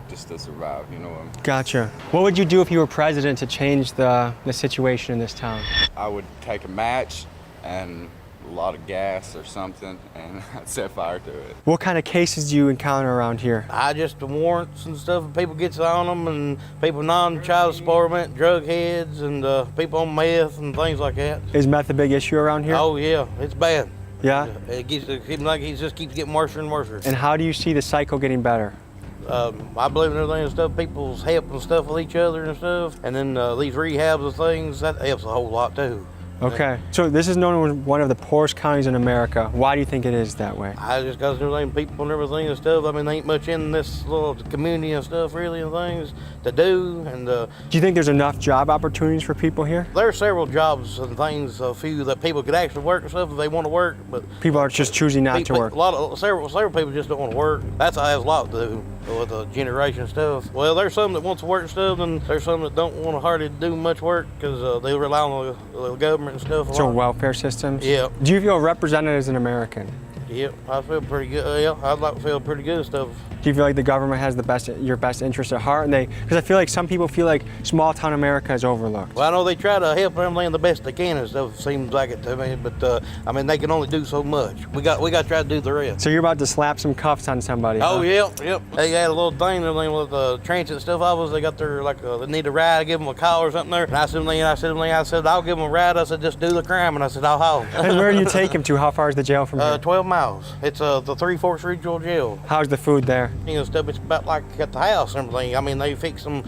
Speaker 4: just to survive. You know what I mean?
Speaker 2: Gotcha. What would you do if you were president to change the situation in this town?
Speaker 4: I would take a match and a lot of gas or something, and I'd set fire to it.
Speaker 2: What kind of cases do you encounter around here?
Speaker 17: The warrants and stuff, and people gets on them, and people non-child support, drug heads, and people on meth and things like that.
Speaker 2: Is meth a big issue around here?
Speaker 17: Oh yeah, it's bad.
Speaker 2: Yeah?
Speaker 17: It seems like it just keeps getting worse and worse.
Speaker 2: And how do you see the cycle getting better?
Speaker 17: I believe in everything and stuff, people's helping stuff with each other and stuff, and then these rehabs and things, that helps a whole lot too.
Speaker 2: Okay, so this is known as one of the poorest counties in America. Why do you think it is that way?
Speaker 17: I just got everything, people and everything and stuff. I mean, there ain't much in this little community and stuff really and things to do. And
Speaker 2: do you think there's enough job opportunities for people here?
Speaker 17: There are several jobs and things, a few that people could actually work and stuff if they want to work, but
Speaker 2: people are just choosing not to work.
Speaker 17: Several people just don't want to work. That's has a lot to do with the generation stuff. Well, there's some that wants to work and stuff, and there's some that don't want to hardly do much work because they rely on the government and stuff.
Speaker 2: So welfare systems?
Speaker 17: Yeah.
Speaker 2: Do you feel represented as an American?
Speaker 17: Yep, I feel pretty good. Yeah, I'd like to feel pretty good and stuff.
Speaker 2: Do you feel like the government has your best interest at heart? And because I feel like some people feel like small town America is overlooked.
Speaker 17: Well, I know they try to help everything the best they can and stuff. Seems like it to me, but I mean they can only do so much. We got to try to do the rest.
Speaker 2: So you're about to slap some cuffs on somebody?
Speaker 17: Oh
Speaker 2: huh?
Speaker 17: Yep. They had a little thing with the transit and stuff. They got their they need a ride. Give them a call or something there. And I said I'll give them a ride. I said just do the crime, and I said I'll haul.
Speaker 2: And where do you take him to? How far is the jail from here?
Speaker 17: 12 miles. It's the 3 Forks Regional Jail.
Speaker 2: How's the food there?
Speaker 17: You know, stuff. It's about like at the house and everything. I mean, they fix them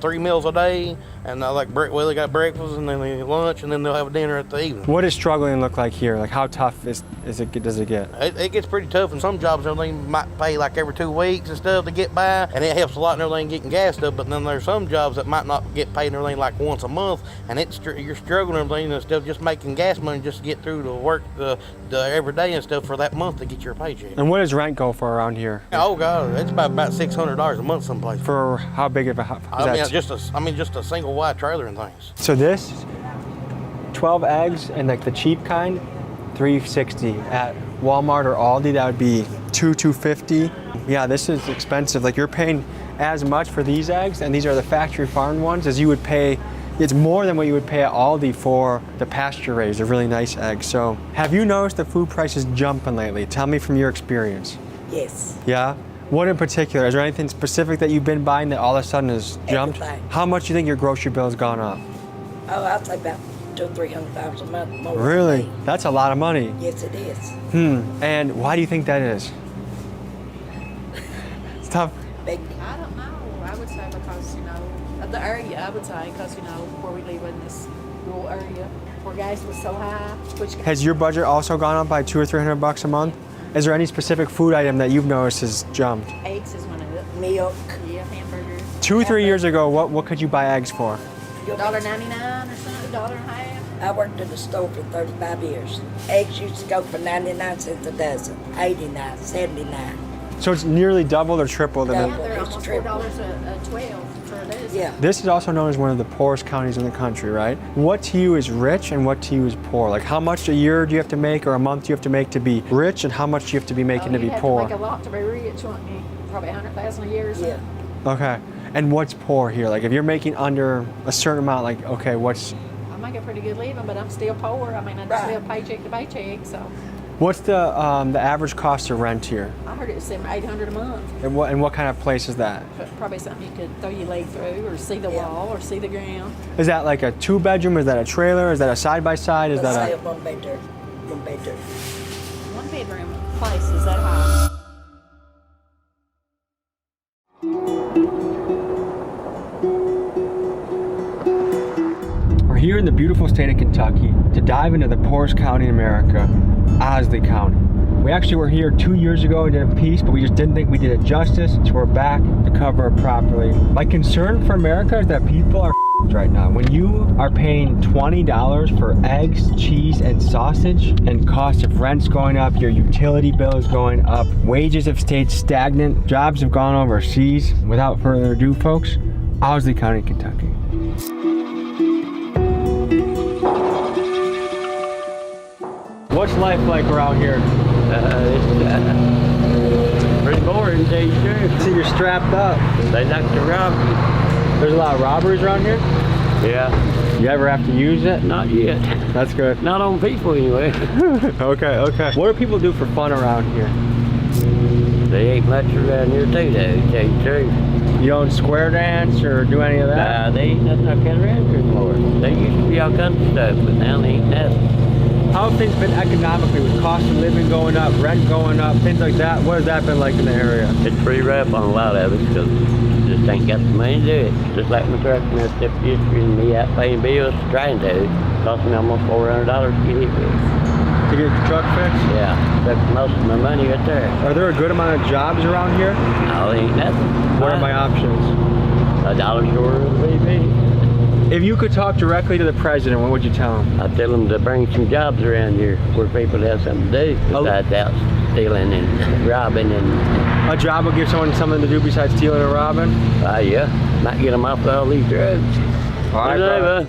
Speaker 17: 3 meals a day, and they got breakfast and then they lunch, and then they'll have a dinner at the evening.
Speaker 2: What does struggling look like here? Like how tough does it get?
Speaker 17: It gets pretty tough, and some jobs everything might pay like every 2 weeks and stuff to get by, and it helps a lot in everything getting gas stuff. But then there's some jobs that might not get paid and everything like once a month, and you're struggling and everything and stuff, just making gas money just to get through to work the every day and stuff for that month to get your paycheck.
Speaker 2: And what does rent go for around here?
Speaker 17: Oh God, it's about $600 a month someplace.
Speaker 2: For how big of a house?
Speaker 17: Just a single wide trailer and things.
Speaker 2: So this 12 eggs and like the cheap kind, $3.60 at Walmart or Aldi. That would be $2.50. Yeah, this is expensive. Like you're paying as much for these eggs, and these are the factory farmed ones, as you would pay. It's more than what you would pay at Aldi for the pasture raised. They're really nice eggs. So have you noticed the food prices jumping lately? Tell me from your experience.
Speaker 16: Yes.
Speaker 2: Yeah? What in particular? Is there anything specific that you've been buying that all of a sudden has jumped?
Speaker 16: Everything.
Speaker 2: How much do you think your grocery bill has gone up?
Speaker 16: Oh, I'd say about $200-300 a month more.
Speaker 2: Really? That's a lot of money.
Speaker 16: Yes, it is.
Speaker 2: And why do you think that is? It's tough.
Speaker 16: Big.
Speaker 22: I don't know. I would say because, of the area, I would say, because, where we live in this rural area, where gas was so high.
Speaker 2: Has your budget also gone up by $200 or $300 a month? Is there any specific food item that you've noticed has jumped?
Speaker 22: Eggs is one of it.
Speaker 16: Milk.
Speaker 22: Yeah, hamburgers.
Speaker 2: 2 or 3 years ago, what could you buy eggs for?
Speaker 22: $1.99 or something, $1.50.
Speaker 16: I worked in the store for 35 years. Eggs used to go for 99 cents a dozen, 89, 79.
Speaker 2: So it's nearly double or triple than
Speaker 22: Yeah, they're almost $4 a 12 for this.
Speaker 16: Yeah.
Speaker 2: This is also known as one of the poorest counties in the country, right? What to you is rich and what to you is poor? Like how much a year do you have to make or a month do you have to make to be rich and how much do you have to be making to be poor?
Speaker 22: You have to make a lot to be rich, wouldn't you? Probably 100,000 a year or something.
Speaker 16: Yeah.
Speaker 2: Okay. And what's poor here? Like if you're making under a certain amount, like, okay, what's...
Speaker 22: I make a pretty good living, but I'm still poor. I mean, I just live paycheck to paycheck, so.
Speaker 2: What's the average cost of rent here?
Speaker 22: I heard it was $800 a month.
Speaker 2: And what kind of place is that?
Speaker 22: Probably something you could throw your leg through or see the wall or see the ground.
Speaker 2: Is that like a 2-bedroom? Is that a trailer? Is that a side-by-side? Is that a...
Speaker 16: One bedroom. One bedroom.
Speaker 22: One bedroom place is that high.
Speaker 2: We're here in the beautiful state of Kentucky to dive into the poorest county in America, Owsley County. We actually were here 2 years ago and did a piece, but we just didn't think we did it justice, so we're back to cover it properly. My concern for America is that people are right now. When you are paying $20 for eggs, cheese, and sausage, and cost of rent's going up, your utility bill is going up, wages have stayed stagnant, jobs have gone overseas. Without further ado, folks, Owsley County, Kentucky. What's life like around here?
Speaker 3: It's pretty boring, to tell you the truth.
Speaker 2: See, you're strapped up.
Speaker 3: They like to rob you.
Speaker 2: There's a lot of robberies around here?
Speaker 3: Yeah.
Speaker 2: You ever have to use it?
Speaker 3: Not yet.
Speaker 2: That's good.
Speaker 3: Not on people, anyway.
Speaker 2: Okay. What do people do for fun around here?
Speaker 3: They ain't much around here, too, though, to tell you the truth.
Speaker 2: You don't square dance or do any of that?
Speaker 3: Nah, they ain't nothing like that around here anymore. They used to be all kinds of stuff, but now they ain't nothing.
Speaker 2: How have things been economically with cost of living going up, rent going up, things like that? What has that been like in the area?
Speaker 3: It's pretty rough on a lot of it because just ain't got the money to do it. Just like my truck and that stuff history and me out paying bills trying to. Cost me almost $400 to get it fixed.
Speaker 2: To get your truck fixed?
Speaker 3: Yeah, that's most of my money right there.
Speaker 2: Are there a good amount of jobs around here?
Speaker 3: No, they ain't nothing.
Speaker 2: What are my options?
Speaker 3: $1 short of the BB.
Speaker 2: If you could talk directly to the president, what would you tell him?
Speaker 3: I'd tell him to bring some jobs around here where people have something to do besides out stealing and robbing and...
Speaker 2: A job will give someone something to do besides stealing or robbing?
Speaker 3: Yeah. Might get them off of all these drugs.
Speaker 2: All right, bro.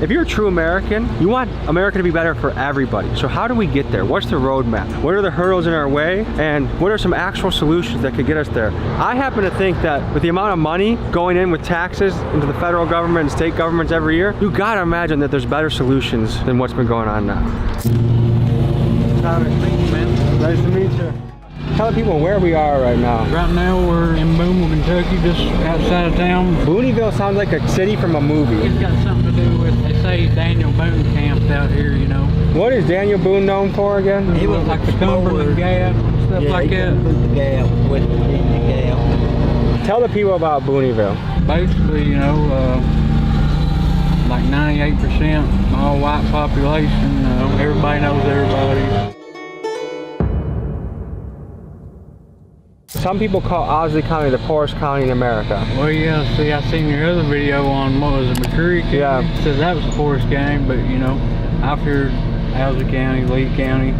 Speaker 2: If you're a true American, you want America to be better for everybody. So how do we get there? What's the roadmap? What are the hurdles in our way? And what are some actual solutions that could get us there? I happen to think that with the amount of money going in with taxes into the federal government and state governments every year, you gotta imagine that there's better solutions than what's been going on now.
Speaker 8: Nice to meet you, man.
Speaker 2: Nice to meet you. Tell the people where we are right now.
Speaker 8: Right now we're in Booneville, Kentucky, just outside of town.
Speaker 2: Booneville sounds like a city from a movie.
Speaker 8: It's got something to do with, they say Daniel Boone camped out here, you know.
Speaker 2: What is Daniel Boone known for again?
Speaker 8: He was like the Cumberland Gap, stuff like that.
Speaker 23: The Gap, West Virginia Gap.
Speaker 2: Tell the people about Booneville.
Speaker 8: Basically, you know, like 98% all white population. Everybody knows everybody.
Speaker 2: Some people call Owsley County the poorest county in America.
Speaker 8: Well, yeah, see, I seen your other video on, what was it, McCreary County?
Speaker 2: Yeah.
Speaker 8: Said that was the poorest county, but, you know, I've heard Owsley County, Lee County.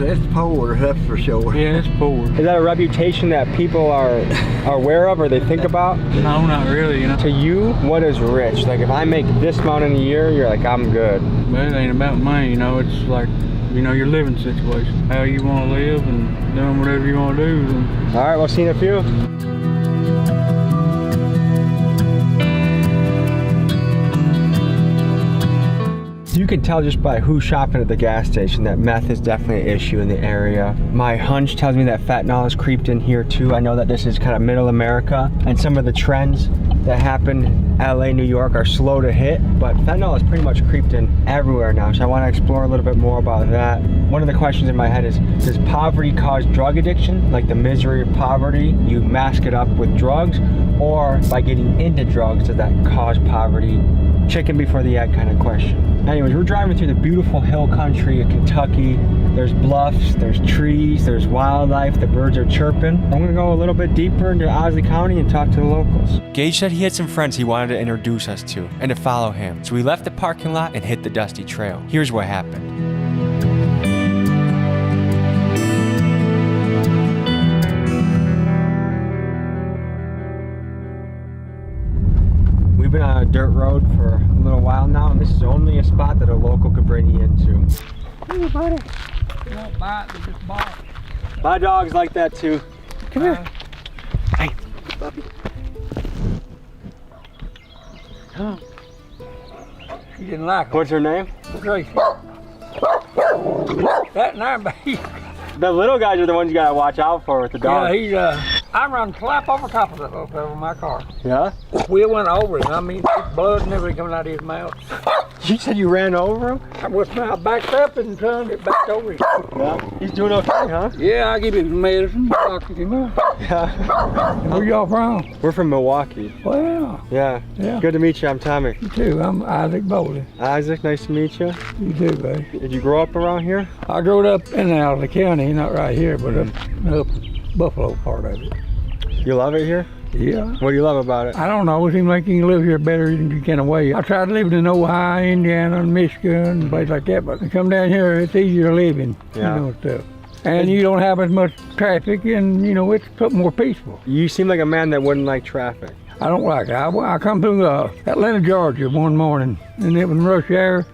Speaker 23: It's poor, that's for sure.
Speaker 8: Yeah, it's poor.
Speaker 2: Is that a reputation that people are aware of or they think about?
Speaker 8: No, not really, you know.
Speaker 2: To you, what is rich? Like if I make this amount in a year, you're like, I'm good.
Speaker 8: But it ain't about money, you know, it's like, you know, your living situation, how you want to live and doing whatever you want to do.
Speaker 2: All right, we'll see you in a few. You can tell just by who's shopping at the gas station that meth is definitely an issue in the area. My hunch tells me that fentanyl has creeped in here too. I know that this is kind of middle America and some of the trends that happen in LA, New York are slow to hit, but fentanyl has pretty much creeped in everywhere now. So I want to explore a little bit more about that. One of the questions in my head is, does poverty cause drug addiction? Like the misery of poverty, you mask it up with drugs, or by getting into drugs, does that cause poverty? Chicken before the egg kind of question. Anyways, we're driving through the beautiful hill country of Kentucky. There's bluffs, there's trees, there's wildlife, the birds are chirping. I'm gonna go a little bit deeper into Owsley County and talk to the locals. Gage said he had some friends he wanted to introduce us to and to follow him. So we left the parking lot and hit the dusty trail. Here's what happened. been on a dirt road for a little while now, and this is only a spot that a local could bring you into.
Speaker 21: Hey, buddy. You don't bite, they just bark.
Speaker 2: My dog's like that too. Come here. Hey, puppy.
Speaker 21: Come. She didn't like it.
Speaker 2: What's her name?
Speaker 21: Gracie. That nine, baby.
Speaker 2: The little guys are the ones you gotta watch out for with the dog.
Speaker 21: Yeah, I run clap over top of that little fella in my car.
Speaker 2: Yeah?
Speaker 21: We went over him. I mean, blood and everything coming out of his mouth.
Speaker 2: You said you ran over him?
Speaker 21: I backed up and turned it back over him.
Speaker 2: Yeah. He's doing okay, huh?
Speaker 21: Yeah, I give him some medicine. Doctor came out.
Speaker 2: Yeah.
Speaker 21: Where y'all from?
Speaker 2: We're from Milwaukee.
Speaker 21: Well,
Speaker 2: Yeah.
Speaker 21: Yeah.
Speaker 2: Good to meet you. I'm Tommy.
Speaker 21: you too. I'm Isaac Bowley.
Speaker 2: Isaac, nice to meet you.
Speaker 21: You too, buddy.
Speaker 2: Did you grow up around here?
Speaker 21: I grew up in and out of the county, not right here, but up Buffalo part of it.
Speaker 2: You love it here?
Speaker 21: Yeah.
Speaker 2: What do you love about it?
Speaker 21: I don't know. It seems like you can live here better than you can away. I tried living in Ohio, Indiana, and Michigan, and places like that, but to come down here, it's easier living,
Speaker 2: Yeah.
Speaker 21: you know, stuff. And you don't have as much traffic, and, you know, it's more peaceful.
Speaker 2: You seem like a man that wouldn't like traffic.
Speaker 21: I don't like it. I come through Atlanta, Georgia one morning, and it was rush hour,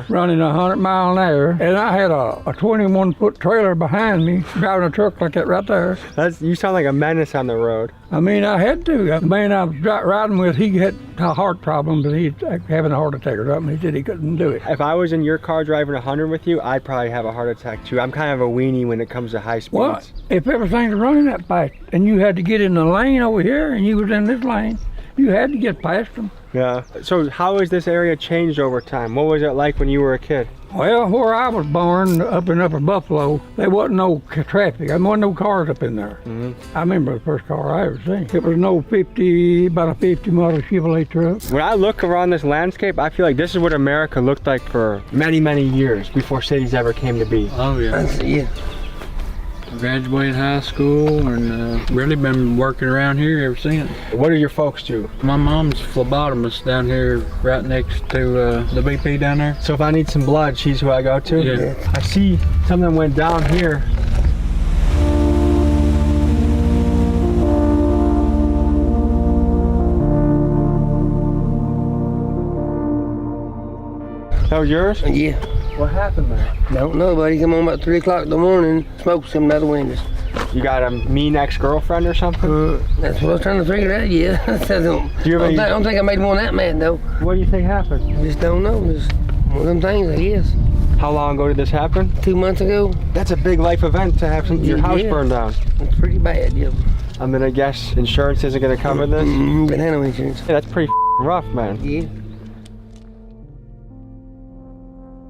Speaker 21: running 100 miles an hour, and I had a 21-foot trailer behind me, driving a truck like that right there.
Speaker 2: You sound like a menace on the road.
Speaker 21: I mean, I had to. The man I was riding with, he had a heart problem, but he's having a heart attack or something. He said he couldn't do it.
Speaker 2: If I was in your car driving 100 with you, I'd probably have a heart attack too. I'm kind of a weenie when it comes to high speeds.
Speaker 21: Well, if everything's running that fast, and you had to get in the lane over here, and you was in this lane, you had to get past them.
Speaker 2: Yeah. So how has this area changed over time? What was it like when you were a kid?
Speaker 21: Well, where I was born, up in Upper Buffalo, there wasn't no traffic. There wasn't no cars up in there. I remember the first car I ever seen. It was about a 50 model Chevrolet truck.
Speaker 2: When I look around this landscape, I feel like this is what America looked like for many, many years before cities ever came to be.
Speaker 8: Oh yeah.
Speaker 21: Yeah.
Speaker 8: Graduated high school and really been working around here ever since.
Speaker 2: What do your folks do?
Speaker 8: My mom's phlebotomist down here right next to the BP down there.
Speaker 2: So if I need some blood, she's who I go to?
Speaker 8: Yeah.
Speaker 2: I see something went down here. That was yours?
Speaker 6: Yeah.
Speaker 2: What happened there?
Speaker 6: Don't know, buddy. Come on about 3 o'clock in the morning, smoke something out the windows.
Speaker 2: You got a mean ex-girlfriend or something?
Speaker 6: That's what I was trying to figure out, yeah. I don't think I made one that mad, though.
Speaker 2: What do you think happened?
Speaker 6: Just don't know. Just one of them things, I guess.
Speaker 2: How long ago did this happen?
Speaker 6: 2 months ago.
Speaker 2: That's a big life event to have your house
Speaker 6: Yeah.
Speaker 2: burned down.
Speaker 6: It's pretty bad, yeah.
Speaker 2: I mean, I guess insurance isn't going to cover this?
Speaker 6: But I know insurance.
Speaker 2: Yeah, that's pretty rough, man.
Speaker 6: Yeah.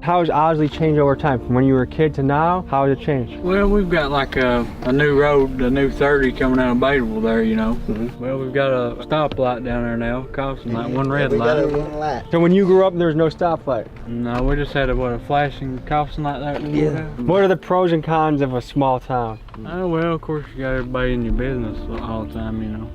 Speaker 2: How has Owsley changed over time? From when you were a kid to now, how has it changed?
Speaker 8: Well, we've got like a new road, a new 30 coming out of Bateville there, you know. Well, we've got a stoplight down there now, costing like one red light.
Speaker 2: So when you grew up, there was no stoplight?
Speaker 8: No, we just had a flashing costing light there.
Speaker 2: Yeah. What are the pros and cons of a small town?
Speaker 8: Oh, well, of course, you got everybody in your business all the time, you know.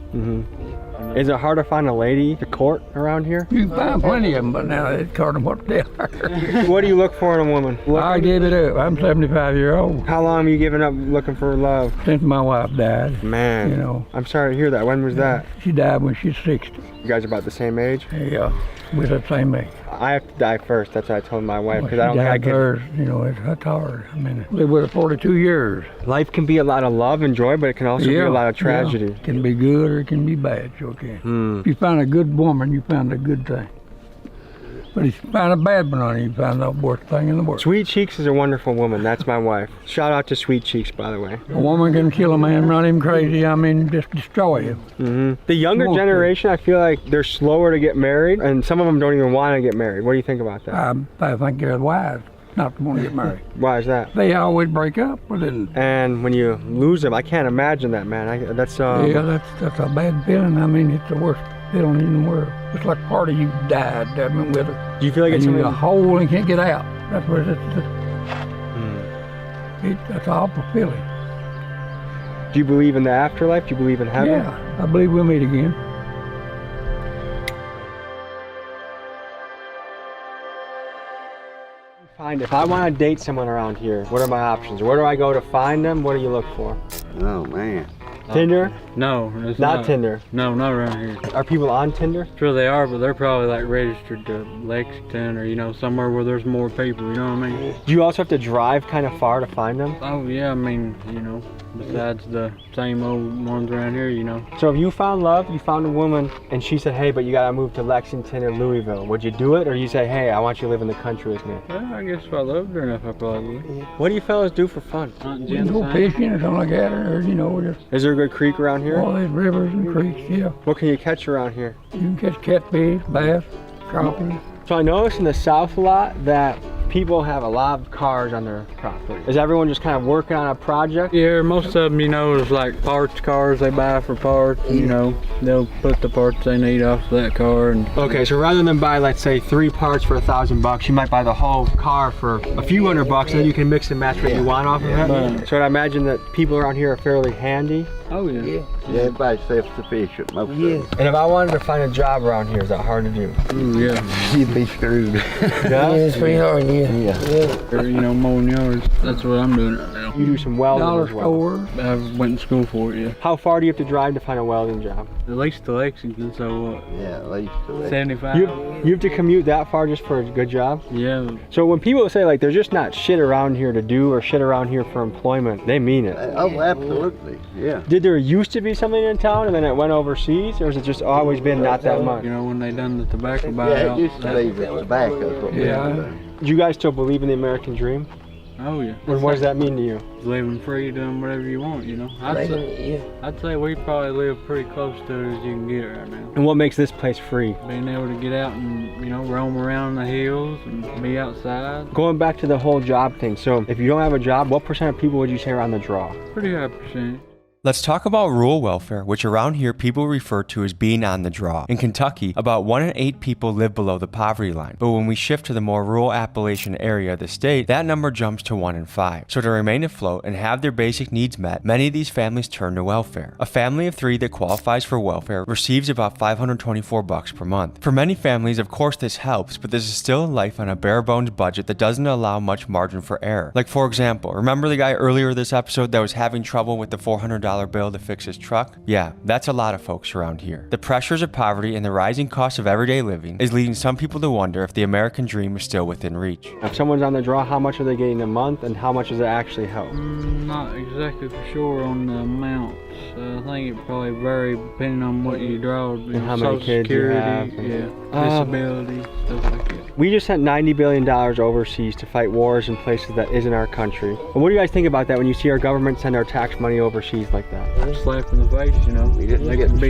Speaker 2: Is it hard to find a lady to court around here?
Speaker 21: You can find plenty of them, but now it's hard to what they are.
Speaker 2: What do you look for in a woman?
Speaker 21: I gave it up. I'm 75 years old.
Speaker 2: How long have you given up looking for love?
Speaker 21: Since my wife died.
Speaker 2: Man,
Speaker 21: You know.
Speaker 2: I'm sorry to hear that. When was that?
Speaker 21: She died when she's 60.
Speaker 2: You guys are about the same age?
Speaker 21: Yeah, we're the same age.
Speaker 2: I have to die first. That's what I told my wife, because
Speaker 21: Well,
Speaker 2: I don't
Speaker 21: she
Speaker 2: think I
Speaker 21: died
Speaker 2: can.
Speaker 21: first, you know, it's hard. I mean, I lived with her 42 years.
Speaker 2: Life can be a lot of love and joy, but it can also be a lot of tragedy.
Speaker 21: Yeah. It can be good or it can be bad, sure can. If you find a good woman, you found a good thing. But if you find a bad one on you find the worst thing in the world.
Speaker 2: Sweet Cheeks is a wonderful woman. That's my wife. Shout out to Sweet Cheeks, by the way.
Speaker 21: A woman can kill a man, run him crazy, I mean, just destroy him.
Speaker 2: The younger
Speaker 21: Most
Speaker 2: generation, I feel like they're slower to get married, and some of them don't even want to get married. What do you think about that?
Speaker 21: I think they're wise not to want to get married.
Speaker 2: Why is that?
Speaker 21: They always break up within.
Speaker 2: And when you lose them, I can't imagine that, man. That's
Speaker 21: Yeah, that's a bad feeling. I mean, it's the worst feeling in the world. It's like part of you died, I mean, with her.
Speaker 2: Do you feel like
Speaker 21: and
Speaker 2: it's
Speaker 21: you're
Speaker 2: something?
Speaker 21: a hole and can't get out. That's what that's an awful feeling.
Speaker 2: Do you believe in the afterlife? Do you believe in heaven?
Speaker 21: Yeah, I believe we'll meet again.
Speaker 2: If I want to date someone around here, what are my options? Where do I go to find them? What do you look for?
Speaker 9: Oh man,
Speaker 2: Tinder?
Speaker 8: No, it's
Speaker 2: Not Tinder.
Speaker 8: No, not around here.
Speaker 2: Are people on Tinder?
Speaker 8: Sure they are, but they're probably like registered to Lexington or, you know, somewhere where there's more people, you know what I mean?
Speaker 2: Do you also have to drive kind of far to find them?
Speaker 8: Oh yeah, I mean, you know, besides the same old ones around here, you know.
Speaker 2: So if you found love, you found a woman, and she said, hey, but you gotta move to Lexington or Louisville, would you do it? Or you say, hey, I want you to live in the country with me?
Speaker 8: Well, I guess if I loved her enough, I probably would.
Speaker 2: What do you fellas do for fun?
Speaker 21: We can go fishing or something like that, or, you know, just
Speaker 2: Is there a good creek around here?
Speaker 21: all these rivers and creeks, yeah.
Speaker 2: What can you catch around here?
Speaker 21: You can catch catfish, bass, crappie.
Speaker 2: So I noticed in the South a lot that people have a lot of cars on their property. Is everyone just kind of working on a project?
Speaker 8: Yeah, most of them, you know, is like parts cars they buy for parts. You know, they'll put the parts they need off of that car. And
Speaker 2: Okay, so rather than buy, let's say, 3 parts for $1,000, you might buy the whole car for a few $100, and then you can mix and match what you want off of it. So I imagine that people around here are fairly handy.
Speaker 8: Oh yeah.
Speaker 23: Yeah, everybody's self-sufficient, most of them.
Speaker 2: And if I wanted to find a job around here, is that hard to do?
Speaker 8: Ooh, yeah.
Speaker 23: You'd be screwed.
Speaker 2: Yeah?
Speaker 6: it's pretty hard,
Speaker 8: Or, you know, mowing yards. That's what I'm doing right now.
Speaker 2: You do some welding
Speaker 21: Dollar
Speaker 2: as well.
Speaker 21: stores.
Speaker 8: I went to school for it, yeah.
Speaker 2: How far do you have to drive to find a welding job?
Speaker 8: At least to Lexington, so what?
Speaker 23: Yeah, at least.
Speaker 8: 75?
Speaker 2: You have to commute that far just for a good job?
Speaker 8: Yeah.
Speaker 2: So when people say like there's just not shit around here to do or shit around here for employment, they mean it.
Speaker 23: Oh, absolutely, yeah.
Speaker 2: Did there used to be something in town and then it went overseas, or has it just always been not that much?
Speaker 8: You know, when they done the tobacco
Speaker 23: Yeah,
Speaker 8: buyout.
Speaker 23: it used to be the tobacco.
Speaker 8: Yeah.
Speaker 2: Do you guys still believe in the American dream?
Speaker 8: Oh yeah.
Speaker 2: And what does that mean to you?
Speaker 8: Living free, doing whatever you want, you know. I'd say we probably live pretty close to it as you can get right now.
Speaker 2: And what makes this place free?
Speaker 8: Being able to get out and, you know, roam around the hills and be outside.
Speaker 2: Going back to the whole job thing, so if you don't have a job, what % of people would you say are on the draw?
Speaker 8: Pretty high percentage.
Speaker 1: Let's talk about rural welfare, which around here people refer to as being on the draw. In Kentucky, about 1 in 8 people live below the poverty line, but when we shift to the more rural Appalachian area of the state, that number jumps to 1 in 5. So to remain afloat and have their basic needs met, many of these families turn to welfare. A family of 3 that qualifies for welfare receives about $524 per month. For many families, of course this helps, but this is still a life on a bare bones budget that doesn't allow much margin for error. Like for example, remember the guy earlier this episode that was having trouble with the $400 bill to fix his truck? Yeah, that's a lot of folks around here. The pressures of poverty and the rising cost of everyday living is leading some people to wonder if the American dream is still within reach.
Speaker 2: If someone's on the draw, how much are they getting a month and how much does it actually help?
Speaker 8: Not exactly for sure on the amounts. I think it probably varies depending on what you draw.
Speaker 2: And how many
Speaker 8: Social
Speaker 2: kids you have.
Speaker 8: Security, disability, stuff like that.
Speaker 2: We just sent $90 billion overseas to fight wars in places that isn't our country. And what do you guys think about that when you see our government send our tax money overseas like that?
Speaker 8: Slap in the face, you know. They could be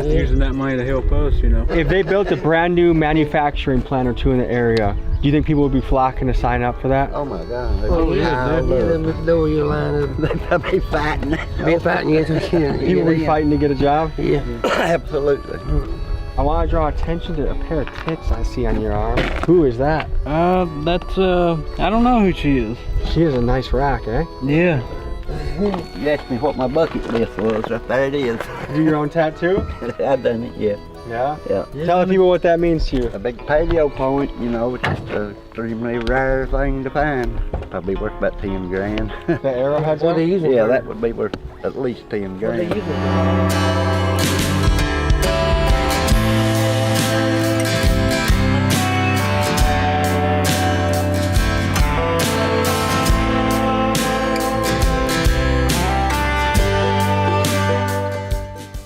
Speaker 8: using that money to help us, you know.
Speaker 2: If they built a brand new manufacturing plant or 2 in the area, do you think people would be flocking to sign up for that?
Speaker 23: Oh my God.
Speaker 6: Oh yeah, them at the door you line up.
Speaker 23: They'd be fighting.
Speaker 6: Be fighting, yes, we can.
Speaker 2: People would be fighting to get a job?
Speaker 6: Yeah.
Speaker 23: Absolutely.
Speaker 2: I want to draw attention to a pair of tits I see on your arm. Who is that?
Speaker 8: That's, I don't know who she is.
Speaker 2: She is a nice rack, eh?
Speaker 8: Yeah.
Speaker 23: You asked me what my bucket list was. There it is.
Speaker 2: Do your own tattoo?
Speaker 23: I've done it, yeah.
Speaker 2: Yeah?
Speaker 23: Yeah.
Speaker 2: Tell the people what that means to you.
Speaker 23: A big paleo point, you know, it's just an extremely rare thing to find. Probably worth about 10 grand.
Speaker 2: The arrowheads?
Speaker 6: What are they using?
Speaker 23: Yeah, that would be worth at least 10
Speaker 6: What are they
Speaker 23: grand.
Speaker 6: using?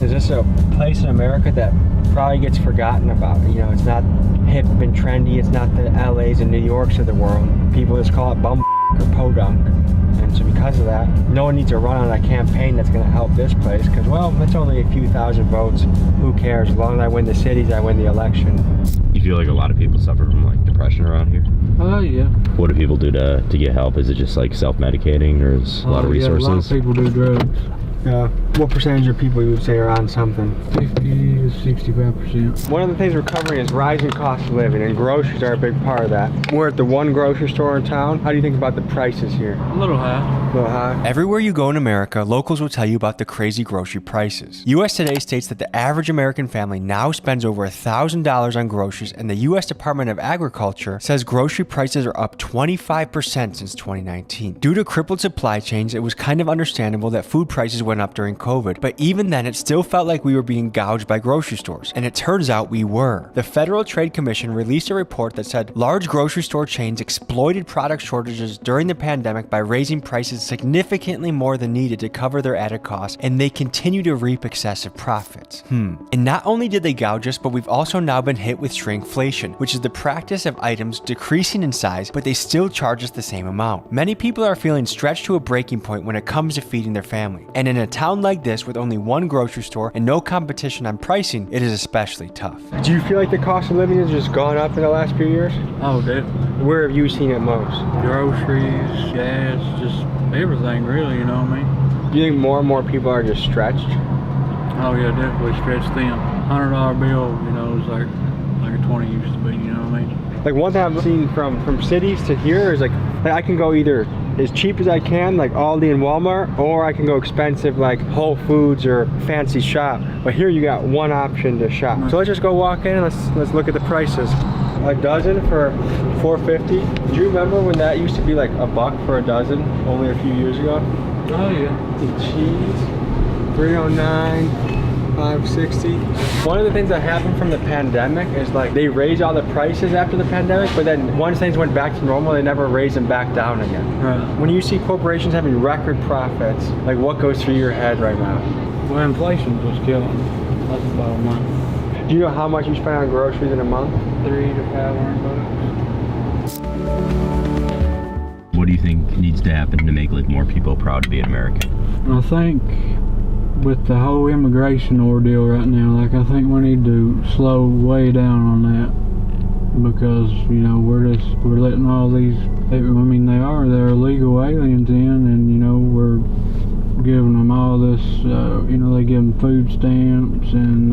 Speaker 2: Is this a place in America that probably gets forgotten about? You know, it's not hip and trendy. It's not the LAs and New Yorks of the world. People just call it bum or podunk. And so because of that, no one needs to run on a campaign that's going to help this place because, well, it's only a few thousand votes. Who cares? As long as I win the cities, I win the election.
Speaker 9: You feel like a lot of people suffer from like depression around here?
Speaker 8: Oh yeah.
Speaker 9: What do people do to get help? Is it just like self-medicating or is a lot of resources?
Speaker 8: Yeah, a lot of people do drugs.
Speaker 2: Yeah. What percentage of people you would say are on something?
Speaker 8: 50 to 65%.
Speaker 2: One of the things we're covering is rising cost of living, and groceries are a big part of that. We're at the one grocery store in town. How do you think about the prices here?
Speaker 8: A little high.
Speaker 2: A little high?
Speaker 5: Everywhere you go in America, locals will tell you about the crazy grocery prices. US Today states that the average American family now spends over $1,000 on groceries, and the US Department of Agriculture says grocery prices are up 25% since 2019. Due to crippled supply chains, it was kind of understandable that food prices went up during COVID, but even then it still felt like we were being gouged by grocery stores, and it turns out we were. The Federal Trade Commission released a report that said large grocery store chains exploited product shortages during the pandemic by raising prices significantly more than needed to cover their added costs, and they continue to reap excessive profits. And not only did they gouge us, but we've also now been hit with shrinkflation, which is the practice of items decreasing in size, but they still charge us the same amount. Many people are feeling stretched to a breaking point when it comes to feeding their family, and in a town like this with only one grocery store and no competition on pricing, it is especially tough.
Speaker 2: Do you feel like the cost of living has just gone up in the last few years?
Speaker 8: Oh, definitely.
Speaker 2: Where have you seen it most?
Speaker 8: Groceries, gas, just everything really, you know what I mean?
Speaker 2: Do you think more and more people are just stretched?
Speaker 8: Oh yeah, definitely stretched thin. $100 bill, you know, is like a 20 used to be, you know what I mean?
Speaker 2: Like one thing I've seen from cities to here is like I can go either as cheap as I can, like Aldi and Walmart, or I can go expensive like Whole Foods or fancy shop. But here you got one option to shop. So let's just go walk in and let's look at the prices. A dozen for $4.50. Do you remember when that used to be like $1 for a dozen only a few years ago?
Speaker 8: Oh yeah.
Speaker 2: The cheese, $3.09. $5.60. One of the things that happened from the pandemic is like they raised all the prices after the pandemic, but then once things went back to normal, they never raised them back down again.
Speaker 8: Right.
Speaker 2: When you see corporations having record profits, like what goes through your head right now?
Speaker 8: Well, inflation was killing them. That's the bottom line.
Speaker 2: Do you know how much you spend on groceries in a month?
Speaker 8: $300 to $500.
Speaker 9: What do you think needs to happen to make like more people proud to be an American?
Speaker 8: I think with the whole immigration ordeal right now, like I think we need to slow way down on that, because you know we're letting all these, I mean they're illegal aliens in, and you know we're giving them all this, you know, they give them food stamps and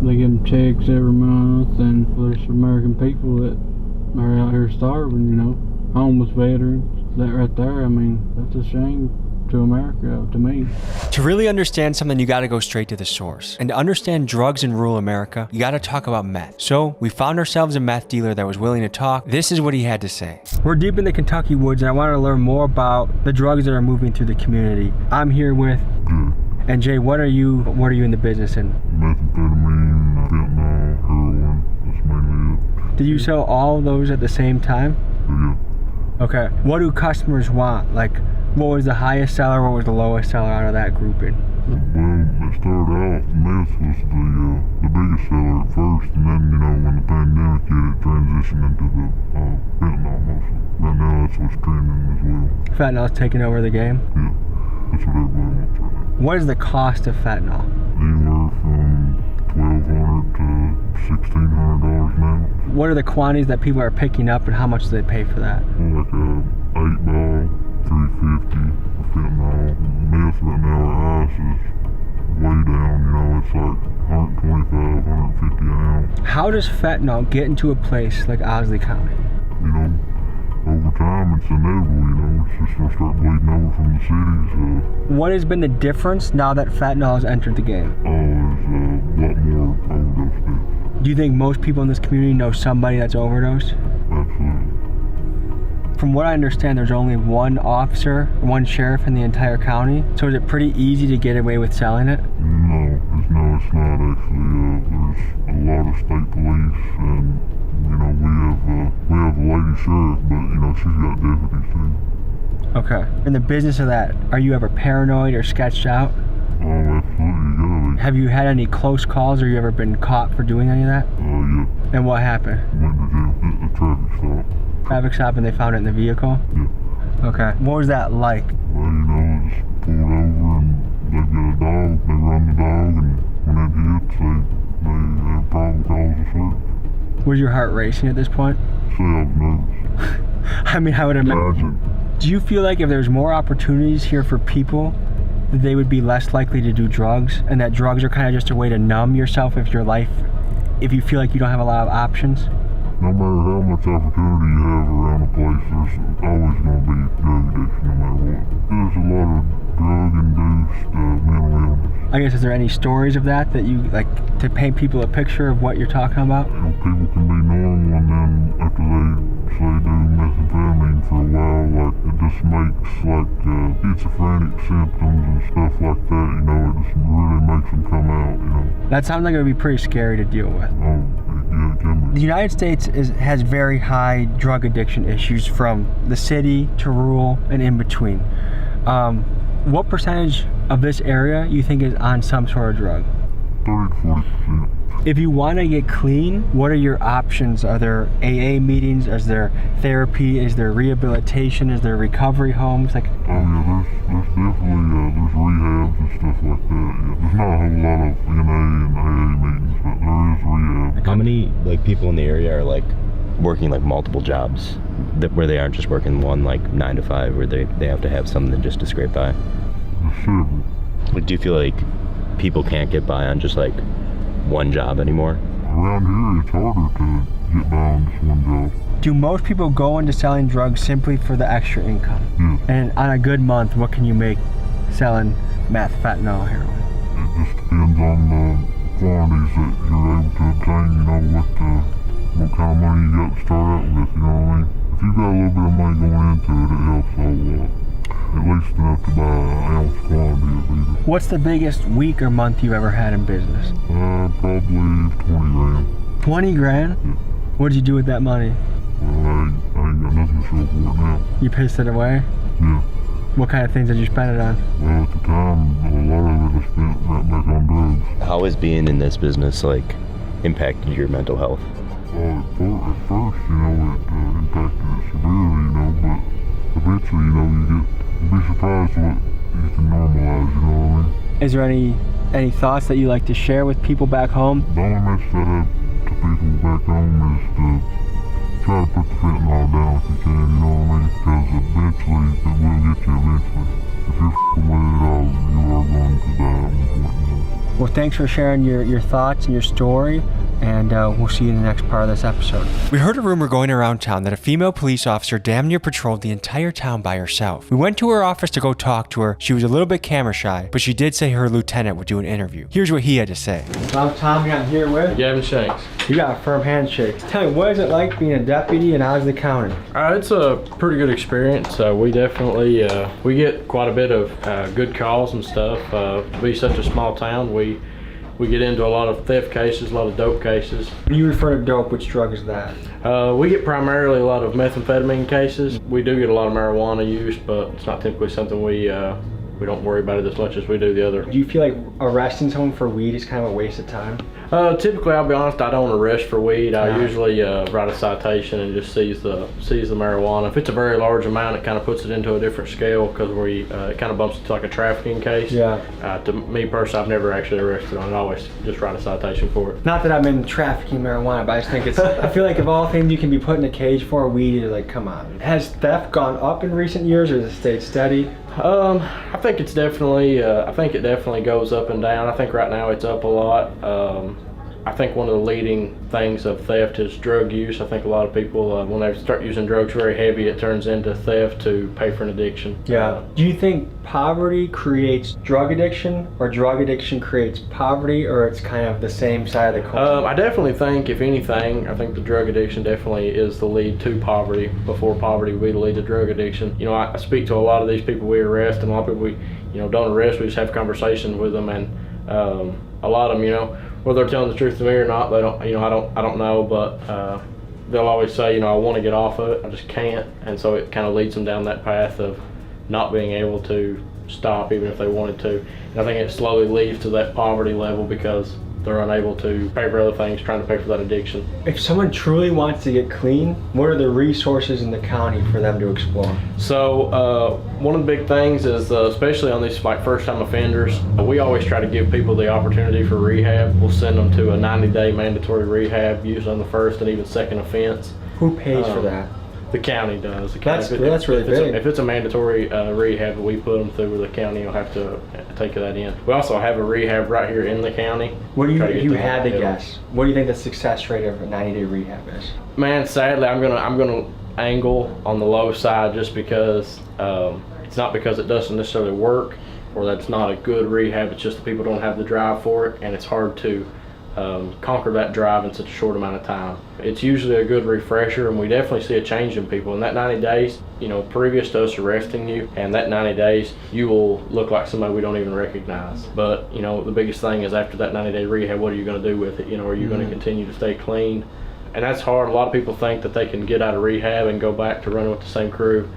Speaker 8: they give them checks every month, and there's American people that are out here starving, you know, homeless veterans. That right there, I mean, that's a shame to America, to me.
Speaker 5: To really understand something, you gotta go straight to the source. And to understand drugs in rural America, you gotta talk about meth. So we found ourselves a meth dealer that was willing to talk. This is what he had to say.
Speaker 2: We're deep in the Kentucky woods, and I wanted to learn more about the drugs that are moving through the community. I'm here with and Jay, what are you in the business in?
Speaker 7: Methamphetamine, fentanyl, heroin, that's mainly it.
Speaker 2: Do you sell all of those at the same time?
Speaker 7: Yeah.
Speaker 2: Okay. What do customers want? Like, what was the highest seller, what was the lowest seller out of that grouping?
Speaker 7: Well, it started out, meth was the biggest seller at first, and then, you know, when the pandemic hit, it transitioned into the fentanyl mostly. Right now, that's what's trending as well.
Speaker 2: Fentanyl's taking over the game?
Speaker 7: Yeah, that's what everybody wants right now.
Speaker 2: What is the cost of fentanyl?
Speaker 7: Anywhere from $1,200 to $1,600 now.
Speaker 2: What are the quantities that people are picking up, and how much do they pay for that?
Speaker 7: Well, like a 8-ball, $350 for fentanyl. Meth right now at ice is way down, you know, it's like $125, $150 an ounce.
Speaker 2: How does fentanyl get into a place like Owsley County?
Speaker 7: You know, over time it's inevitable, you know, it's just gonna start bleeding over from the cities.
Speaker 2: What has been the difference now that fentanyl has entered the game?
Speaker 7: There's a lot more overdose deaths.
Speaker 2: Do you think most people in this community know somebody that's overdosed?
Speaker 7: Absolutely.
Speaker 2: From what I understand, there's only one officer, one sheriff in the entire county. So is it pretty easy to get away with selling it?
Speaker 7: No, it's not actually. There's a lot of state police, and you know we have a lady sheriff, but you know she's got deputies too.
Speaker 2: Okay. In the business of that, are you ever paranoid or sketched out?
Speaker 7: Oh, absolutely, you gotta be.
Speaker 2: Have you had any close calls, or you ever been caught for doing any of that?
Speaker 7: Yeah.
Speaker 2: And what happened?
Speaker 7: Went to jail. It's a traffic stop.
Speaker 2: Traffic stop, and they found it in the vehicle?
Speaker 7: Yeah.
Speaker 2: Okay. What was that like?
Speaker 7: Well, you know, just pulled over, and they've got a dog. They run the dog, and when it hits, they have probable cause of search.
Speaker 2: Was your heart racing at this point?
Speaker 7: See, I was nervous.
Speaker 2: I mean, I would imagine. Do you feel like if there's more opportunities here for people that they would be less likely to do drugs, and that drugs are kind of just a way to numb yourself if you feel like you don't have a lot of options?
Speaker 7: No matter how much opportunity you have around the place, there's always going to be drug addiction no matter what. There's a lot of drug-induced mental illness.
Speaker 2: I guess, is there any stories of that you like to paint people a picture of what you're talking about?
Speaker 7: You know, people can be normal and then after they say do methamphetamine for a while, like it just makes like schizophrenic symptoms and stuff like that, you know, it just really makes them come out, you know.
Speaker 2: That sounds like it would be pretty scary to deal with.
Speaker 7: Oh, yeah, it can be.
Speaker 2: The United States has very high drug addiction issues from the city to rural and in between. What percentage of this area you think is on some sort of drug?
Speaker 7: 30 to 40%.
Speaker 2: If you want to get clean, what are your options? Are there AA meetings? Is there therapy? Is there rehabilitation? Is there recovery homes? Like,
Speaker 7: oh yeah, there's definitely there's rehabs and stuff like that. Yeah. There's not a whole lot of NA and AA meetings, but there is rehab.
Speaker 9: How many like people in the area are like working like multiple jobs where they aren't just working one like 9 to 5 where they have to have something just to scrape by?
Speaker 7: There's several.
Speaker 9: Like, do you feel like people can't get by on just like one job anymore?
Speaker 7: Around here it's harder to get by on just one job.
Speaker 2: Do most people go into selling drugs simply for the extra income?
Speaker 7: Yeah.
Speaker 2: And on a good month, what can you make selling meth, fentanyl, heroin?
Speaker 7: It just depends on the quantities that you're able to obtain, you know, what kind of money you got to start out with, you know what I mean? If you've got a little bit of money going into it, it helps a whole lot. At least enough to buy an ounce quantity of either.
Speaker 2: What's the biggest week or month you've ever had in business?
Speaker 7: Probably 20 grand.
Speaker 2: 20 grand?
Speaker 7: Yeah.
Speaker 2: What did you do with that money?
Speaker 7: Well, I ain't got nothing to show for it now.
Speaker 2: You pissed it away?
Speaker 7: Yeah.
Speaker 2: What kind of things did you spend it on?
Speaker 7: Well, at the time, a lot of it I spent right back on drugs.
Speaker 9: How has being in this business like impacted your mental health?
Speaker 7: Well, at first, you know, it impacted it severely, you know, but eventually, you know, you'd be surprised what you can normalize, you know what I mean?
Speaker 2: Is there any thoughts that you like to share with people back home?
Speaker 7: The only message I have to people back home is to try to put the fentanyl down if you can, you know what I mean? Because eventually, it will get you eventually. If you're f***ing with it all, you are going to die at one point, you know?
Speaker 2: Well, thanks for sharing your thoughts and your story, and we'll see you in the next part of this episode. We heard a rumor going around town that a female police officer damn near patrolled the entire town by herself. We went to her office to go talk to her. She was a little bit camera shy, but she did say her lieutenant would do an interview. Here's what he had to say. I'm Tommy, I'm here with
Speaker 14: Gavin Shanks.
Speaker 2: You got a firm handshake. Tell me, what is it like being a deputy in Owsley County?
Speaker 14: It's a pretty good experience. We definitely we get quite a bit of good calls and stuff. To be such a small town, we get into a lot of theft cases, a lot of dope cases.
Speaker 2: When you refer to dope, which drug is that?
Speaker 14: We get primarily a lot of methamphetamine cases. We do get a lot of marijuana use, but it's not typically something we don't worry about it as much as we do the other.
Speaker 2: Do you feel like arresting someone for weed is kind of a waste of time?
Speaker 14: Typically, I'll be honest, I don't arrest for weed. I usually write a citation and just seize the marijuana. If it's a very large amount, it kind of puts it into a different scale because it kind of bumps it to like a trafficking case.
Speaker 2: Yeah.
Speaker 14: To me personally, I've never actually arrested on it. I always just write a citation for it.
Speaker 2: Not that I'm in trafficking marijuana, but I just think it's, I feel like of all things you can be put in a cage for, weed is like, come on. Has theft gone up in recent years or has it stayed steady?
Speaker 14: I think it's definitely, I think it definitely goes up and down. I think right now it's up a lot. I think one of the leading things of theft is drug use. I think a lot of people, when they start using drugs very heavy, it turns into theft to pay for an addiction.
Speaker 2: Yeah. Do you think poverty creates drug addiction, or drug addiction creates poverty, or it's kind of the same side of the coin?
Speaker 14: I definitely think, if anything, I think the drug addiction definitely is the lead to poverty before poverty would be the lead to drug addiction. You know, I speak to a lot of these people we arrest, and a lot of people we, don't arrest. We just have conversations with them, and a lot of them, whether they're telling the truth to me or not, they don't. I don't know, but they'll always say, I want to get off of it, I just can't, and so it kind of leads them down that path of not being able to stop, even if they wanted to. And I think it slowly leads to that poverty level because they're unable to pay for other things, trying to pay for that addiction.
Speaker 2: If someone truly wants to get clean, what are the resources in the county for them to explore?
Speaker 14: So one of the big things is, especially on these like first-time offenders, we always try to give people the opportunity for rehab. We'll send them to a 90-day mandatory rehab, usually on the first and even second offense.
Speaker 2: Who pays for that?
Speaker 14: The county does. The county,
Speaker 2: That's really big.
Speaker 14: If it's a mandatory rehab, we put them through, where the county will have to take that in. We also have a rehab right here in the county.
Speaker 2: What do you, if you had to guess, what do you think the success rate of a 90-day rehab is?
Speaker 14: Man, sadly, I'm gonna angle on the low side, just because it's not because it doesn't necessarily work or that's not a good rehab. It's just that people don't have the drive for it, and it's hard to conquer that drive in such a short amount of time. It's usually a good refresher, and we definitely see a change in people. In that 90 days, you know, previous to us arresting you, and that 90 days, you will look like somebody we don't even recognize. But, you know, the biggest thing is after that 90-day rehab, what are you going to do with it? You know, are you going to continue to stay clean? And that's hard. A lot of people think that they can get out of rehab and go back to running with the same crew,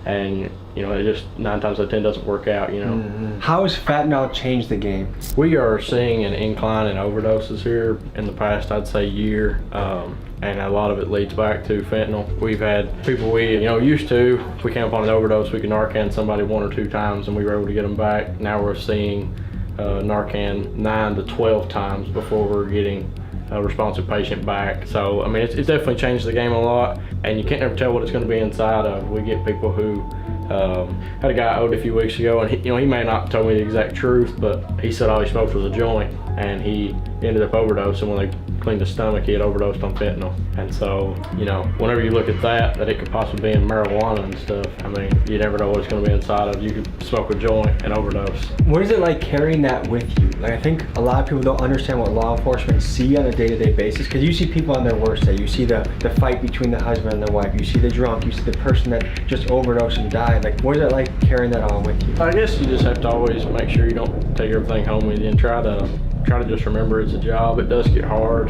Speaker 14: and you know, it just 9 times out of 10 doesn't work out, you know.
Speaker 2: How has fentanyl changed the game?
Speaker 14: We are seeing an incline in overdoses here in the past, I'd say, year, and a lot of it leads back to fentanyl. We've had people we, you know, used to, if we came upon an overdose, we could Narcan somebody 1 or 2 times and we were able to get them back. Now we're seeing Narcan 9 to 12 times before we're getting a responsive patient back. So, I mean, it's definitely changed the game a lot, and you can't ever tell what it's going to be inside of. We get people who had a guy owed a few weeks ago, and he may not have told me the exact truth, but he said all he smoked was a joint, and he ended up overdosing. When they cleaned his stomach, he had overdosed on fentanyl. And so, you know, whenever you look at that it could possibly be in marijuana and stuff, I mean, you never know what it's going to be inside of. You could smoke a joint and overdose.
Speaker 2: What is it like carrying that with you? Like, I think a lot of people don't understand what law enforcement see on a day-to-day basis, because you see people on their worst day. You see the fight between the husband and the wife. You see the drunk. You see the person that just overdosed and died. Like, what is it like carrying that on with you?
Speaker 14: I guess you just have to always make sure you don't take everything home with you, and try to just remember it's a job. It does get hard.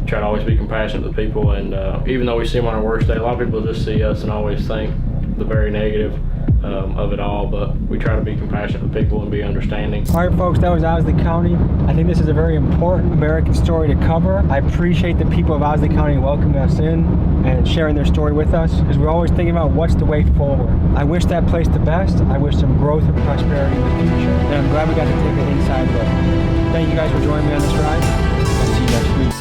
Speaker 14: Try to always be compassionate to people, and even though we see them on our worst day, a lot of people just see us and always think the very negative of it all, but we try to be compassionate to people and be understanding.
Speaker 2: All right, folks, that was Owsley County. I think this is a very important American story to cover. I appreciate the people of Owsley County welcoming us in and sharing their story with us, because we're always thinking about what's the way forward. I wish that place the best. I wish some growth and prosperity in the future, and I'm glad we got to take an inside look. Thank you guys for joining me on this ride. I'll see you next week.